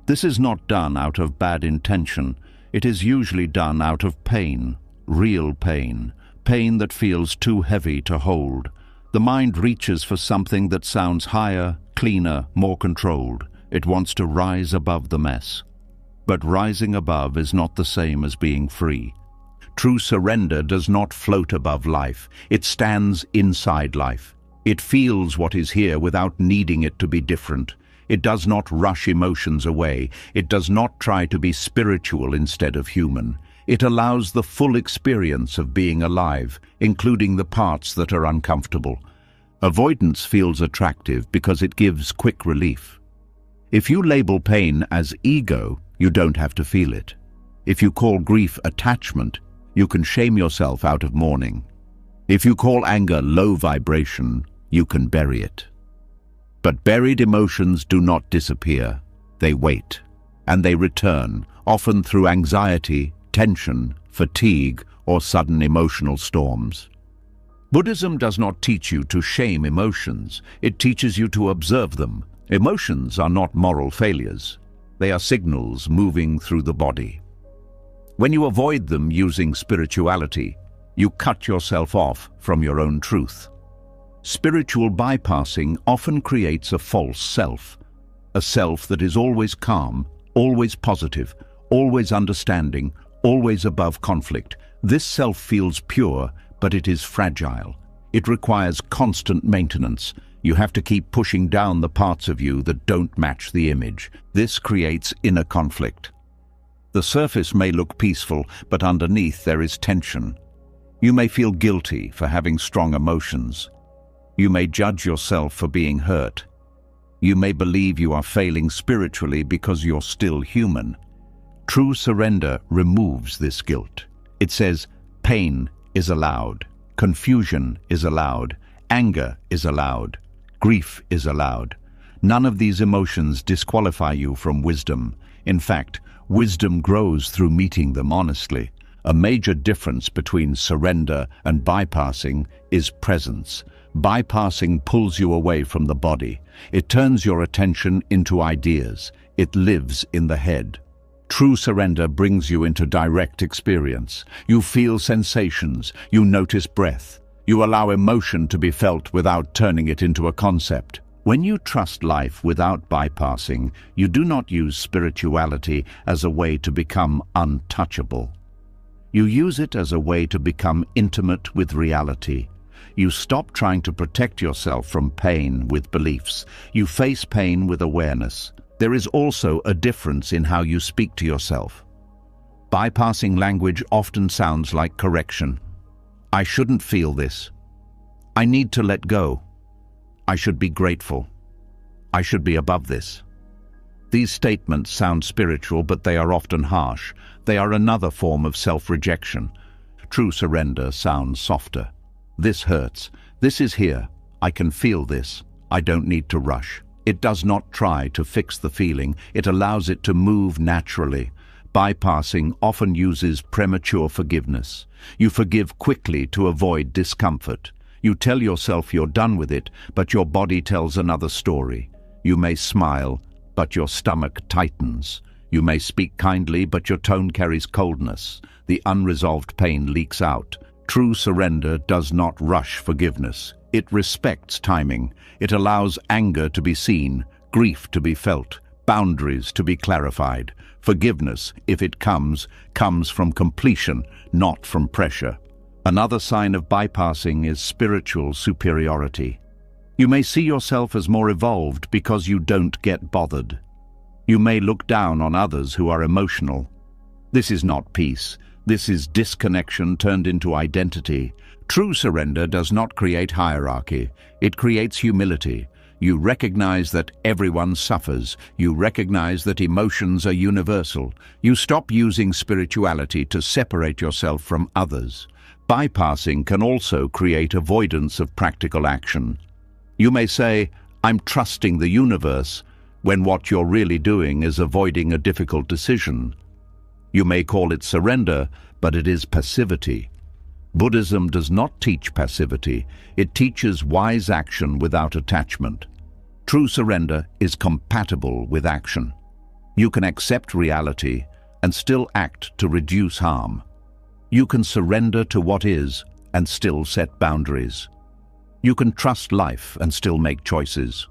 This is not done out of bad intention. It is usually done out of pain, real pain, pain that feels too heavy to hold. The mind reaches for something that sounds higher, cleaner, more controlled. It wants to rise above the mess. But rising above is not the same as being free. True surrender does not float above life. It stands inside life. It feels what is here without needing it to be different. It does not rush emotions away. It does not try to be spiritual instead of human. It allows the full experience of being alive, including the parts that are uncomfortable. Avoidance feels attractive because it gives quick relief. If you label pain as ego, you don't have to feel it. If you call grief attachment, you can shame yourself out of mourning. If you call anger low vibration, you can bury it. But buried emotions do not disappear. They wait, and they return, often through anxiety, tension, fatigue, or sudden emotional storms. Buddhism does not teach you to shame emotions. It teaches you to observe them. Emotions are not moral failures. They are signals moving through the body. When you avoid them using spirituality, you cut yourself off from your own truth. Spiritual bypassing often creates a false self, a self that is always calm, always positive, always understanding, always above conflict. This self feels pure, but it is fragile. It requires constant maintenance. You have to keep pushing down the parts of you that don't match the image. This creates inner conflict. The surface may look peaceful, but underneath there is tension. You may feel guilty for having strong emotions. You may judge yourself for being hurt. You may believe you are failing spiritually because you're still human. True surrender removes this guilt. It says, pain is allowed, confusion is allowed, anger is allowed, grief is allowed. None of these emotions disqualify you from wisdom. In fact, wisdom grows through meeting them honestly. A major difference between surrender and bypassing is presence. Bypassing pulls you away from the body. It turns your attention into ideas. It lives in the head. True surrender brings you into direct experience. You feel sensations. You notice breath. You allow emotion to be felt without turning it into a concept. When you trust life without bypassing, you do not use spirituality as a way to become untouchable. You use it as a way to become intimate with reality. You stop trying to protect yourself from pain with beliefs. You face pain with awareness. There is also a difference in how you speak to yourself. Bypassing language often sounds like correction. I shouldn't feel this. I need to let go. I should be grateful. I should be above this. These statements sound spiritual, but they are often harsh. They are another form of self-rejection. True surrender sounds softer. This hurts. This is here. I can feel this. I don't need to rush. It does not try to fix the feeling. It allows it to move naturally. Bypassing often uses premature forgiveness. You forgive quickly to avoid discomfort. You tell yourself you're done with it, but your body tells another story. You may smile, but your stomach tightens. You may speak kindly, but your tone carries coldness. The unresolved pain leaks out. True surrender does not rush forgiveness. It respects timing. It allows anger to be seen, grief to be felt, boundaries to be clarified. Forgiveness, if it comes from completion, not from pressure. Another sign of bypassing is spiritual superiority. You may see yourself as more evolved because you don't get bothered. You may look down on others who are emotional. This is not peace. This is disconnection turned into identity. True surrender does not create hierarchy. It creates humility. You recognize that everyone suffers. You recognize that emotions are universal. You stop using spirituality to separate yourself from others. Bypassing can also create avoidance of practical action. You may say, I'm trusting the universe, when what you're really doing is avoiding a difficult decision. You may call it surrender, but it is passivity. Buddhism does not teach passivity. It teaches wise action without attachment. True surrender is compatible with action. You can accept reality and still act to reduce harm. You can surrender to what is and still set boundaries. You can trust life and still make choices.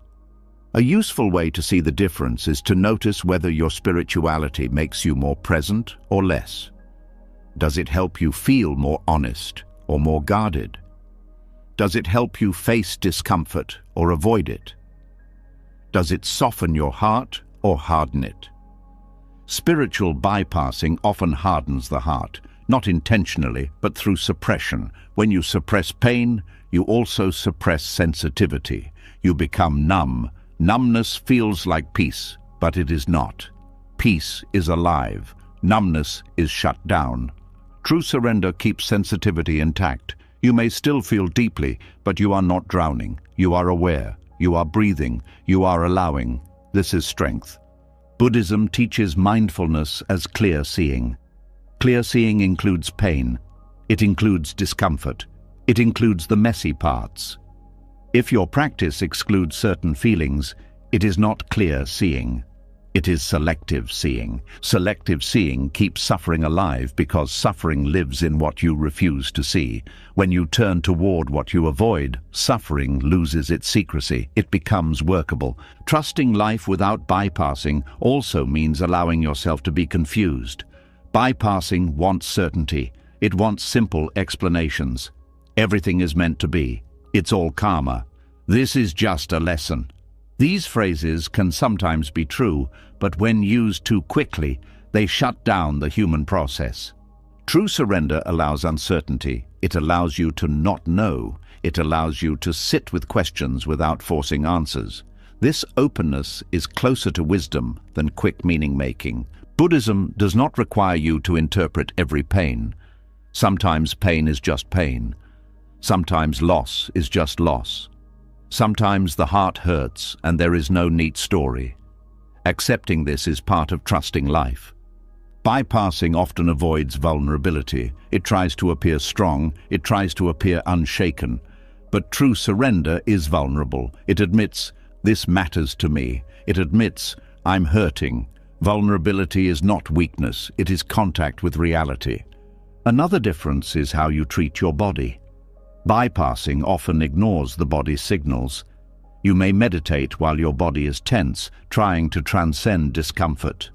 A useful way to see the difference is to notice whether your spirituality makes you more present or less. Does it help you feel more honest or more guarded? Does it help you face discomfort or avoid it? Does it soften your heart or harden it? Spiritual bypassing often hardens the heart, not intentionally, but through suppression. When you suppress pain, you also suppress sensitivity. You become numb. Numbness feels like peace, but it is not. Peace is alive. Numbness is shut down. True surrender keeps sensitivity intact. You may still feel deeply, but you are not drowning. You are aware. You are breathing. You are allowing. This is strength. Buddhism teaches mindfulness as clear seeing. Clear seeing includes pain. It includes discomfort. It includes the messy parts. If your practice excludes certain feelings, it is not clear seeing. It is selective seeing. Selective seeing keeps suffering alive because suffering lives in what you refuse to see. When you turn toward what you avoid, suffering loses its secrecy. It becomes workable. Trusting life without bypassing also means allowing yourself to be confused. Bypassing wants certainty. It wants simple explanations. Everything is meant to be. It's all karma. This is just a lesson. These phrases can sometimes be true, but when used too quickly, they shut down the human process. True surrender allows uncertainty. It allows you to not know. It allows you to sit with questions without forcing answers. This openness is closer to wisdom than quick meaning-making. Buddhism does not require you to interpret every pain. Sometimes pain is just pain. Sometimes loss is just loss. Sometimes the heart hurts and there is no neat story. Accepting this is part of trusting life. Bypassing often avoids vulnerability. It tries to appear strong. It tries to appear unshaken. But true surrender is vulnerable. It admits, this matters to me. It admits, I'm hurting. Vulnerability is not weakness. It is contact with reality. Another difference is how you treat your body. Bypassing often ignores the body's signals. You may meditate while your body is tense, trying to transcend discomfort.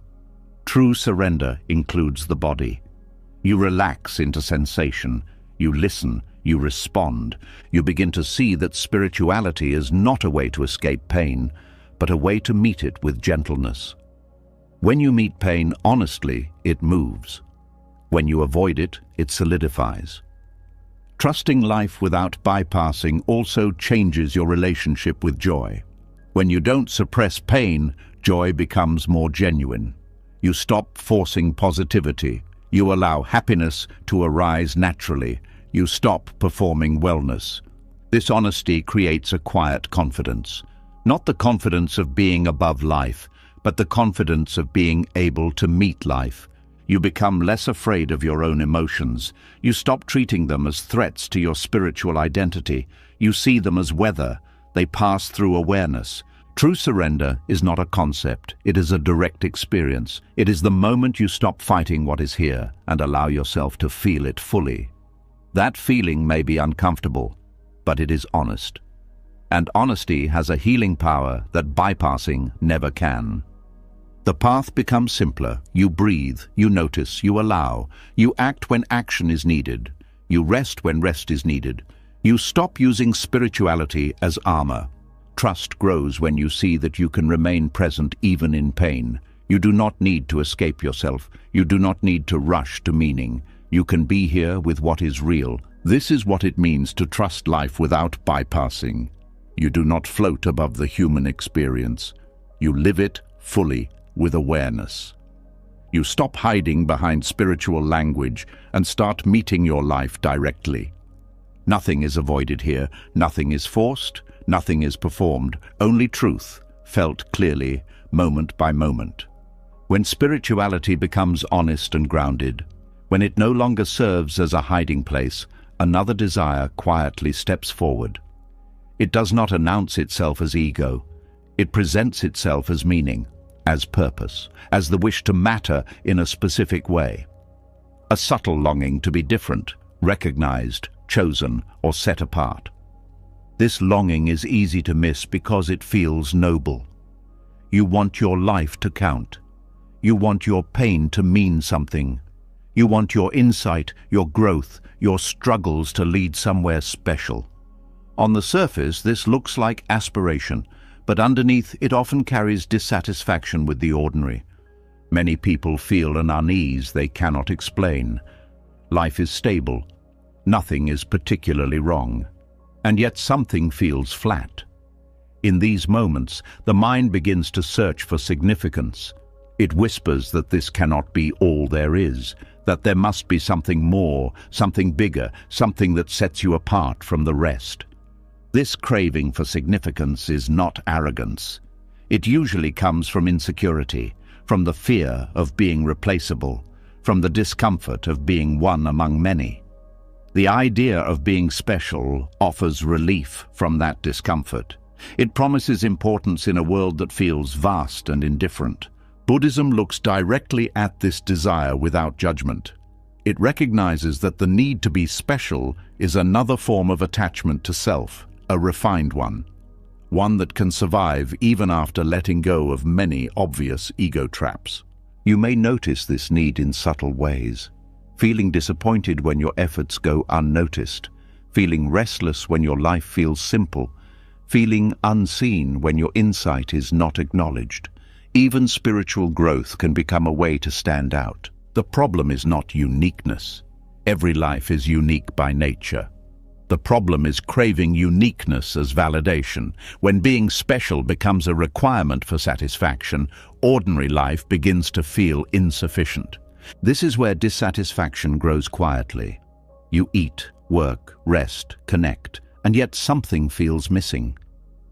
True surrender includes the body. You relax into sensation. You listen. You respond. You begin to see that spirituality is not a way to escape pain, but a way to meet it with gentleness. When you meet pain honestly, it moves. When you avoid it, it solidifies. Trusting life without bypassing also changes your relationship with joy. When you don't suppress pain, joy becomes more genuine. You stop forcing positivity. You allow happiness to arise naturally. You stop performing wellness. This honesty creates a quiet confidence. Not the confidence of being above life, but the confidence of being able to meet life. You become less afraid of your own emotions. You stop treating them as threats to your spiritual identity. You see them as weather. They pass through awareness. True surrender is not a concept. It is a direct experience. It is the moment you stop fighting what is here and allow yourself to feel it fully. That feeling may be uncomfortable, but it is honest. And honesty has a healing power that bypassing never can. The path becomes simpler. You breathe, you notice, you allow. You act when action is needed. You rest when rest is needed. You stop using spirituality as armor. Trust grows when you see that you can remain present even in pain. You do not need to escape yourself. You do not need to rush to meaning. You can be here with what is real. This is what it means to trust life without bypassing. You do not float above the human experience. You live it fully, with awareness. You stop hiding behind spiritual language and start meeting your life directly. Nothing is avoided here, nothing is forced, nothing is performed, only truth, felt clearly, moment by moment. When spirituality becomes honest and grounded, when it no longer serves as a hiding place, another desire quietly steps forward. It does not announce itself as ego. It presents itself as meaning, as purpose, as the wish to matter in a specific way. A subtle longing to be different, recognized, chosen, or set apart. This longing is easy to miss because it feels noble. You want your life to count. You want your pain to mean something. You want your insight, your growth, your struggles to lead somewhere special. On the surface, this looks like aspiration, but underneath it often carries dissatisfaction with the ordinary. Many people feel an unease they cannot explain. Life is stable. Nothing is particularly wrong. And yet something feels flat. In these moments, the mind begins to search for significance. It whispers that this cannot be all there is, that there must be something more, something bigger, something that sets you apart from the rest. This craving for significance is not arrogance. It usually comes from insecurity, from the fear of being replaceable, from the discomfort of being one among many. The idea of being special offers relief from that discomfort. It promises importance in a world that feels vast and indifferent. Buddhism looks directly at this desire without judgment. It recognizes that the need to be special is another form of attachment to self, a refined one that can survive even after letting go of many obvious ego traps. You may notice this need in subtle ways, feeling disappointed when your efforts go unnoticed, feeling restless when your life feels simple, feeling unseen when your insight is not acknowledged. Even spiritual growth can become a way to stand out. The problem is not uniqueness. Every life is unique by nature. The problem is craving uniqueness as validation. When being special becomes a requirement for satisfaction, ordinary life begins to feel insufficient. This is where dissatisfaction grows quietly. You eat, work, rest, connect, and yet something feels missing.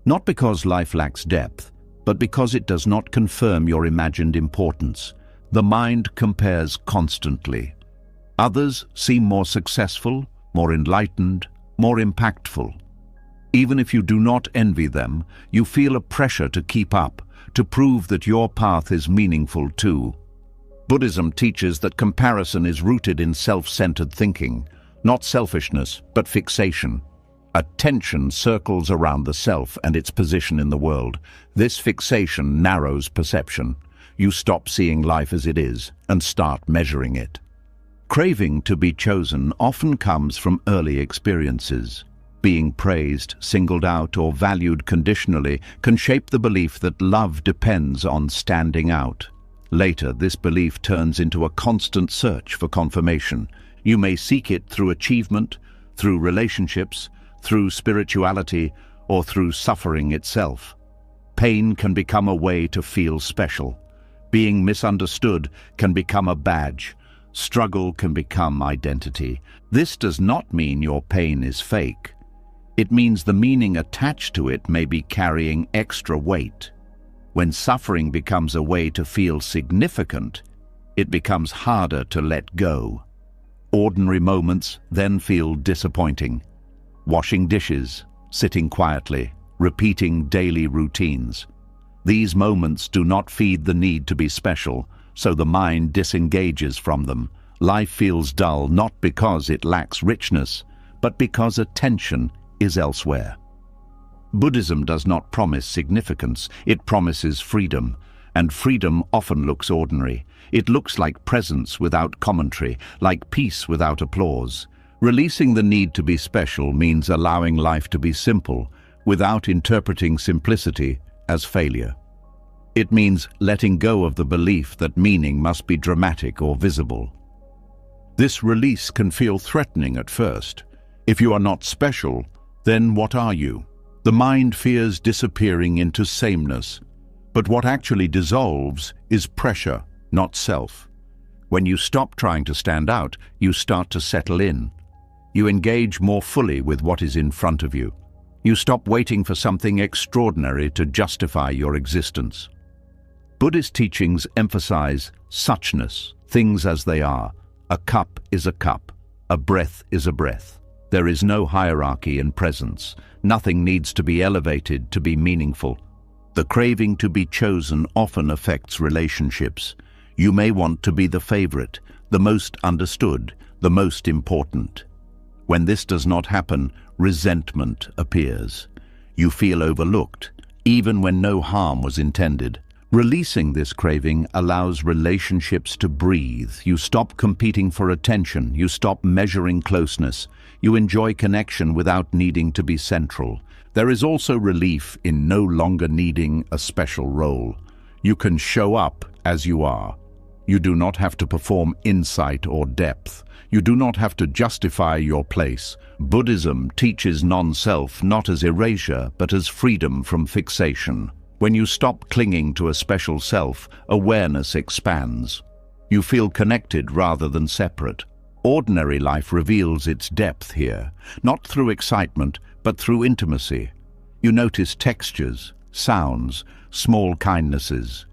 Not because life lacks depth, but because it does not confirm your imagined importance. The mind compares constantly. Others seem more successful, more enlightened, more impactful. Even if you do not envy them, you feel a pressure to keep up, to prove that your path is meaningful too. Buddhism teaches that comparison is rooted in self-centered thinking, not selfishness, but fixation. Attention circles around the self and its position in the world. This fixation narrows perception. You stop seeing life as it is and start measuring it. Craving to be chosen often comes from early experiences. Being praised, singled out, or valued conditionally can shape the belief that love depends on standing out. Later, this belief turns into a constant search for confirmation. You may seek it through achievement, through relationships, through spirituality, or through suffering itself. Pain can become a way to feel special. Being misunderstood can become a badge. Struggle can become identity. This does not mean your pain is fake. It means the meaning attached to it may be carrying extra weight. When suffering becomes a way to feel significant, it becomes harder to let go. Ordinary moments then feel disappointing. Washing dishes, sitting quietly, repeating daily routines. These moments do not feed the need to be special, so the mind disengages from them. Life feels dull not because it lacks richness, but because attention is elsewhere. Buddhism does not promise significance, it promises freedom, and freedom often looks ordinary. It looks like presence without commentary, like peace without applause. Releasing the need to be special means allowing life to be simple, without interpreting simplicity as failure. It means letting go of the belief that meaning must be dramatic or visible. This release can feel threatening at first. If you are not special, then what are you? The mind fears disappearing into sameness, but what actually dissolves is pressure, not self. When you stop trying to stand out, you start to settle in. You engage more fully with what is in front of you. You stop waiting for something extraordinary to justify your existence. Buddhist teachings emphasize suchness, things as they are. A cup is a cup. A breath is a breath. There is no hierarchy in presence. Nothing needs to be elevated to be meaningful. The craving to be chosen often affects relationships. You may want to be the favorite, the most understood, the most important. When this does not happen, resentment appears. You feel overlooked, even when no harm was intended. Releasing this craving allows relationships to breathe. You stop competing for attention. You stop measuring closeness. You enjoy connection without needing to be central. There is also relief in no longer needing a special role. You can show up as you are. You do not have to perform insight or depth. You do not have to justify your place. Buddhism teaches non-self not as erasure, but as freedom from fixation. When you stop clinging to a special self, awareness expands. You feel connected rather than separate. Ordinary life reveals its depth here, not through excitement, but through intimacy. You notice textures, sounds, small kindnesses.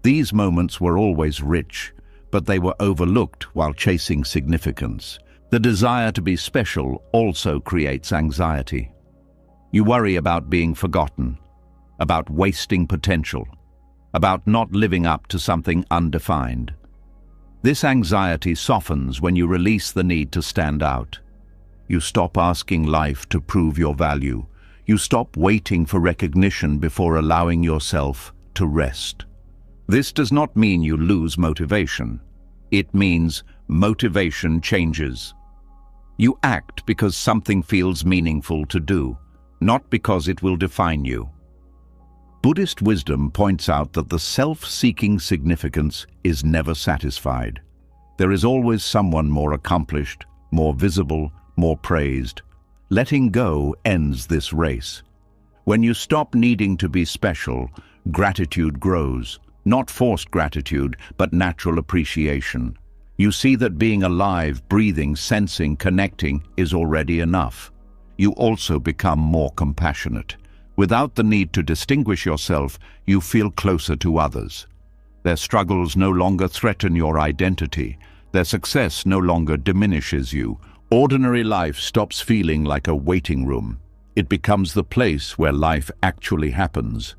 These moments were always rich, but they were overlooked while chasing significance. The desire to be special also creates anxiety. You worry about being forgotten, about wasting potential, about not living up to something undefined. This anxiety softens when you release the need to stand out. You stop asking life to prove your value. You stop waiting for recognition before allowing yourself to rest. This does not mean you lose motivation. It means motivation changes. You act because something feels meaningful to do, not because it will define you. Buddhist wisdom points out that the self-seeking significance is never satisfied. There is always someone more accomplished, more visible, more praised. Letting go ends this race. When you stop needing to be special, gratitude grows. Not forced gratitude, but natural appreciation. You see that being alive, breathing, sensing, connecting is already enough. You also become more compassionate. Without the need to distinguish yourself, you feel closer to others. Their struggles no longer threaten your identity. Their success no longer diminishes you. Ordinary life stops feeling like a waiting room. It becomes the place where life actually happens.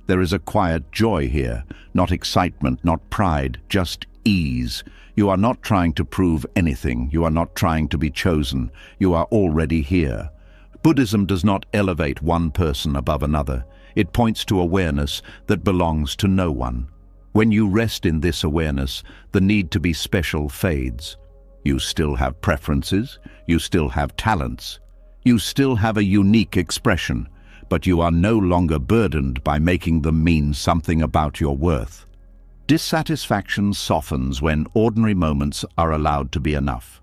There is a quiet joy here, not excitement, not pride, just ease. You are not trying to prove anything. You are not trying to be chosen. You are already here. Buddhism does not elevate one person above another. It points to awareness that belongs to no one. When you rest in this awareness, the need to be special fades. You still have preferences, you still have talents, you still have a unique expression, but you are no longer burdened by making them mean something about your worth. Dissatisfaction softens when ordinary moments are allowed to be enough.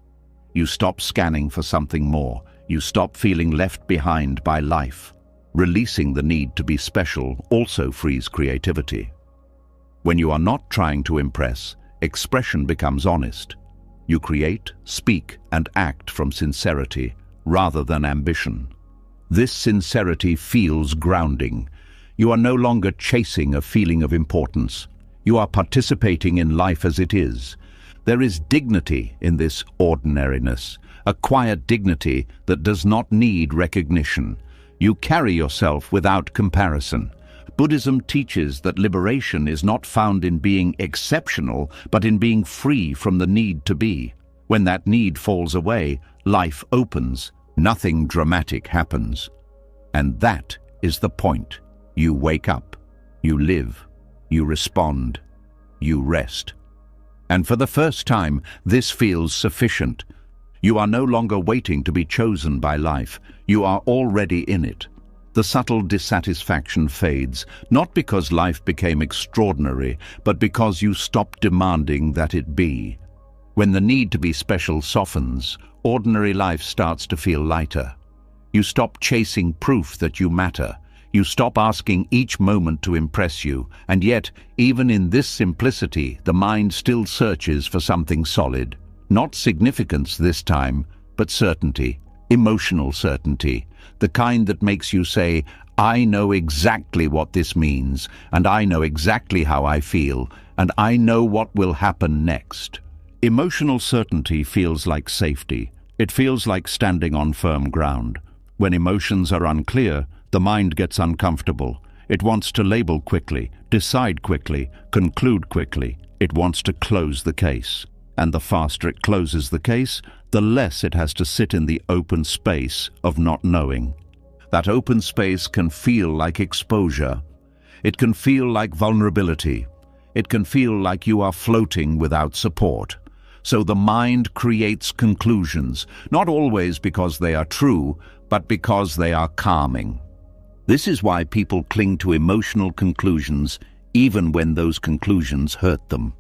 You stop scanning for something more. You stop feeling left behind by life. Releasing the need to be special also frees creativity. When you are not trying to impress, expression becomes honest. You create, speak, and act from sincerity rather than ambition. This sincerity feels grounding. You are no longer chasing a feeling of importance. You are participating in life as it is. There is dignity in this ordinariness, a quiet dignity that does not need recognition. You carry yourself without comparison. Buddhism teaches that liberation is not found in being exceptional, but in being free from the need to be. When that need falls away, life opens. Nothing dramatic happens. And that is the point. You wake up, you live, you respond, you rest. And for the first time, this feels sufficient. You are no longer waiting to be chosen by life. You are already in it. The subtle dissatisfaction fades, not because life became extraordinary, but because you stop demanding that it be. When the need to be special softens, ordinary life starts to feel lighter. You stop chasing proof that you matter. You stop asking each moment to impress you, and yet, even in this simplicity, the mind still searches for something solid. Not significance this time, but certainty, emotional certainty, the kind that makes you say, I know exactly what this means, and I know exactly how I feel, and I know what will happen next. Emotional certainty feels like safety. It feels like standing on firm ground. When emotions are unclear, the mind gets uncomfortable. It wants to label quickly, decide quickly, conclude quickly. It wants to close the case. And the faster it closes the case, the less it has to sit in the open space of not knowing. That open space can feel like exposure. It can feel like vulnerability. It can feel like you are floating without support. So the mind creates conclusions, not always because they are true, but because they are calming. This is why people cling to emotional conclusions even when those conclusions hurt them.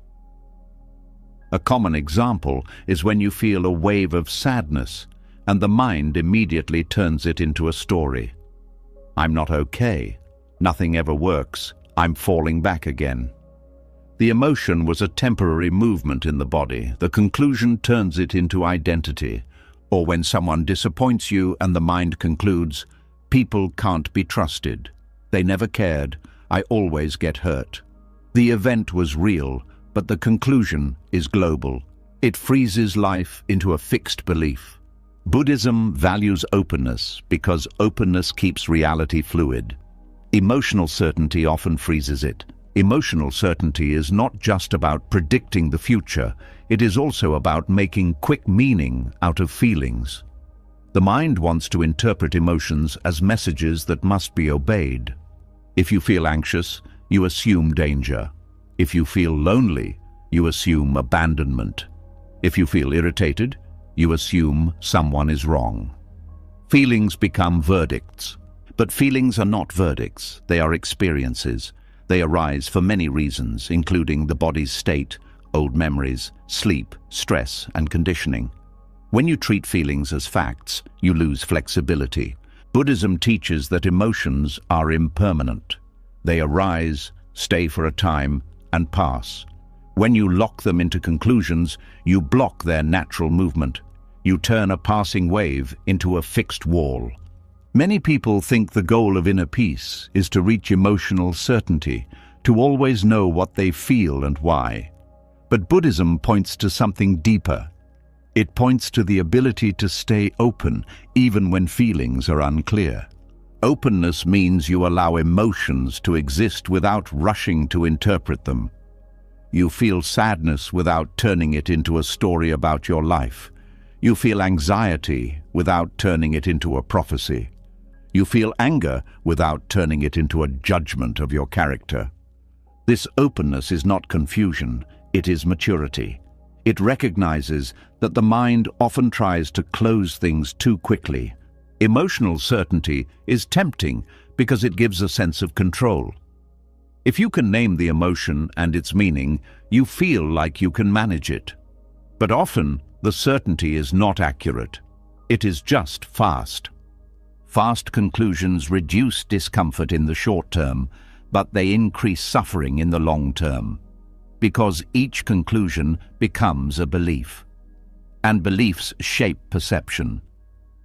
A common example is when you feel a wave of sadness, and the mind immediately turns it into a story. I'm not okay. Nothing ever works. I'm falling back again. The emotion was a temporary movement in the body. The conclusion turns it into identity. Or when someone disappoints you and the mind concludes, people can't be trusted. They never cared. I always get hurt. The event was real, but the conclusion is global. It freezes life into a fixed belief. Buddhism values openness because openness keeps reality fluid. Emotional certainty often freezes it. Emotional certainty is not just about predicting the future, it is also about making quick meaning out of feelings. The mind wants to interpret emotions as messages that must be obeyed. If you feel anxious, you assume danger. If you feel lonely, you assume abandonment. If you feel irritated, you assume someone is wrong. Feelings become verdicts. But feelings are not verdicts, they are experiences. They arise for many reasons, including the body's state, old memories, sleep, stress, and conditioning. When you treat feelings as facts, you lose flexibility. Buddhism teaches that emotions are impermanent. They arise, stay for a time, and pass. When you lock them into conclusions, you block their natural movement. You turn a passing wave into a fixed wall. Many people think the goal of inner peace is to reach emotional certainty, to always know what they feel and why. But Buddhism points to something deeper. It points to the ability to stay open, even when feelings are unclear. Openness means you allow emotions to exist without rushing to interpret them. You feel sadness without turning it into a story about your life. You feel anxiety without turning it into a prophecy. You feel anger without turning it into a judgment of your character. This openness is not confusion, it is maturity. It recognizes that the mind often tries to close things too quickly. Emotional certainty is tempting because it gives a sense of control. If you can name the emotion and its meaning, you feel like you can manage it. But often, the certainty is not accurate. It is just fast. Fast conclusions reduce discomfort in the short term, but they increase suffering in the long term, because each conclusion becomes a belief. And beliefs shape perception.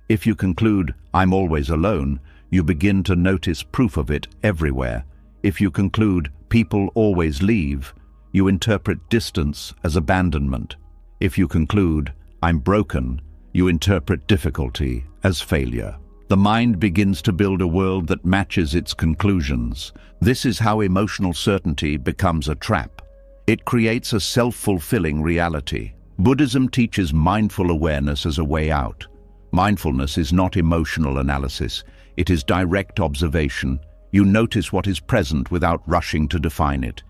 If you conclude, "I'm always alone," you begin to notice proof of it everywhere. If you conclude, "People always leave," you interpret distance as abandonment. If you conclude, "I'm broken," you interpret difficulty as failure. The mind begins to build a world that matches its conclusions. This is how emotional certainty becomes a trap. It creates a self-fulfilling reality. Buddhism teaches mindful awareness as a way out. Mindfulness is not emotional analysis. It is direct observation. You notice what is present without rushing to define it.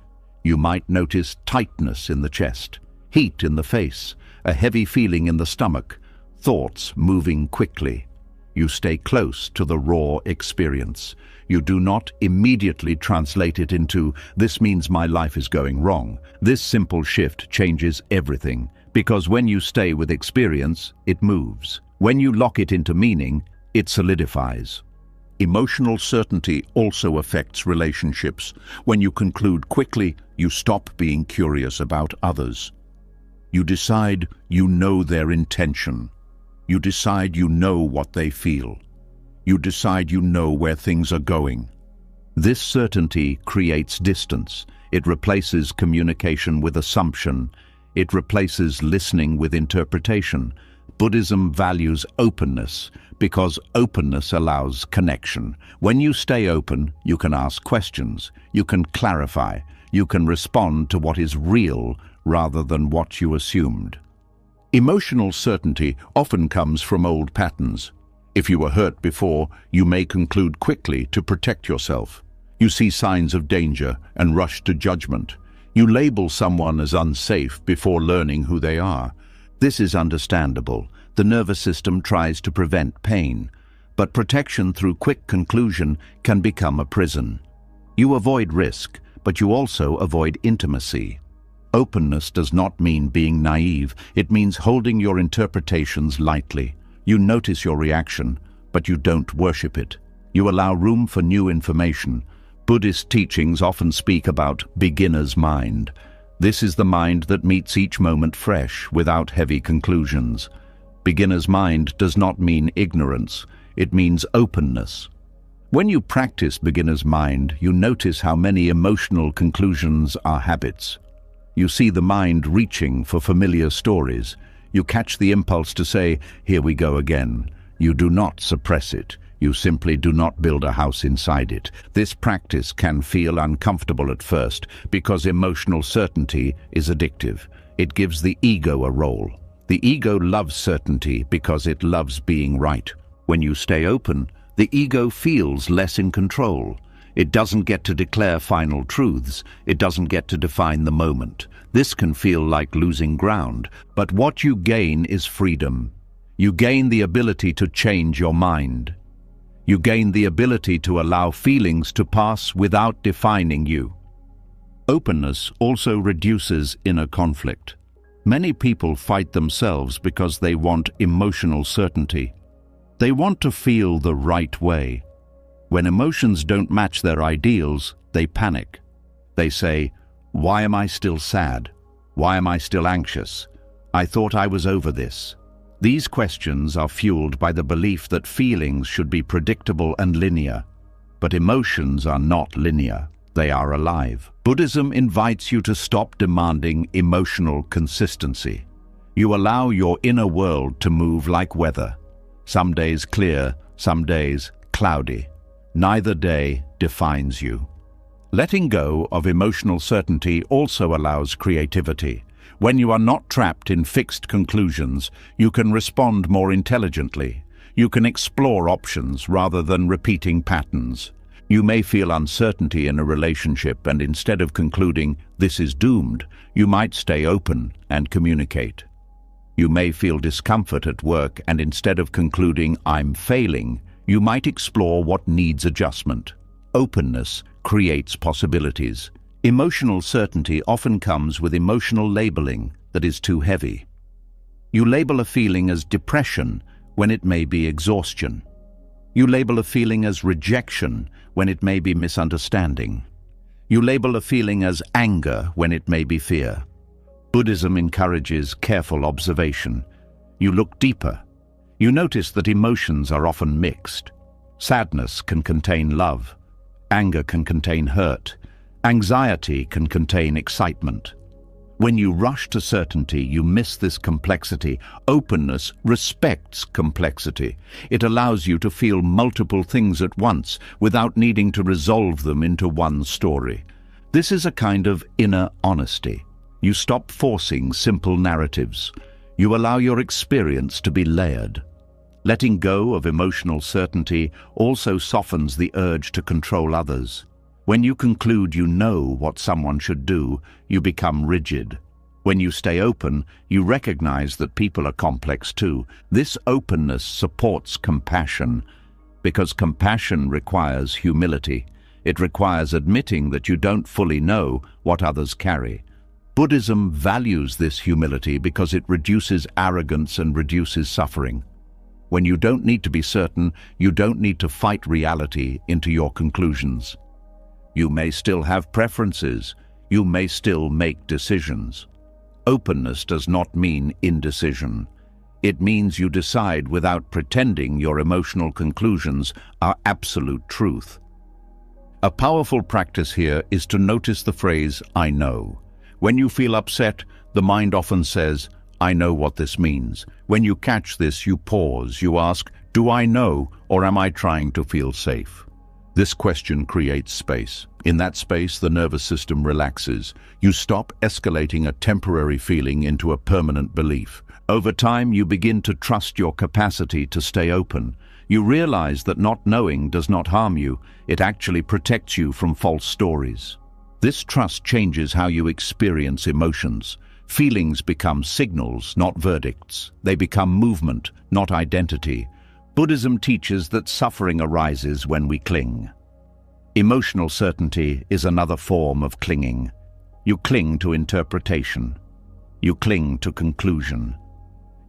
You might notice tightness in the chest, heat in the face, a heavy feeling in the stomach, thoughts moving quickly. You stay close to the raw experience. You do not immediately translate it into, "This means my life is going wrong." This simple shift changes everything, because when you stay with experience, it moves. When you lock it into meaning, it solidifies. Emotional certainty also affects relationships. When you conclude quickly, you stop being curious about others. You decide you know their intention. You decide you know what they feel. You decide you know where things are going. This certainty creates distance. It replaces communication with assumption. It replaces listening with interpretation. Buddhism values openness because openness allows connection. When you stay open, you can ask questions. You can clarify. You can respond to what is real rather than what you assumed. Emotional certainty often comes from old patterns. If you were hurt before, you may conclude quickly to protect yourself. You see signs of danger and rush to judgment. You label someone as unsafe before learning who they are. This is understandable. The nervous system tries to prevent pain, but protection through quick conclusion can become a prison. You avoid risk, but you also avoid intimacy. Openness does not mean being naive. It means holding your interpretations lightly. You notice your reaction, but you don't worship it. You allow room for new information. Buddhist teachings often speak about beginner's mind. This is the mind that meets each moment fresh, without heavy conclusions. Beginner's mind does not mean ignorance. It means openness. When you practice beginner's mind, you notice how many emotional conclusions are habits. You see the mind reaching for familiar stories. You catch the impulse to say, "Here we go again." You do not suppress it. You simply do not build a house inside it. This practice can feel uncomfortable at first because emotional certainty is addictive. It gives the ego a role. The ego loves certainty because it loves being right. When you stay open, the ego feels less in control. It doesn't get to declare final truths. It doesn't get to define the moment. This can feel like losing ground, but what you gain is freedom. You gain the ability to change your mind. You gain the ability to allow feelings to pass without defining you. Openness also reduces inner conflict. Many people fight themselves because they want emotional certainty. They want to feel the right way. When emotions don't match their ideals, they panic. They say, "Why am I still sad? Why am I still anxious? I thought I was over this." These questions are fueled by the belief that feelings should be predictable and linear. But emotions are not linear. They are alive. Buddhism invites you to stop demanding emotional consistency. You allow your inner world to move like weather. Some days clear, some days cloudy. Neither day defines you. Letting go of emotional certainty also allows creativity. When you are not trapped in fixed conclusions, you can respond more intelligently. You can explore options rather than repeating patterns. You may feel uncertainty in a relationship, and instead of concluding, "This is doomed," you might stay open and communicate. You may feel discomfort at work, and instead of concluding, "I'm failing," you might explore what needs adjustment. Openness creates possibilities. Emotional certainty often comes with emotional labeling that is too heavy. You label a feeling as depression when it may be exhaustion. You label a feeling as rejection when it may be misunderstanding. You label a feeling as anger when it may be fear. Buddhism encourages careful observation. You look deeper. You notice that emotions are often mixed. Sadness can contain love. Anger can contain hurt. Anxiety can contain excitement. When you rush to certainty, you miss this complexity. Openness respects complexity. It allows you to feel multiple things at once without needing to resolve them into one story. This is a kind of inner honesty. You stop forcing simple narratives. You allow your experience to be layered. Letting go of emotional certainty also softens the urge to control others. When you conclude you know what someone should do, you become rigid. When you stay open, you recognize that people are complex too. This openness supports compassion, because compassion requires humility. It requires admitting that you don't fully know what others carry. Buddhism values this humility because it reduces arrogance and reduces suffering. When you don't need to be certain, you don't need to fight reality into your conclusions. You may still have preferences. You may still make decisions. Openness does not mean indecision. It means you decide without pretending your emotional conclusions are absolute truth. A powerful practice here is to notice the phrase, "I know." When you feel upset, the mind often says, "I know what this means." When you catch this, you pause. You ask, "Do I know, or am I trying to feel safe?" This question creates space. In that space, the nervous system relaxes. You stop escalating a temporary feeling into a permanent belief. Over time, you begin to trust your capacity to stay open. You realize that not knowing does not harm you. It actually protects you from false stories. This trust changes how you experience emotions. Feelings become signals, not verdicts. They become movement, not identity. Buddhism teaches that suffering arises when we cling. Emotional certainty is another form of clinging. You cling to interpretation. You cling to conclusion.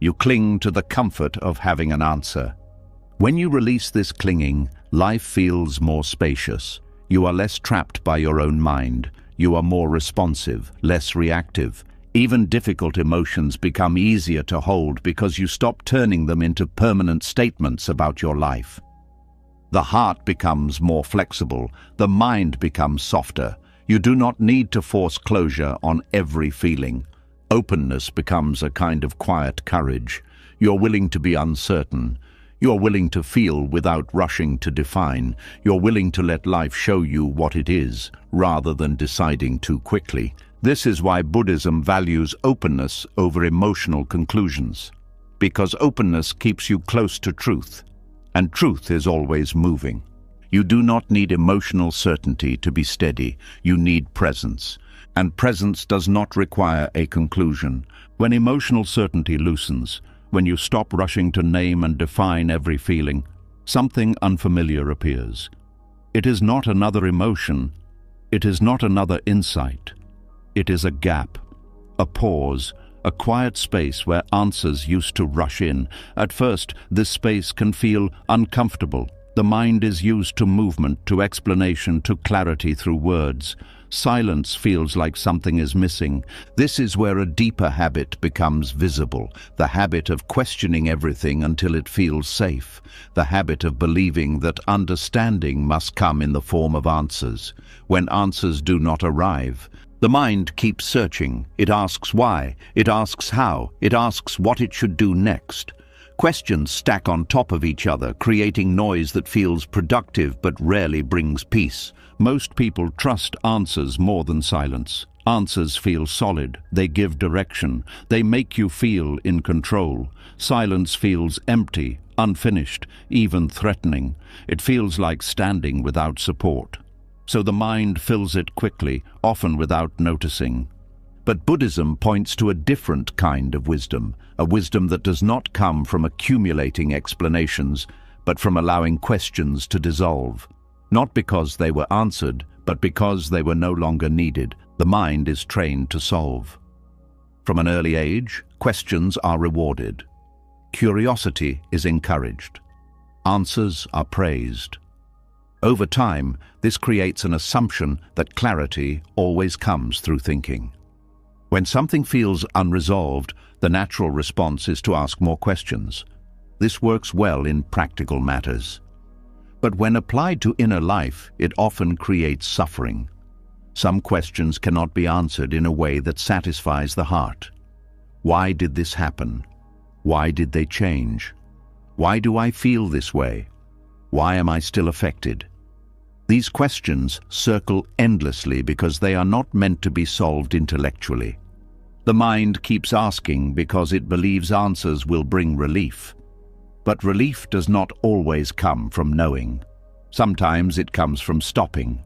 You cling to the comfort of having an answer. When you release this clinging, life feels more spacious. You are less trapped by your own mind. You are more responsive, less reactive. Even difficult emotions become easier to hold because you stop turning them into permanent statements about your life. The heart becomes more flexible. The mind becomes softer. You do not need to force closure on every feeling. Openness becomes a kind of quiet courage. You're willing to be uncertain. You're willing to feel without rushing to define. You're willing to let life show you what it is, rather than deciding too quickly. This is why Buddhism values openness over emotional conclusions. Because openness keeps you close to truth, and truth is always moving. You do not need emotional certainty to be steady. You need presence. And presence does not require a conclusion. When emotional certainty loosens, when you stop rushing to name and define every feeling, something unfamiliar appears. It is not another emotion. It is not another insight. It is a gap, a pause, a quiet space where answers used to rush in. At first, this space can feel uncomfortable. The mind is used to movement, to explanation, to clarity through words. Silence feels like something is missing. This is where a deeper habit becomes visible, the habit of questioning everything until it feels safe, the habit of believing that understanding must come in the form of answers. When answers do not arrive, the mind keeps searching. It asks why, it asks how, it asks what it should do next. Questions stack on top of each other, creating noise that feels productive but rarely brings peace. Most people trust answers more than silence. Answers feel solid, they give direction, they make you feel in control. Silence feels empty, unfinished, even threatening. It feels like standing without support. So the mind fills it quickly, often without noticing. But Buddhism points to a different kind of wisdom, a wisdom that does not come from accumulating explanations, but from allowing questions to dissolve. Not because they were answered, but because they were no longer needed. The mind is trained to solve. From an early age, questions are rewarded. Curiosity is encouraged. Answers are praised. Over time, this creates an assumption that clarity always comes through thinking. When something feels unresolved, the natural response is to ask more questions. This works well in practical matters. But when applied to inner life, it often creates suffering. Some questions cannot be answered in a way that satisfies the heart. Why did this happen? Why did they change? Why do I feel this way? Why am I still affected? These questions circle endlessly because they are not meant to be solved intellectually. The mind keeps asking because it believes answers will bring relief. But relief does not always come from knowing. Sometimes it comes from stopping.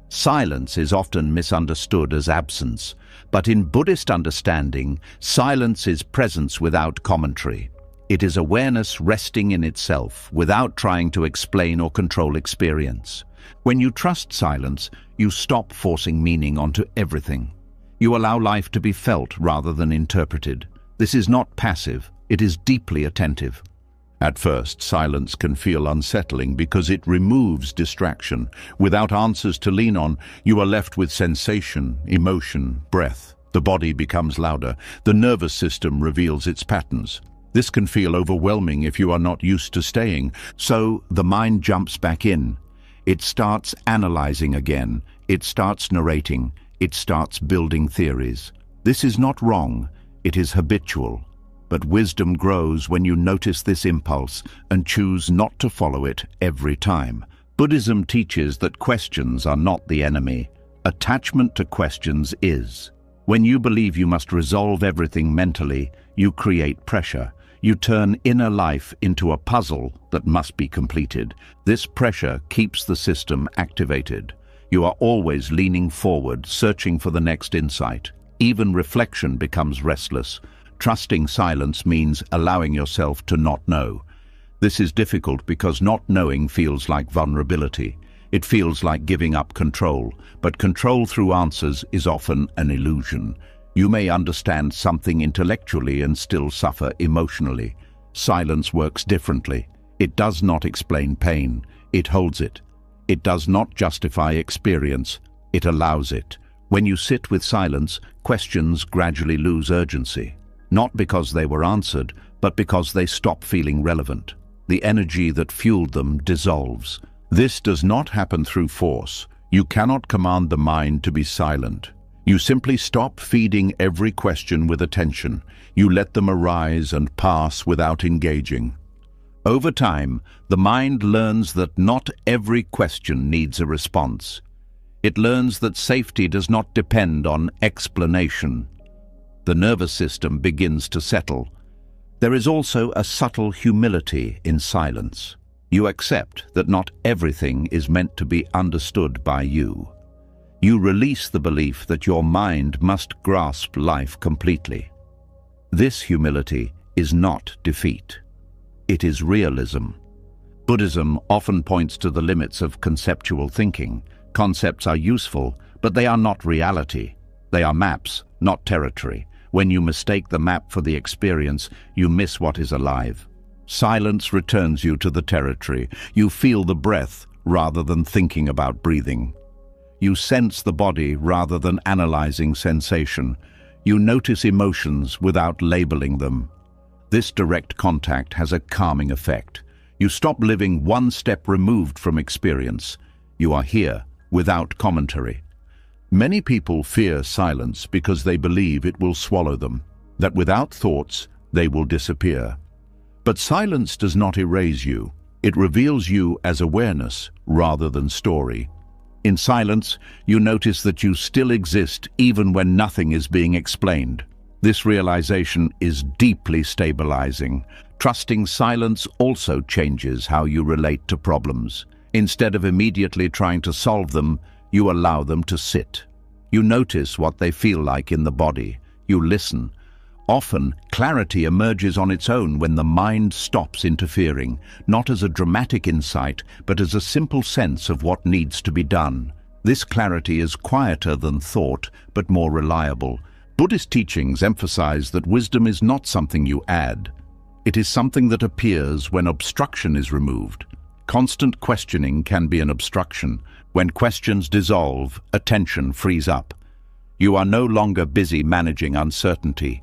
Silence is often misunderstood as absence, but in Buddhist understanding, silence is presence without commentary. It is awareness resting in itself, without trying to explain or control experience. When you trust silence, you stop forcing meaning onto everything. You allow life to be felt rather than interpreted. This is not passive, it is deeply attentive. At first, silence can feel unsettling because it removes distraction. Without answers to lean on, you are left with sensation, emotion, breath. The body becomes louder. The nervous system reveals its patterns. This can feel overwhelming if you are not used to staying. So the mind jumps back in. It starts analyzing again. It starts narrating. It starts building theories. This is not wrong. It is habitual. But wisdom grows when you notice this impulse and choose not to follow it every time. Buddhism teaches that questions are not the enemy. Attachment to questions is. When you believe you must resolve everything mentally, you create pressure. You turn inner life into a puzzle that must be completed. This pressure keeps the system activated. You are always leaning forward, searching for the next insight. Even reflection becomes restless. Trusting silence means allowing yourself to not know. This is difficult because not knowing feels like vulnerability. It feels like giving up control, but control through answers is often an illusion. You may understand something intellectually and still suffer emotionally. Silence works differently. It does not explain pain. It holds it. It does not justify experience. It allows it. When you sit with silence, questions gradually lose urgency. Not because they were answered, but because they stop feeling relevant. The energy that fueled them dissolves. This does not happen through force. You cannot command the mind to be silent. You simply stop feeding every question with attention. You let them arise and pass without engaging. Over time, the mind learns that not every question needs a response. It learns that safety does not depend on explanation. The nervous system begins to settle. There is also a subtle humility in silence. You accept that not everything is meant to be understood by you. You release the belief that your mind must grasp life completely. This humility is not defeat. It is realism. Buddhism often points to the limits of conceptual thinking. Concepts are useful, but they are not reality. They are maps, not territory. When you mistake the map for the experience, you miss what is alive. Silence returns you to the territory. You feel the breath rather than thinking about breathing. You sense the body rather than analyzing sensation. You notice emotions without labeling them. This direct contact has a calming effect. You stop living one step removed from experience. You are here without commentary. Many people fear silence because they believe it will swallow them, that without thoughts, they will disappear. But silence does not erase you. It reveals you as awareness rather than story. In silence, you notice that you still exist even when nothing is being explained. This realization is deeply stabilizing. Trusting silence also changes how you relate to problems. Instead of immediately trying to solve them, you allow them to sit. You notice what they feel like in the body. You listen. Often, clarity emerges on its own when the mind stops interfering, not as a dramatic insight, but as a simple sense of what needs to be done. This clarity is quieter than thought, but more reliable. Buddhist teachings emphasize that wisdom is not something you add. It is something that appears when obstruction is removed. Constant questioning can be an obstruction. When questions dissolve, attention frees up. You are no longer busy managing uncertainty.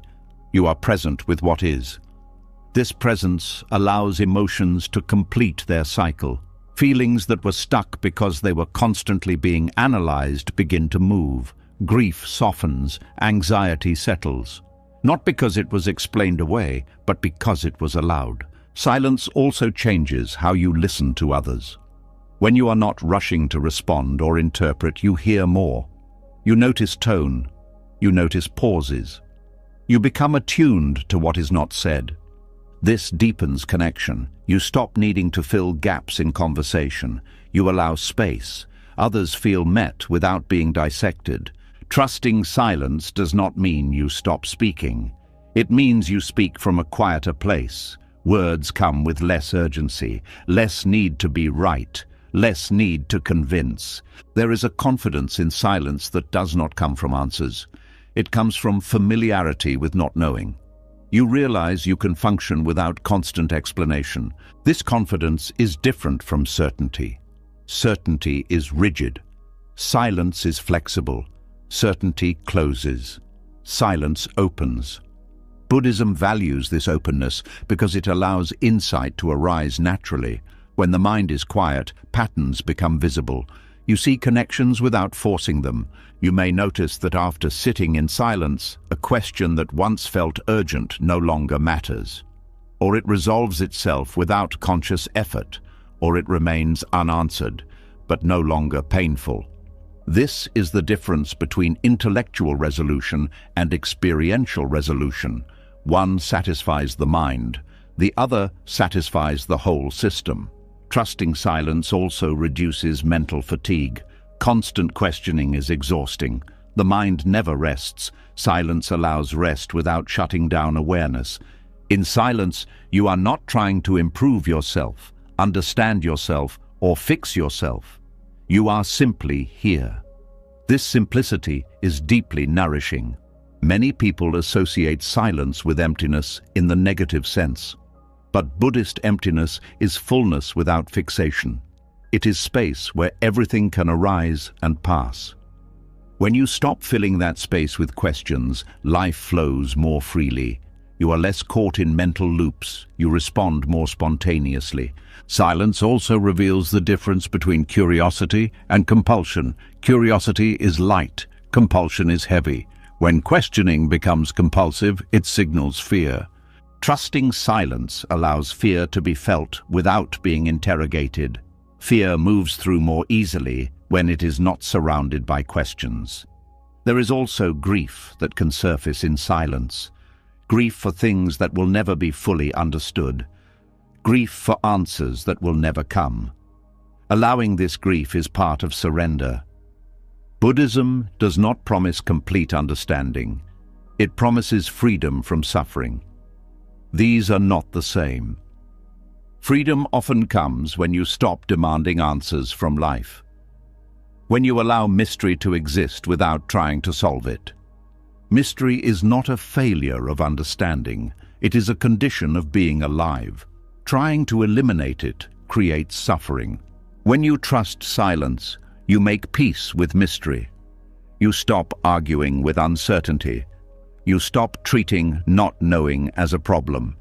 You are present with what is. This presence allows emotions to complete their cycle. Feelings that were stuck because they were constantly being analyzed begin to move. Grief softens, anxiety settles. Not because it was explained away, but because it was allowed. Silence also changes how you listen to others. When you are not rushing to respond or interpret, you hear more. You notice tone. You notice pauses. You become attuned to what is not said. This deepens connection. You stop needing to fill gaps in conversation. You allow space. Others feel met without being dissected. Trusting silence does not mean you stop speaking. It means you speak from a quieter place. Words come with less urgency, less need to be right, less need to convince. There is a confidence in silence that does not come from answers. It comes from familiarity with not knowing. You realize you can function without constant explanation. This confidence is different from certainty. Certainty is rigid. Silence is flexible. Certainty closes. Silence opens. Buddhism values this openness because it allows insight to arise naturally. When the mind is quiet, patterns become visible. You see connections without forcing them. You may notice that after sitting in silence, a question that once felt urgent no longer matters. Or it resolves itself without conscious effort, or it remains unanswered, but no longer painful. This is the difference between intellectual resolution and experiential resolution. One satisfies the mind, the other satisfies the whole system. Trusting silence also reduces mental fatigue. Constant questioning is exhausting. The mind never rests. Silence allows rest without shutting down awareness. In silence, you are not trying to improve yourself, understand yourself, or fix yourself. You are simply here. This simplicity is deeply nourishing. Many people associate silence with emptiness in the negative sense. But Buddhist emptiness is fullness without fixation. It is space where everything can arise and pass. When you stop filling that space with questions, life flows more freely. You are less caught in mental loops. You respond more spontaneously. Silence also reveals the difference between curiosity and compulsion. Curiosity is light. Compulsion is heavy. When questioning becomes compulsive, it signals fear. Trusting silence allows fear to be felt without being interrogated. Fear moves through more easily when it is not surrounded by questions. There is also grief that can surface in silence. Grief for things that will never be fully understood. Grief for answers that will never come. Allowing this grief is part of surrender. Buddhism does not promise complete understanding. It promises freedom from suffering. These are not the same. Freedom often comes when you stop demanding answers from life. When you allow mystery to exist without trying to solve it. Mystery is not a failure of understanding. It is a condition of being alive. Trying to eliminate it creates suffering. When you trust silence, you make peace with mystery. You stop arguing with uncertainty. You stop treating not knowing as a problem.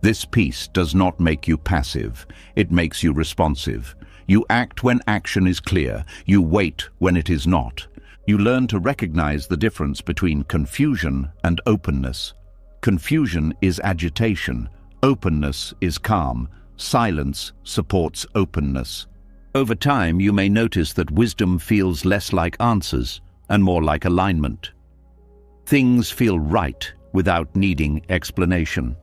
This peace does not make you passive. It makes you responsive. You act when action is clear. You wait when it is not. You learn to recognize the difference between confusion and openness. Confusion is agitation. Openness is calm. Silence supports openness. Over time, you may notice that wisdom feels less like answers and more like alignment. Things feel right without needing explanation.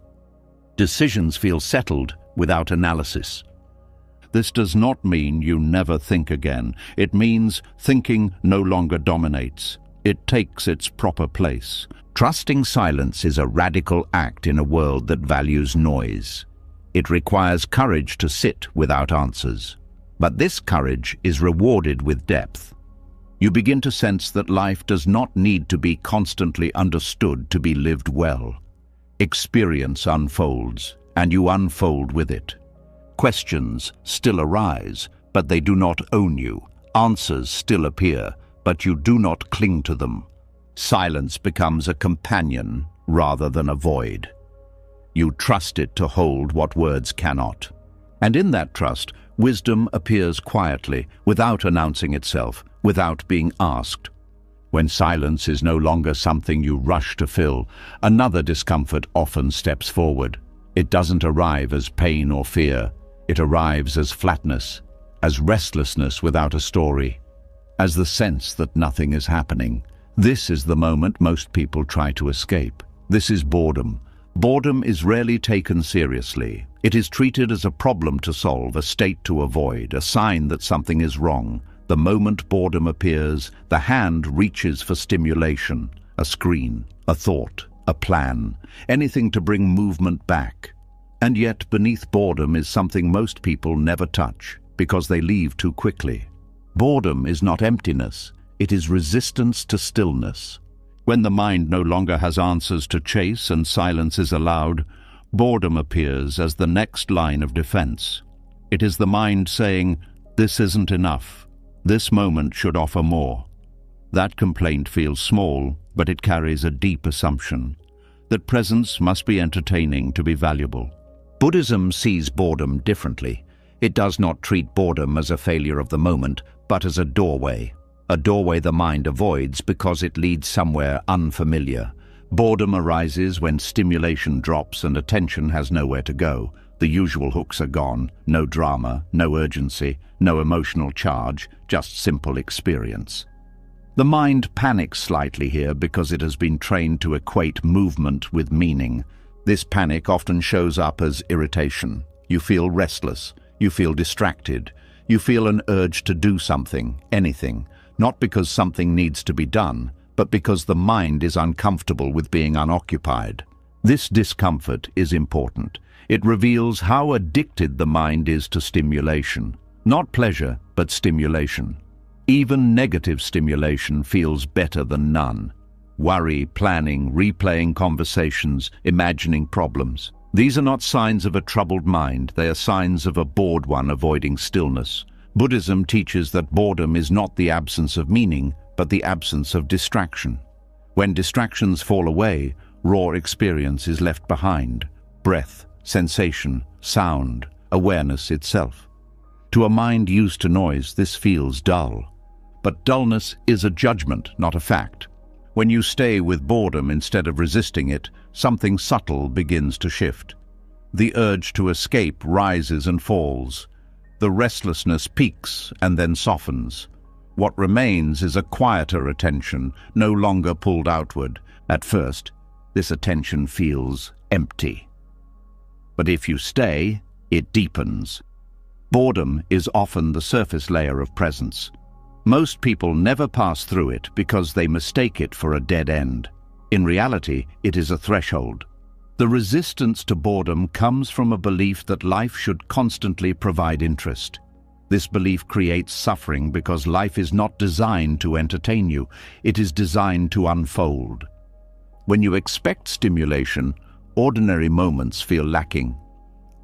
Decisions feel settled without analysis. This does not mean you never think again. It means thinking no longer dominates. It takes its proper place. Trusting silence is a radical act in a world that values noise. It requires courage to sit without answers. But this courage is rewarded with depth. You begin to sense that life does not need to be constantly understood to be lived well. Experience unfolds, and you unfold with it. Questions still arise, but they do not own you. Answers still appear, but you do not cling to them. Silence becomes a companion rather than a void. You trust it to hold what words cannot. And in that trust, wisdom appears quietly, without announcing itself, without being asked. When silence is no longer something you rush to fill, another discomfort often steps forward. It doesn't arrive as pain or fear. It arrives as flatness, as restlessness without a story, as the sense that nothing is happening. This is the moment most people try to escape. This is boredom. Boredom is rarely taken seriously. It is treated as a problem to solve, a state to avoid, a sign that something is wrong. The moment boredom appears, the hand reaches for stimulation, a screen, a thought, a plan, anything to bring movement back. And yet beneath boredom is something most people never touch, because they leave too quickly. Boredom is not emptiness, it is resistance to stillness. When the mind no longer has answers to chase and silence is allowed, boredom appears as the next line of defense. It is the mind saying, "This isn't enough. This moment should offer more." That complaint feels small, but it carries a deep assumption that presence must be entertaining to be valuable. Buddhism sees boredom differently. It does not treat boredom as a failure of the moment, but as a doorway the mind avoids because it leads somewhere unfamiliar. Boredom arises when stimulation drops and attention has nowhere to go. The usual hooks are gone, no drama, no urgency, no emotional charge, just simple experience. The mind panics slightly here because it has been trained to equate movement with meaning. This panic often shows up as irritation. You feel restless, you feel distracted, you feel an urge to do something, anything, not because something needs to be done, but because the mind is uncomfortable with being unoccupied. This discomfort is important. It reveals how addicted the mind is to stimulation. Not pleasure, but stimulation. Even negative stimulation feels better than none. Worry, planning, replaying conversations, imagining problems. These are not signs of a troubled mind, they are signs of a bored one avoiding stillness. Buddhism teaches that boredom is not the absence of meaning, but the absence of distraction. When distractions fall away, raw experience is left behind. Breath, sensation, sound, awareness itself. To a mind used to noise, this feels dull. But dullness is a judgment, not a fact. When you stay with boredom instead of resisting it, something subtle begins to shift. The urge to escape rises and falls. The restlessness peaks and then softens. What remains is a quieter attention, no longer pulled outward. At first, this attention feels empty. But if you stay, it deepens. Boredom is often the surface layer of presence. Most people never pass through it because they mistake it for a dead end. In reality, it is a threshold. The resistance to boredom comes from a belief that life should constantly provide interest. This belief creates suffering because life is not designed to entertain you, it is designed to unfold. When you expect stimulation, ordinary moments feel lacking.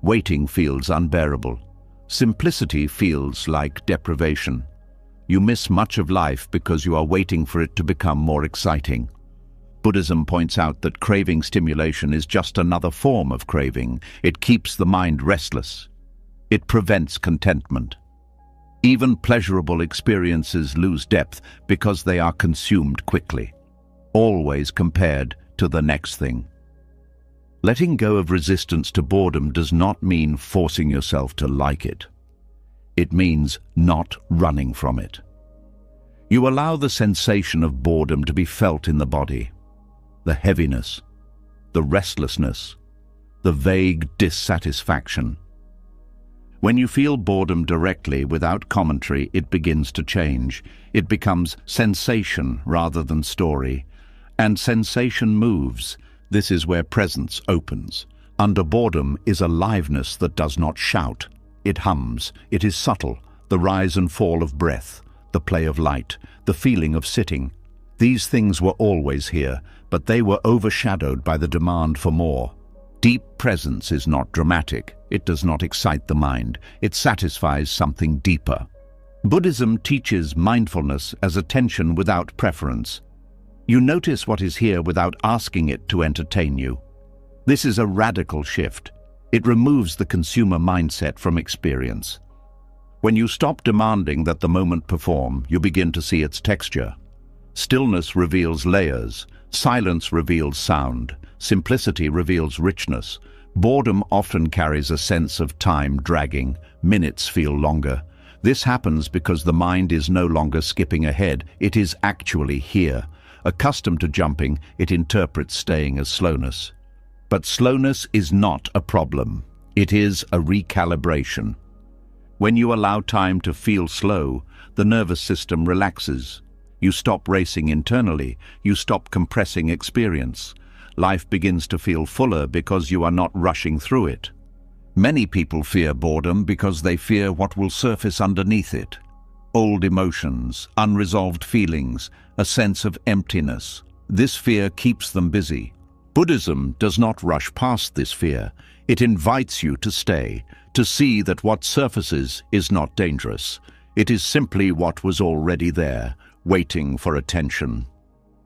Waiting feels unbearable. Simplicity feels like deprivation. You miss much of life because you are waiting for it to become more exciting. Buddhism points out that craving stimulation is just another form of craving. It keeps the mind restless. It prevents contentment. Even pleasurable experiences lose depth because they are consumed quickly, always compared to the next thing. Letting go of resistance to boredom does not mean forcing yourself to like it. It means not running from it. You allow the sensation of boredom to be felt in the body. The heaviness, the restlessness, the vague dissatisfaction. When you feel boredom directly without commentary, it begins to change. It becomes sensation rather than story. And sensation moves. This is where presence opens. Under boredom is aliveness that does not shout. It hums. It is subtle. The rise and fall of breath, the play of light, the feeling of sitting. These things were always here, but they were overshadowed by the demand for more. Deep presence is not dramatic. It does not excite the mind. It satisfies something deeper. Buddhism teaches mindfulness as attention without preference. You notice what is here without asking it to entertain you. This is a radical shift. It removes the consumer mindset from experience. When you stop demanding that the moment perform, you begin to see its texture. Stillness reveals layers. Silence reveals sound. Simplicity reveals richness. Boredom often carries a sense of time dragging. Minutes feel longer. This happens because the mind is no longer skipping ahead. It is actually here. Accustomed to jumping, it interprets staying as slowness. But slowness is not a problem. It is a recalibration. When you allow time to feel slow, the nervous system relaxes. You stop racing internally. You stop compressing experience. Life begins to feel fuller because you are not rushing through it. Many people fear boredom because they fear what will surface underneath it. Old emotions, unresolved feelings, a sense of emptiness. This fear keeps them busy. Buddhism does not rush past this fear. It invites you to stay, to see that what surfaces is not dangerous. It is simply what was already there, waiting for attention.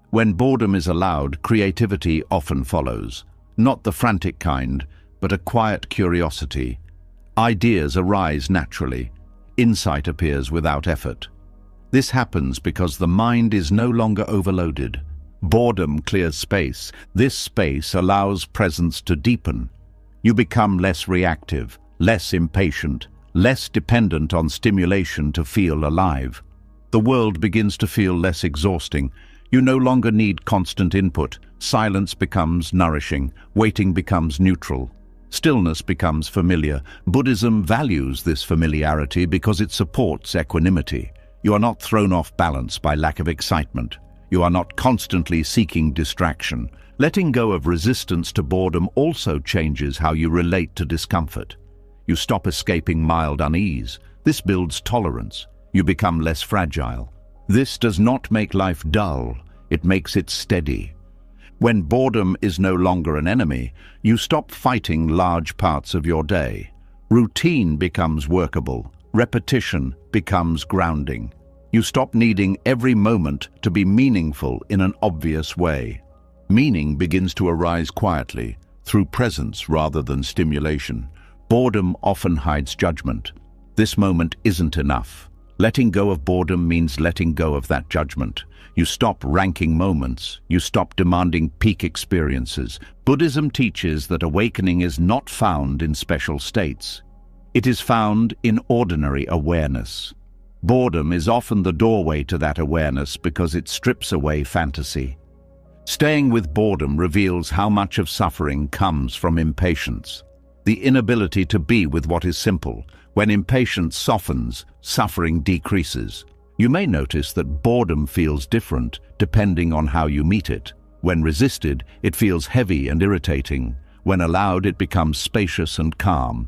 When boredom is allowed, creativity often follows. Not the frantic kind, but a quiet curiosity. Ideas arise naturally. Insight appears without effort. This happens because the mind is no longer overloaded. Boredom clears space. This space allows presence to deepen. You become less reactive, less impatient, less dependent on stimulation to feel alive. The world begins to feel less exhausting. You no longer need constant input. Silence becomes nourishing. Waiting becomes neutral. Stillness becomes familiar. Buddhism values this familiarity because it supports equanimity. You are not thrown off balance by lack of excitement. You are not constantly seeking distraction. Letting go of resistance to boredom also changes how you relate to discomfort. You stop escaping mild unease. This builds tolerance. You become less fragile. This does not make life dull. It makes it steady. When boredom is no longer an enemy, you stop fighting large parts of your day. Routine becomes workable. Repetition becomes grounding. You stop needing every moment to be meaningful in an obvious way. Meaning begins to arise quietly, through presence rather than stimulation. Boredom often hides judgment. This moment isn't enough. Letting go of boredom means letting go of that judgment. You stop ranking moments. You stop demanding peak experiences. Buddhism teaches that awakening is not found in special states. It is found in ordinary awareness. Boredom is often the doorway to that awareness because it strips away fantasy. Staying with boredom reveals how much of suffering comes from impatience. The inability to be with what is simple. When impatience softens, suffering decreases. You may notice that boredom feels different depending on how you meet it. When resisted, it feels heavy and irritating. When allowed, it becomes spacious and calm.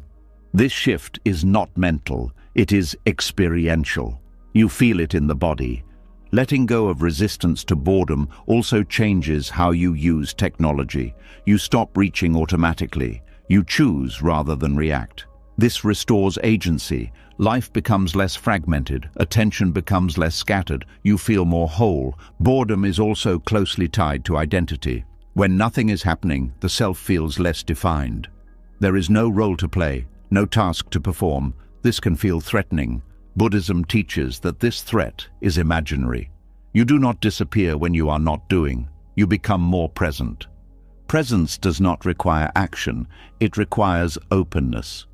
This shift is not mental, it is experiential. You feel it in the body. Letting go of resistance to boredom also changes how you use technology. You stop reaching automatically. You choose rather than react. This restores agency. Life becomes less fragmented. Attention becomes less scattered. You feel more whole. Boredom is also closely tied to identity. When nothing is happening, the self feels less defined. There is no role to play, no task to perform. This can feel threatening. Buddhism teaches that this threat is imaginary. You do not disappear when you are not doing. You become more present. Presence does not require action. It requires openness.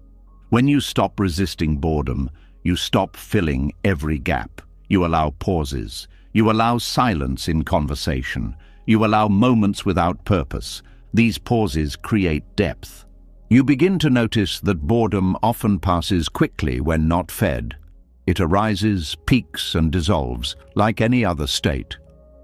When you stop resisting boredom, you stop filling every gap. You allow pauses. You allow silence in conversation. You allow moments without purpose. These pauses create depth. You begin to notice that boredom often passes quickly when not fed. It arises, peaks, and dissolves, like any other state.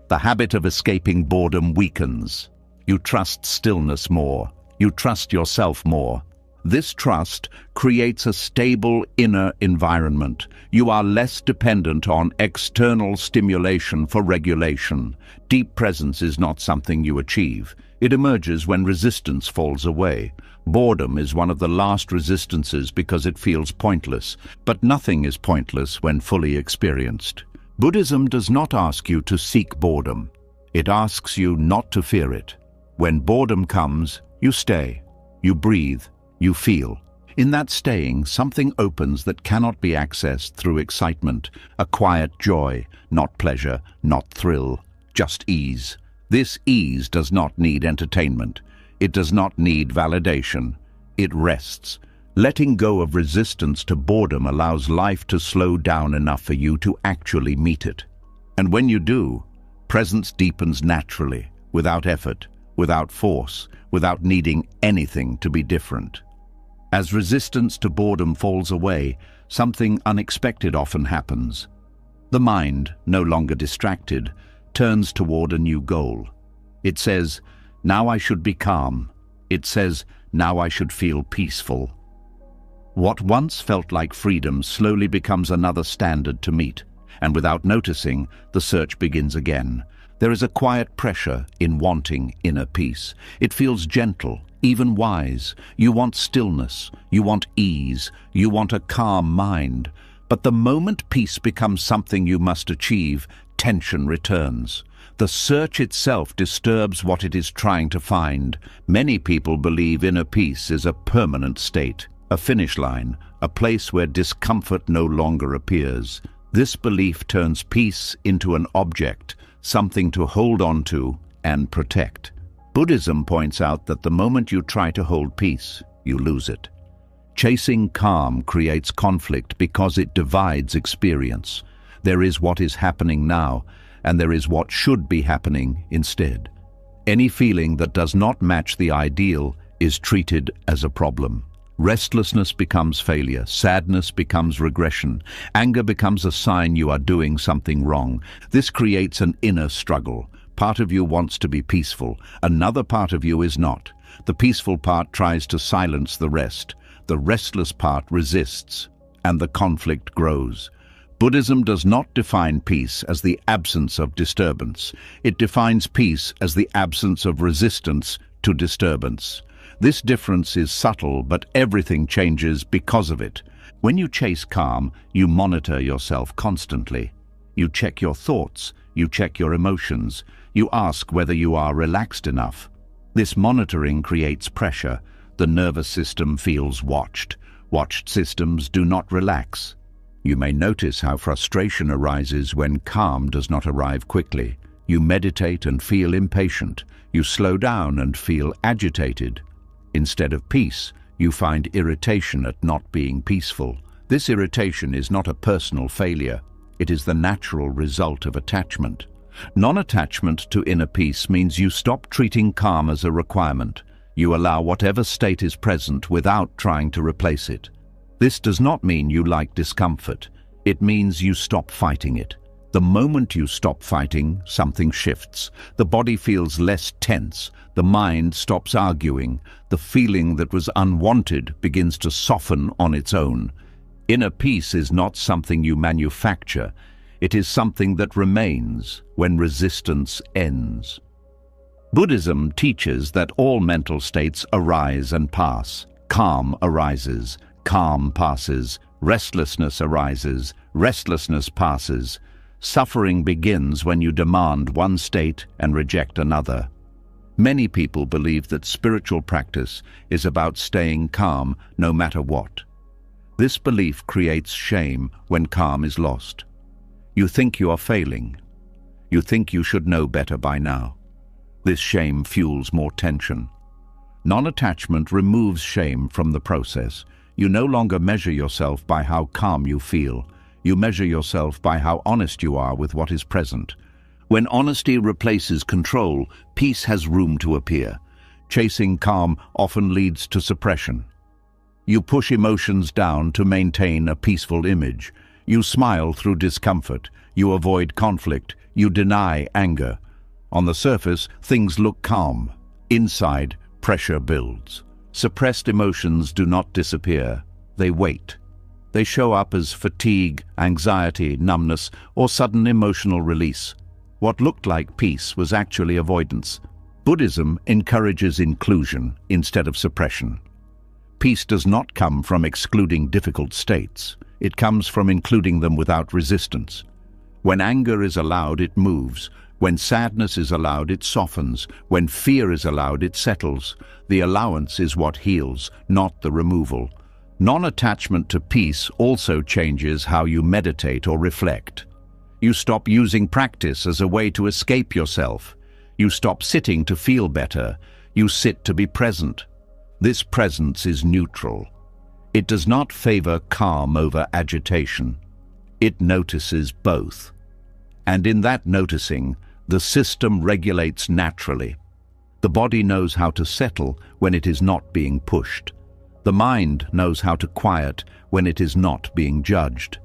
The habit of escaping boredom weakens. You trust stillness more. You trust yourself more. This trust creates a stable inner environment. You are less dependent on external stimulation for regulation. Deep presence is not something you achieve. It emerges when resistance falls away. Boredom is one of the last resistances because it feels pointless, but nothing is pointless when fully experienced. Buddhism does not ask you to seek boredom. It asks you not to fear it. When boredom comes, you stay, you breathe, you feel. In that staying, something opens that cannot be accessed through excitement, a quiet joy, not pleasure, not thrill, just ease. This ease does not need entertainment. It does not need validation. It rests. Letting go of resistance to boredom allows life to slow down enough for you to actually meet it. And when you do, presence deepens naturally, without effort, without force, without needing anything to be different. As resistance to boredom falls away, something unexpected often happens. The mind, no longer distracted, turns toward a new goal. It says, "Now I should be calm." It says, "Now I should feel peaceful." What once felt like freedom slowly becomes another standard to meet, and without noticing, the search begins again. There is a quiet pressure in wanting inner peace. It feels gentle, even wise. You want stillness, you want ease, you want a calm mind. But the moment peace becomes something you must achieve, tension returns. The search itself disturbs what it is trying to find. Many people believe inner peace is a permanent state, a finish line, a place where discomfort no longer appears. This belief turns peace into an object, something to hold on to and protect. Buddhism points out that the moment you try to hold peace, you lose it. Chasing calm creates conflict because it divides experience. There is what is happening now, and there is what should be happening instead. Any feeling that does not match the ideal is treated as a problem. Restlessness becomes failure, sadness becomes regression, anger becomes a sign you are doing something wrong. This creates an inner struggle. Part of you wants to be peaceful, another part of you is not. The peaceful part tries to silence the rest. The restless part resists, and the conflict grows. Buddhism does not define peace as the absence of disturbance. It defines peace as the absence of resistance to disturbance. This difference is subtle, but everything changes because of it. When you chase calm, you monitor yourself constantly. You check your thoughts, you check your emotions, you ask whether you are relaxed enough. This monitoring creates pressure. The nervous system feels watched. Watched systems do not relax. You may notice how frustration arises when calm does not arrive quickly. You meditate and feel impatient. You slow down and feel agitated. Instead of peace, you find irritation at not being peaceful. This irritation is not a personal failure. It is the natural result of attachment. Non-attachment to inner peace means you stop treating calm as a requirement. You allow whatever state is present without trying to replace it. This does not mean you like discomfort. It means you stop fighting it. The moment you stop fighting, something shifts. The body feels less tense. The mind stops arguing. The feeling that was unwanted begins to soften on its own. Inner peace is not something you manufacture. It is something that remains when resistance ends. Buddhism teaches that all mental states arise and pass. Calm arises, calm passes. Restlessness arises, restlessness passes. Suffering begins when you demand one state and reject another. Many people believe that spiritual practice is about staying calm no matter what. This belief creates shame when calm is lost. You think you are failing. You think you should know better by now. This shame fuels more tension. Non-attachment removes shame from the process. You no longer measure yourself by how calm you feel. You measure yourself by how honest you are with what is present. When honesty replaces control, peace has room to appear. Chasing calm often leads to suppression. You push emotions down to maintain a peaceful image. You smile through discomfort. You avoid conflict. You deny anger. On the surface, things look calm. Inside, pressure builds. Suppressed emotions do not disappear. They wait. They show up as fatigue, anxiety, numbness, or sudden emotional release. What looked like peace was actually avoidance. Buddhism encourages inclusion instead of suppression. Peace does not come from excluding difficult states. It comes from including them without resistance. When anger is allowed, it moves. When sadness is allowed, it softens. When fear is allowed, it settles. The allowance is what heals, not the removal. Non-attachment to peace also changes how you meditate or reflect. You stop using practice as a way to escape yourself. You stop sitting to feel better. You sit to be present. This presence is neutral. It does not favor calm over agitation. It notices both. And in that noticing, the system regulates naturally. The body knows how to settle when it is not being pushed. The mind knows how to quiet when it is not being judged.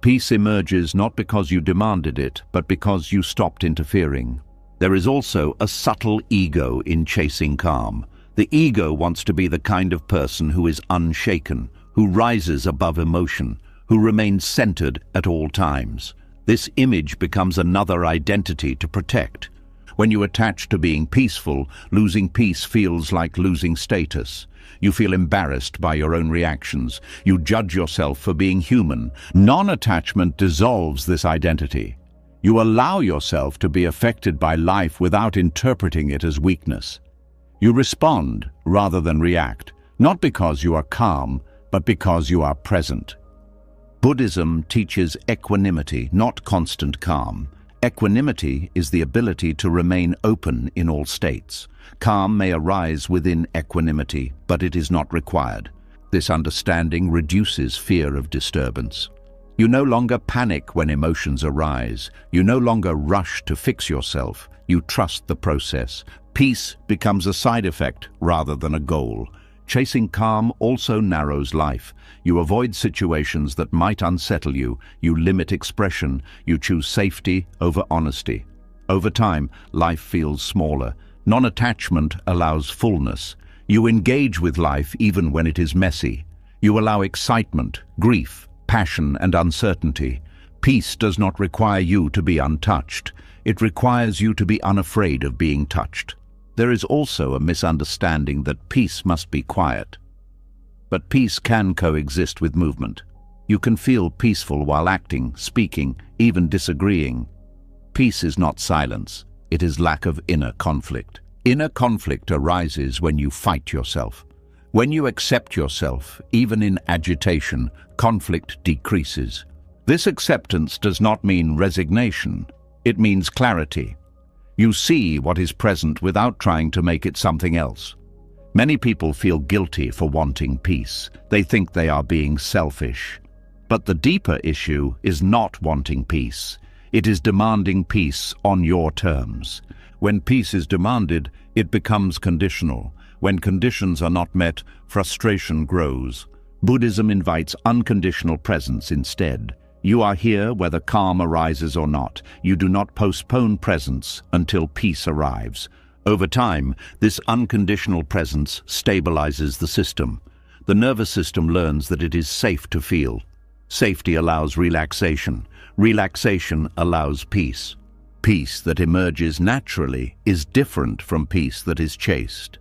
Peace emerges not because you demanded it, but because you stopped interfering. There is also a subtle ego in chasing calm. The ego wants to be the kind of person who is unshaken, who rises above emotion, who remains centered at all times. This image becomes another identity to protect. When you attach to being peaceful, losing peace feels like losing status. You feel embarrassed by your own reactions. You judge yourself for being human. Non-attachment dissolves this identity. You allow yourself to be affected by life without interpreting it as weakness. You respond rather than react, not because you are calm, but because you are present. Buddhism teaches equanimity, not constant calm. Equanimity is the ability to remain open in all states. Calm may arise within equanimity, but it is not required. This understanding reduces fear of disturbance. You no longer panic when emotions arise. You no longer rush to fix yourself. You trust the process. Peace becomes a side effect rather than a goal. Chasing calm also narrows life. You avoid situations that might unsettle you. You limit expression. You choose safety over honesty. Over time, life feels smaller. Non-attachment allows fullness. You engage with life even when it is messy. You allow excitement, grief, passion, and uncertainty. Peace does not require you to be untouched. It requires you to be unafraid of being touched. There is also a misunderstanding that peace must be quiet. But peace can coexist with movement. You can feel peaceful while acting, speaking, even disagreeing. Peace is not silence. It is lack of inner conflict. Inner conflict arises when you fight yourself. When you accept yourself, even in agitation, conflict decreases. This acceptance does not mean resignation. It means clarity. You see what is present without trying to make it something else. Many people feel guilty for wanting peace. They think they are being selfish. But the deeper issue is not wanting peace. It is demanding peace on your terms. When peace is demanded, it becomes conditional. When conditions are not met, frustration grows. Buddhism invites unconditional presence instead. You are here whether calm arises or not. You do not postpone presence until peace arrives. Over time, this unconditional presence stabilizes the system. The nervous system learns that it is safe to feel. Safety allows relaxation. Relaxation allows peace. Peace that emerges naturally is different from peace that is chased.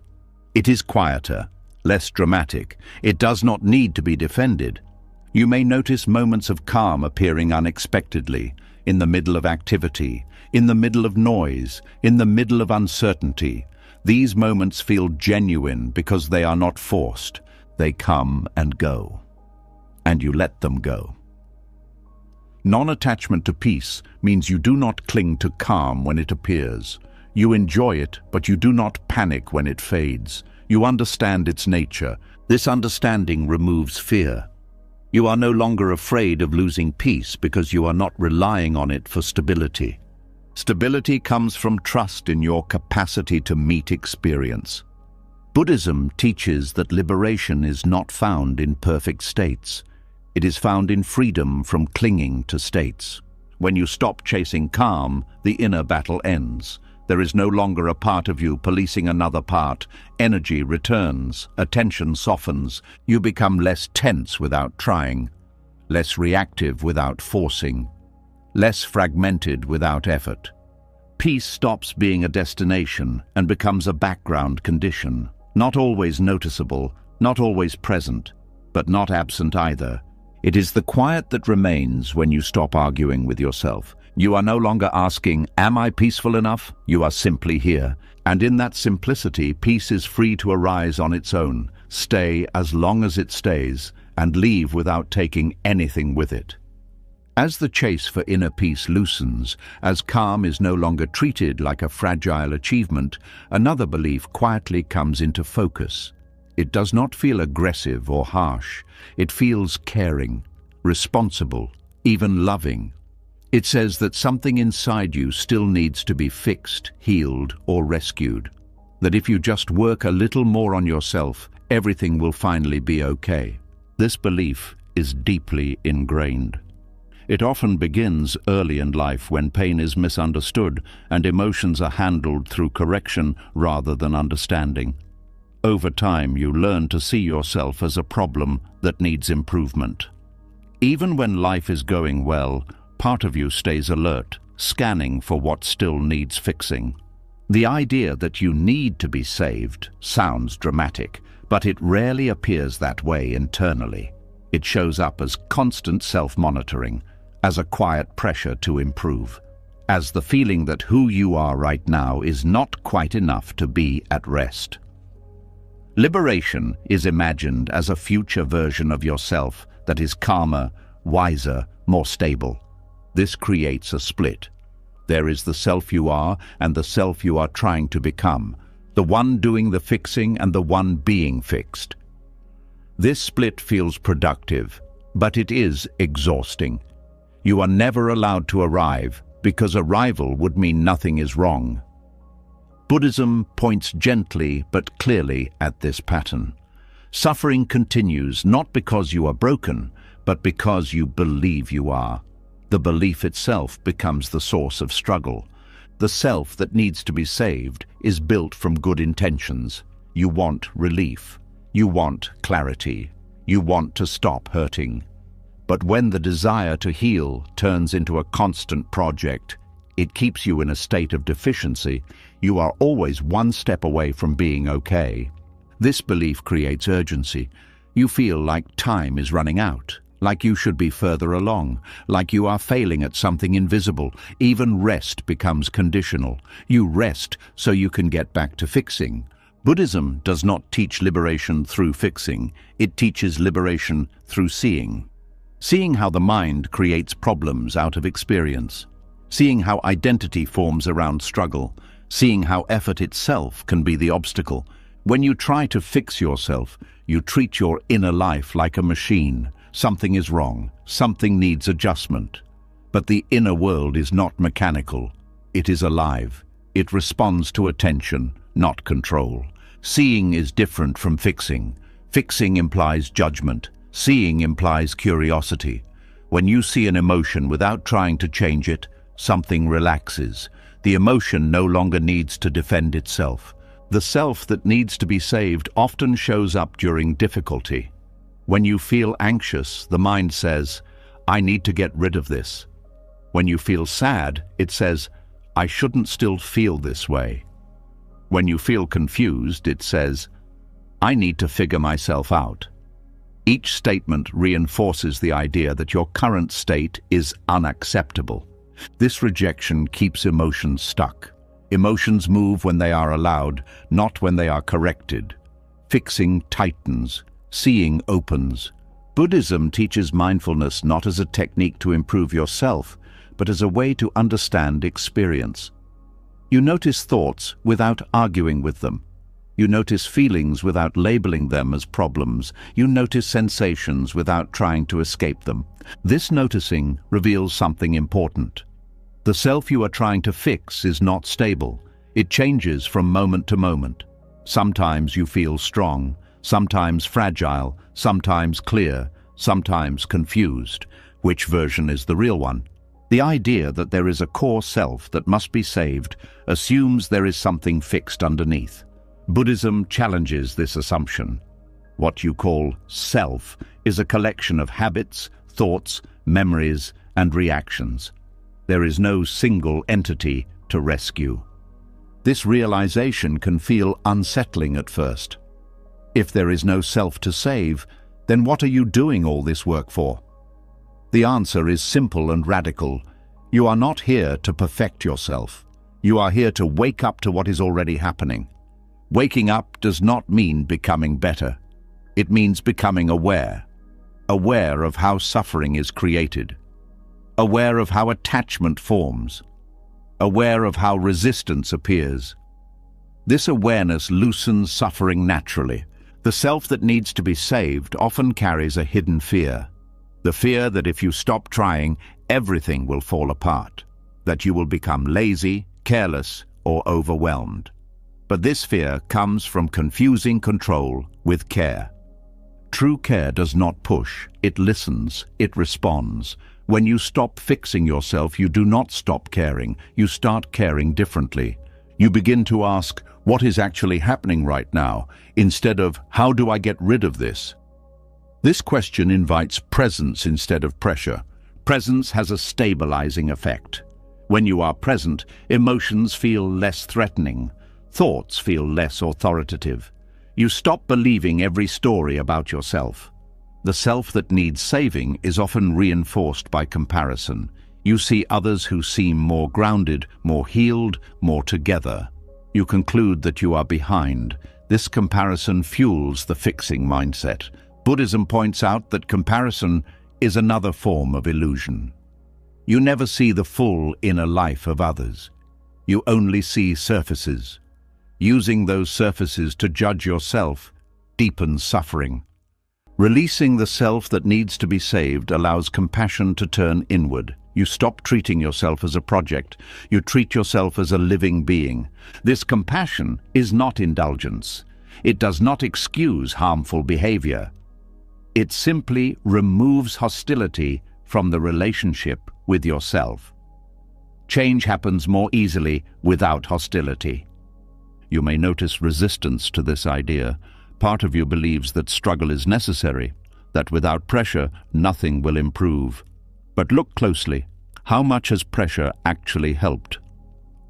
It is quieter, less dramatic. It does not need to be defended. You may notice moments of calm appearing unexpectedly, in the middle of activity, in the middle of noise, in the middle of uncertainty. These moments feel genuine because they are not forced. They come and go. And you let them go. Non-attachment to peace means you do not cling to calm when it appears. You enjoy it, but you do not panic when it fades. You understand its nature. This understanding removes fear. You are no longer afraid of losing peace because you are not relying on it for stability. Stability comes from trust in your capacity to meet experience. Buddhism teaches that liberation is not found in perfect states. It is found in freedom from clinging to states. When you stop chasing calm, the inner battle ends. There is no longer a part of you policing another part. Energy returns, attention softens. You become less tense without trying, less reactive without forcing, less fragmented without effort. Peace stops being a destination and becomes a background condition, not always noticeable, not always present, but not absent either. It is the quiet that remains when you stop arguing with yourself. You are no longer asking, "Am I peaceful enough?" You are simply here. And in that simplicity, peace is free to arise on its own, stay as long as it stays, and leave without taking anything with it. As the chase for inner peace loosens, as calm is no longer treated like a fragile achievement, another belief quietly comes into focus. It does not feel aggressive or harsh. It feels caring, responsible, even loving. It says that something inside you still needs to be fixed, healed, or rescued. That if you just work a little more on yourself, everything will finally be okay. This belief is deeply ingrained. It often begins early in life when pain is misunderstood and emotions are handled through correction rather than understanding. Over time, you learn to see yourself as a problem that needs improvement. Even when life is going well, part of you stays alert, scanning for what still needs fixing. The idea that you need to be saved sounds dramatic, but it rarely appears that way internally. It shows up as constant self-monitoring, as a quiet pressure to improve, as the feeling that who you are right now is not quite enough to be at rest. Liberation is imagined as a future version of yourself that is calmer, wiser, more stable. This creates a split. There is the self you are and the self you are trying to become, the one doing the fixing and the one being fixed. This split feels productive, but it is exhausting. You are never allowed to arrive, because arrival would mean nothing is wrong. Buddhism points gently but clearly at this pattern. Suffering continues not because you are broken, but because you believe you are. The belief itself becomes the source of struggle. The self that needs to be saved is built from good intentions. You want relief. You want clarity. You want to stop hurting. But when the desire to heal turns into a constant project, it keeps you in a state of deficiency. You are always one step away from being okay. This belief creates urgency. You feel like time is running out, like you should be further along, like you are failing at something invisible. Even rest becomes conditional. You rest so you can get back to fixing. Buddhism does not teach liberation through fixing. It teaches liberation through seeing. Seeing how the mind creates problems out of experience. Seeing how identity forms around struggle. Seeing how effort itself can be the obstacle. When you try to fix yourself, you treat your inner life like a machine. Something is wrong. Something needs adjustment. But the inner world is not mechanical. It is alive. It responds to attention, not control. Seeing is different from fixing. Fixing implies judgment. Seeing implies curiosity. When you see an emotion without trying to change it, something relaxes. The emotion no longer needs to defend itself. The self that needs to be saved often shows up during difficulty. When you feel anxious, the mind says, "I need to get rid of this." When you feel sad, it says, "I shouldn't still feel this way." When you feel confused, it says, "I need to figure myself out." Each statement reinforces the idea that your current state is unacceptable. This rejection keeps emotions stuck. Emotions move when they are allowed, not when they are corrected. Fixing tightens. Seeing opens. Buddhism teaches mindfulness not as a technique to improve yourself, but as a way to understand experience. You notice thoughts without arguing with them. You notice feelings without labeling them as problems. You notice sensations without trying to escape them. This noticing reveals something important. The self you are trying to fix is not stable. It changes from moment to moment. Sometimes you feel strong, sometimes fragile, sometimes clear, sometimes confused. Which version is the real one? The idea that there is a core self that must be saved assumes there is something fixed underneath. Buddhism challenges this assumption. What you call self is a collection of habits, thoughts, memories, and reactions. There is no single entity to rescue. This realization can feel unsettling at first. If there is no self to save, then what are you doing all this work for? The answer is simple and radical. You are not here to perfect yourself. You are here to wake up to what is already happening. Waking up does not mean becoming better. It means becoming aware. Aware of how suffering is created. Aware of how attachment forms. Aware of how resistance appears. This awareness loosens suffering naturally. The self that needs to be saved often carries a hidden fear. The fear that if you stop trying, everything will fall apart, that you will become lazy, careless, or overwhelmed. But this fear comes from confusing control with care. True care does not push, it listens, it responds. When you stop fixing yourself, you do not stop caring, you start caring differently. You begin to ask, what is actually happening right now, instead of, how do I get rid of this? This question invites presence instead of pressure. Presence has a stabilizing effect. When you are present, emotions feel less threatening. Thoughts feel less authoritative. You stop believing every story about yourself. The self that needs saving is often reinforced by comparison. You see others who seem more grounded, more healed, more together. You conclude that you are behind. This comparison fuels the fixing mindset. Buddhism points out that comparison is another form of illusion. You never see the full inner life of others. You only see surfaces. Using those surfaces to judge yourself deepens suffering. Releasing the self that needs to be saved allows compassion to turn inward. You stop treating yourself as a project. You treat yourself as a living being. This compassion is not indulgence. It does not excuse harmful behavior. It simply removes hostility from the relationship with yourself. Change happens more easily without hostility. You may notice resistance to this idea. Part of you believes that struggle is necessary, that without pressure, nothing will improve. But look closely. How much has pressure actually helped?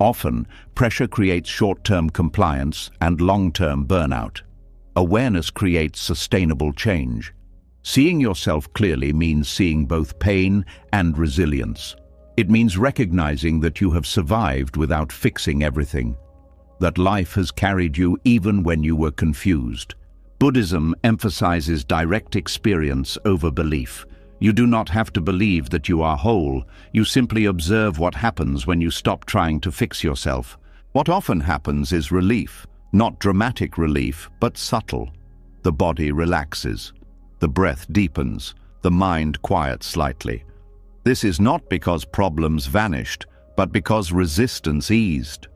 Often, pressure creates short-term compliance and long-term burnout. Awareness creates sustainable change. Seeing yourself clearly means seeing both pain and resilience. It means recognizing that you have survived without fixing everything, that life has carried you even when you were confused. Buddhism emphasizes direct experience over belief. You do not have to believe that you are whole. You simply observe what happens when you stop trying to fix yourself. What often happens is relief, not dramatic relief, but subtle. The body relaxes. The breath deepens. The mind quiets slightly. This is not because problems vanished, but because resistance eased.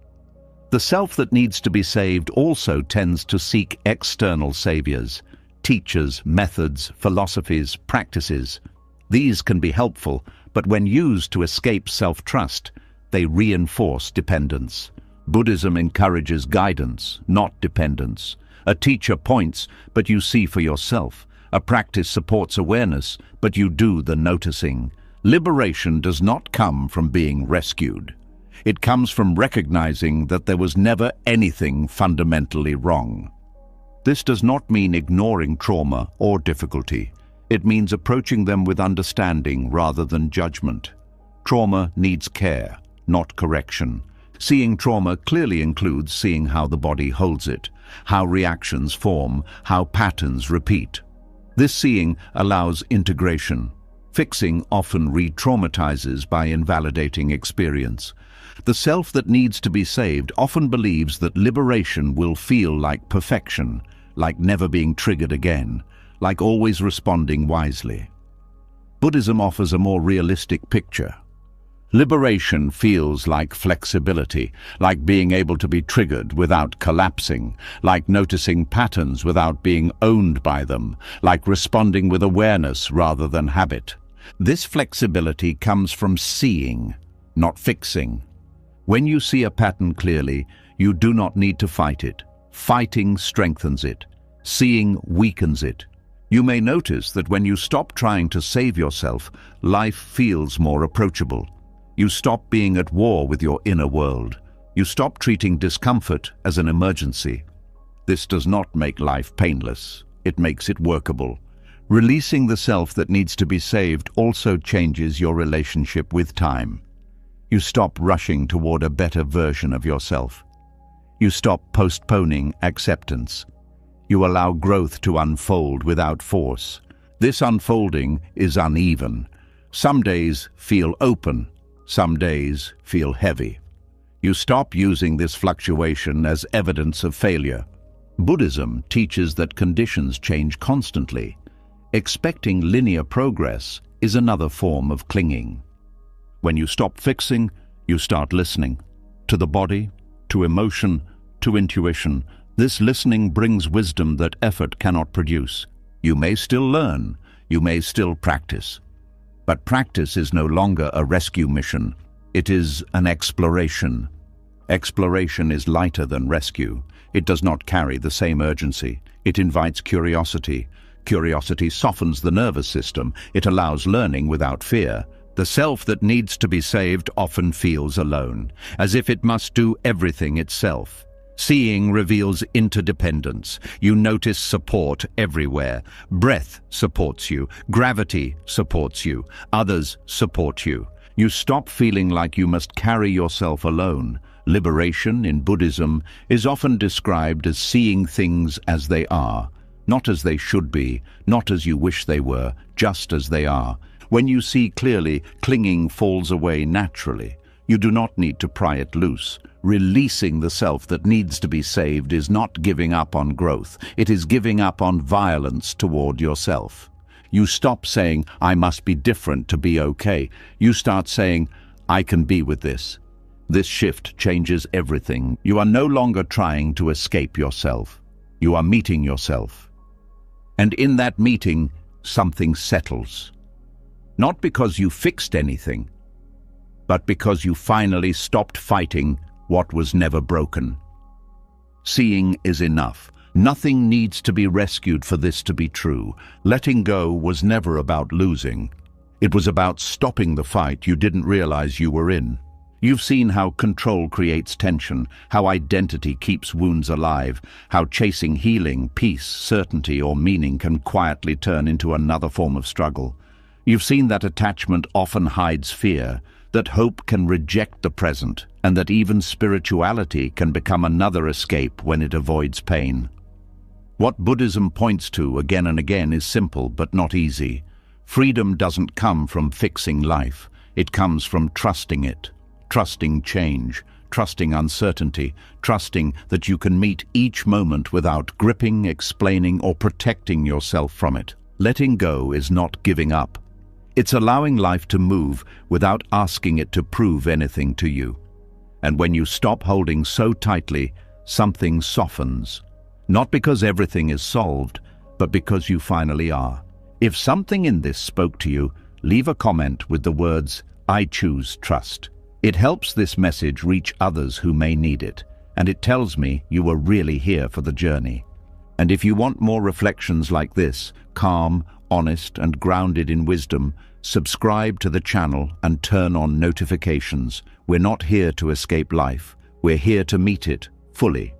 The self that needs to be saved also tends to seek external saviors, teachers, methods, philosophies, practices. These can be helpful, but when used to escape self-trust, they reinforce dependence. Buddhism encourages guidance, not dependence. A teacher points, but you see for yourself. A practice supports awareness, but you do the noticing. Liberation does not come from being rescued. It comes from recognizing that there was never anything fundamentally wrong. This does not mean ignoring trauma or difficulty. It means approaching them with understanding rather than judgment. Trauma needs care, not correction. Seeing trauma clearly includes seeing how the body holds it, how reactions form, how patterns repeat. This seeing allows integration. Fixing often re-traumatizes by invalidating experience. The self that needs to be saved often believes that liberation will feel like perfection, like never being triggered again, like always responding wisely. Buddhism offers a more realistic picture. Liberation feels like flexibility, like being able to be triggered without collapsing, like noticing patterns without being owned by them, like responding with awareness rather than habit. This flexibility comes from seeing, not fixing. When you see a pattern clearly, you do not need to fight it. Fighting strengthens it. Seeing weakens it. You may notice that when you stop trying to save yourself, life feels more approachable. You stop being at war with your inner world. You stop treating discomfort as an emergency. This does not make life painless. It makes it workable. Releasing the self that needs to be saved also changes your relationship with time. You stop rushing toward a better version of yourself. You stop postponing acceptance. You allow growth to unfold without force. This unfolding is uneven. Some days feel open. Some days feel heavy. You stop using this fluctuation as evidence of failure. Buddhism teaches that conditions change constantly. Expecting linear progress is another form of clinging. When you stop fixing, you start listening. To the body, to emotion, to intuition. This listening brings wisdom that effort cannot produce. You may still learn. You may still practice. But practice is no longer a rescue mission. It is an exploration. Exploration is lighter than rescue. It does not carry the same urgency. It invites curiosity. Curiosity softens the nervous system. It allows learning without fear. The self that needs to be saved often feels alone, as if it must do everything itself. Seeing reveals interdependence. You notice support everywhere. Breath supports you. Gravity supports you. Others support you. You stop feeling like you must carry yourself alone. Liberation in Buddhism is often described as seeing things as they are, not as they should be, not as you wish they were, just as they are. When you see clearly, clinging falls away naturally. You do not need to pry it loose. Releasing the self that needs to be saved is not giving up on growth. It is giving up on violence toward yourself. You stop saying, I must be different to be okay. You start saying, I can be with this. This shift changes everything. You are no longer trying to escape yourself. You are meeting yourself. And in that meeting, something settles. Not because you fixed anything, but because you finally stopped fighting what was never broken. Seeing is enough. Nothing needs to be rescued for this to be true. Letting go was never about losing. It was about stopping the fight you didn't realize you were in. You've seen how control creates tension, how identity keeps wounds alive, how chasing healing, peace, certainty, or meaning can quietly turn into another form of struggle. You've seen that attachment often hides fear, that hope can reject the present, and that even spirituality can become another escape when it avoids pain. What Buddhism points to again and again is simple but not easy. Freedom doesn't come from fixing life. It comes from trusting it, trusting change, trusting uncertainty, trusting that you can meet each moment without gripping, explaining, or protecting yourself from it. Letting go is not giving up. It's allowing life to move without asking it to prove anything to you. And when you stop holding so tightly, something softens. Not because everything is solved, but because you finally are. If something in this spoke to you, leave a comment with the words, I choose trust. It helps this message reach others who may need it, and it tells me you were really here for the journey. And if you want more reflections like this, calm, honest, and grounded in wisdom, subscribe to the channel and turn on notifications. We're not here to escape life. We're here to meet it fully.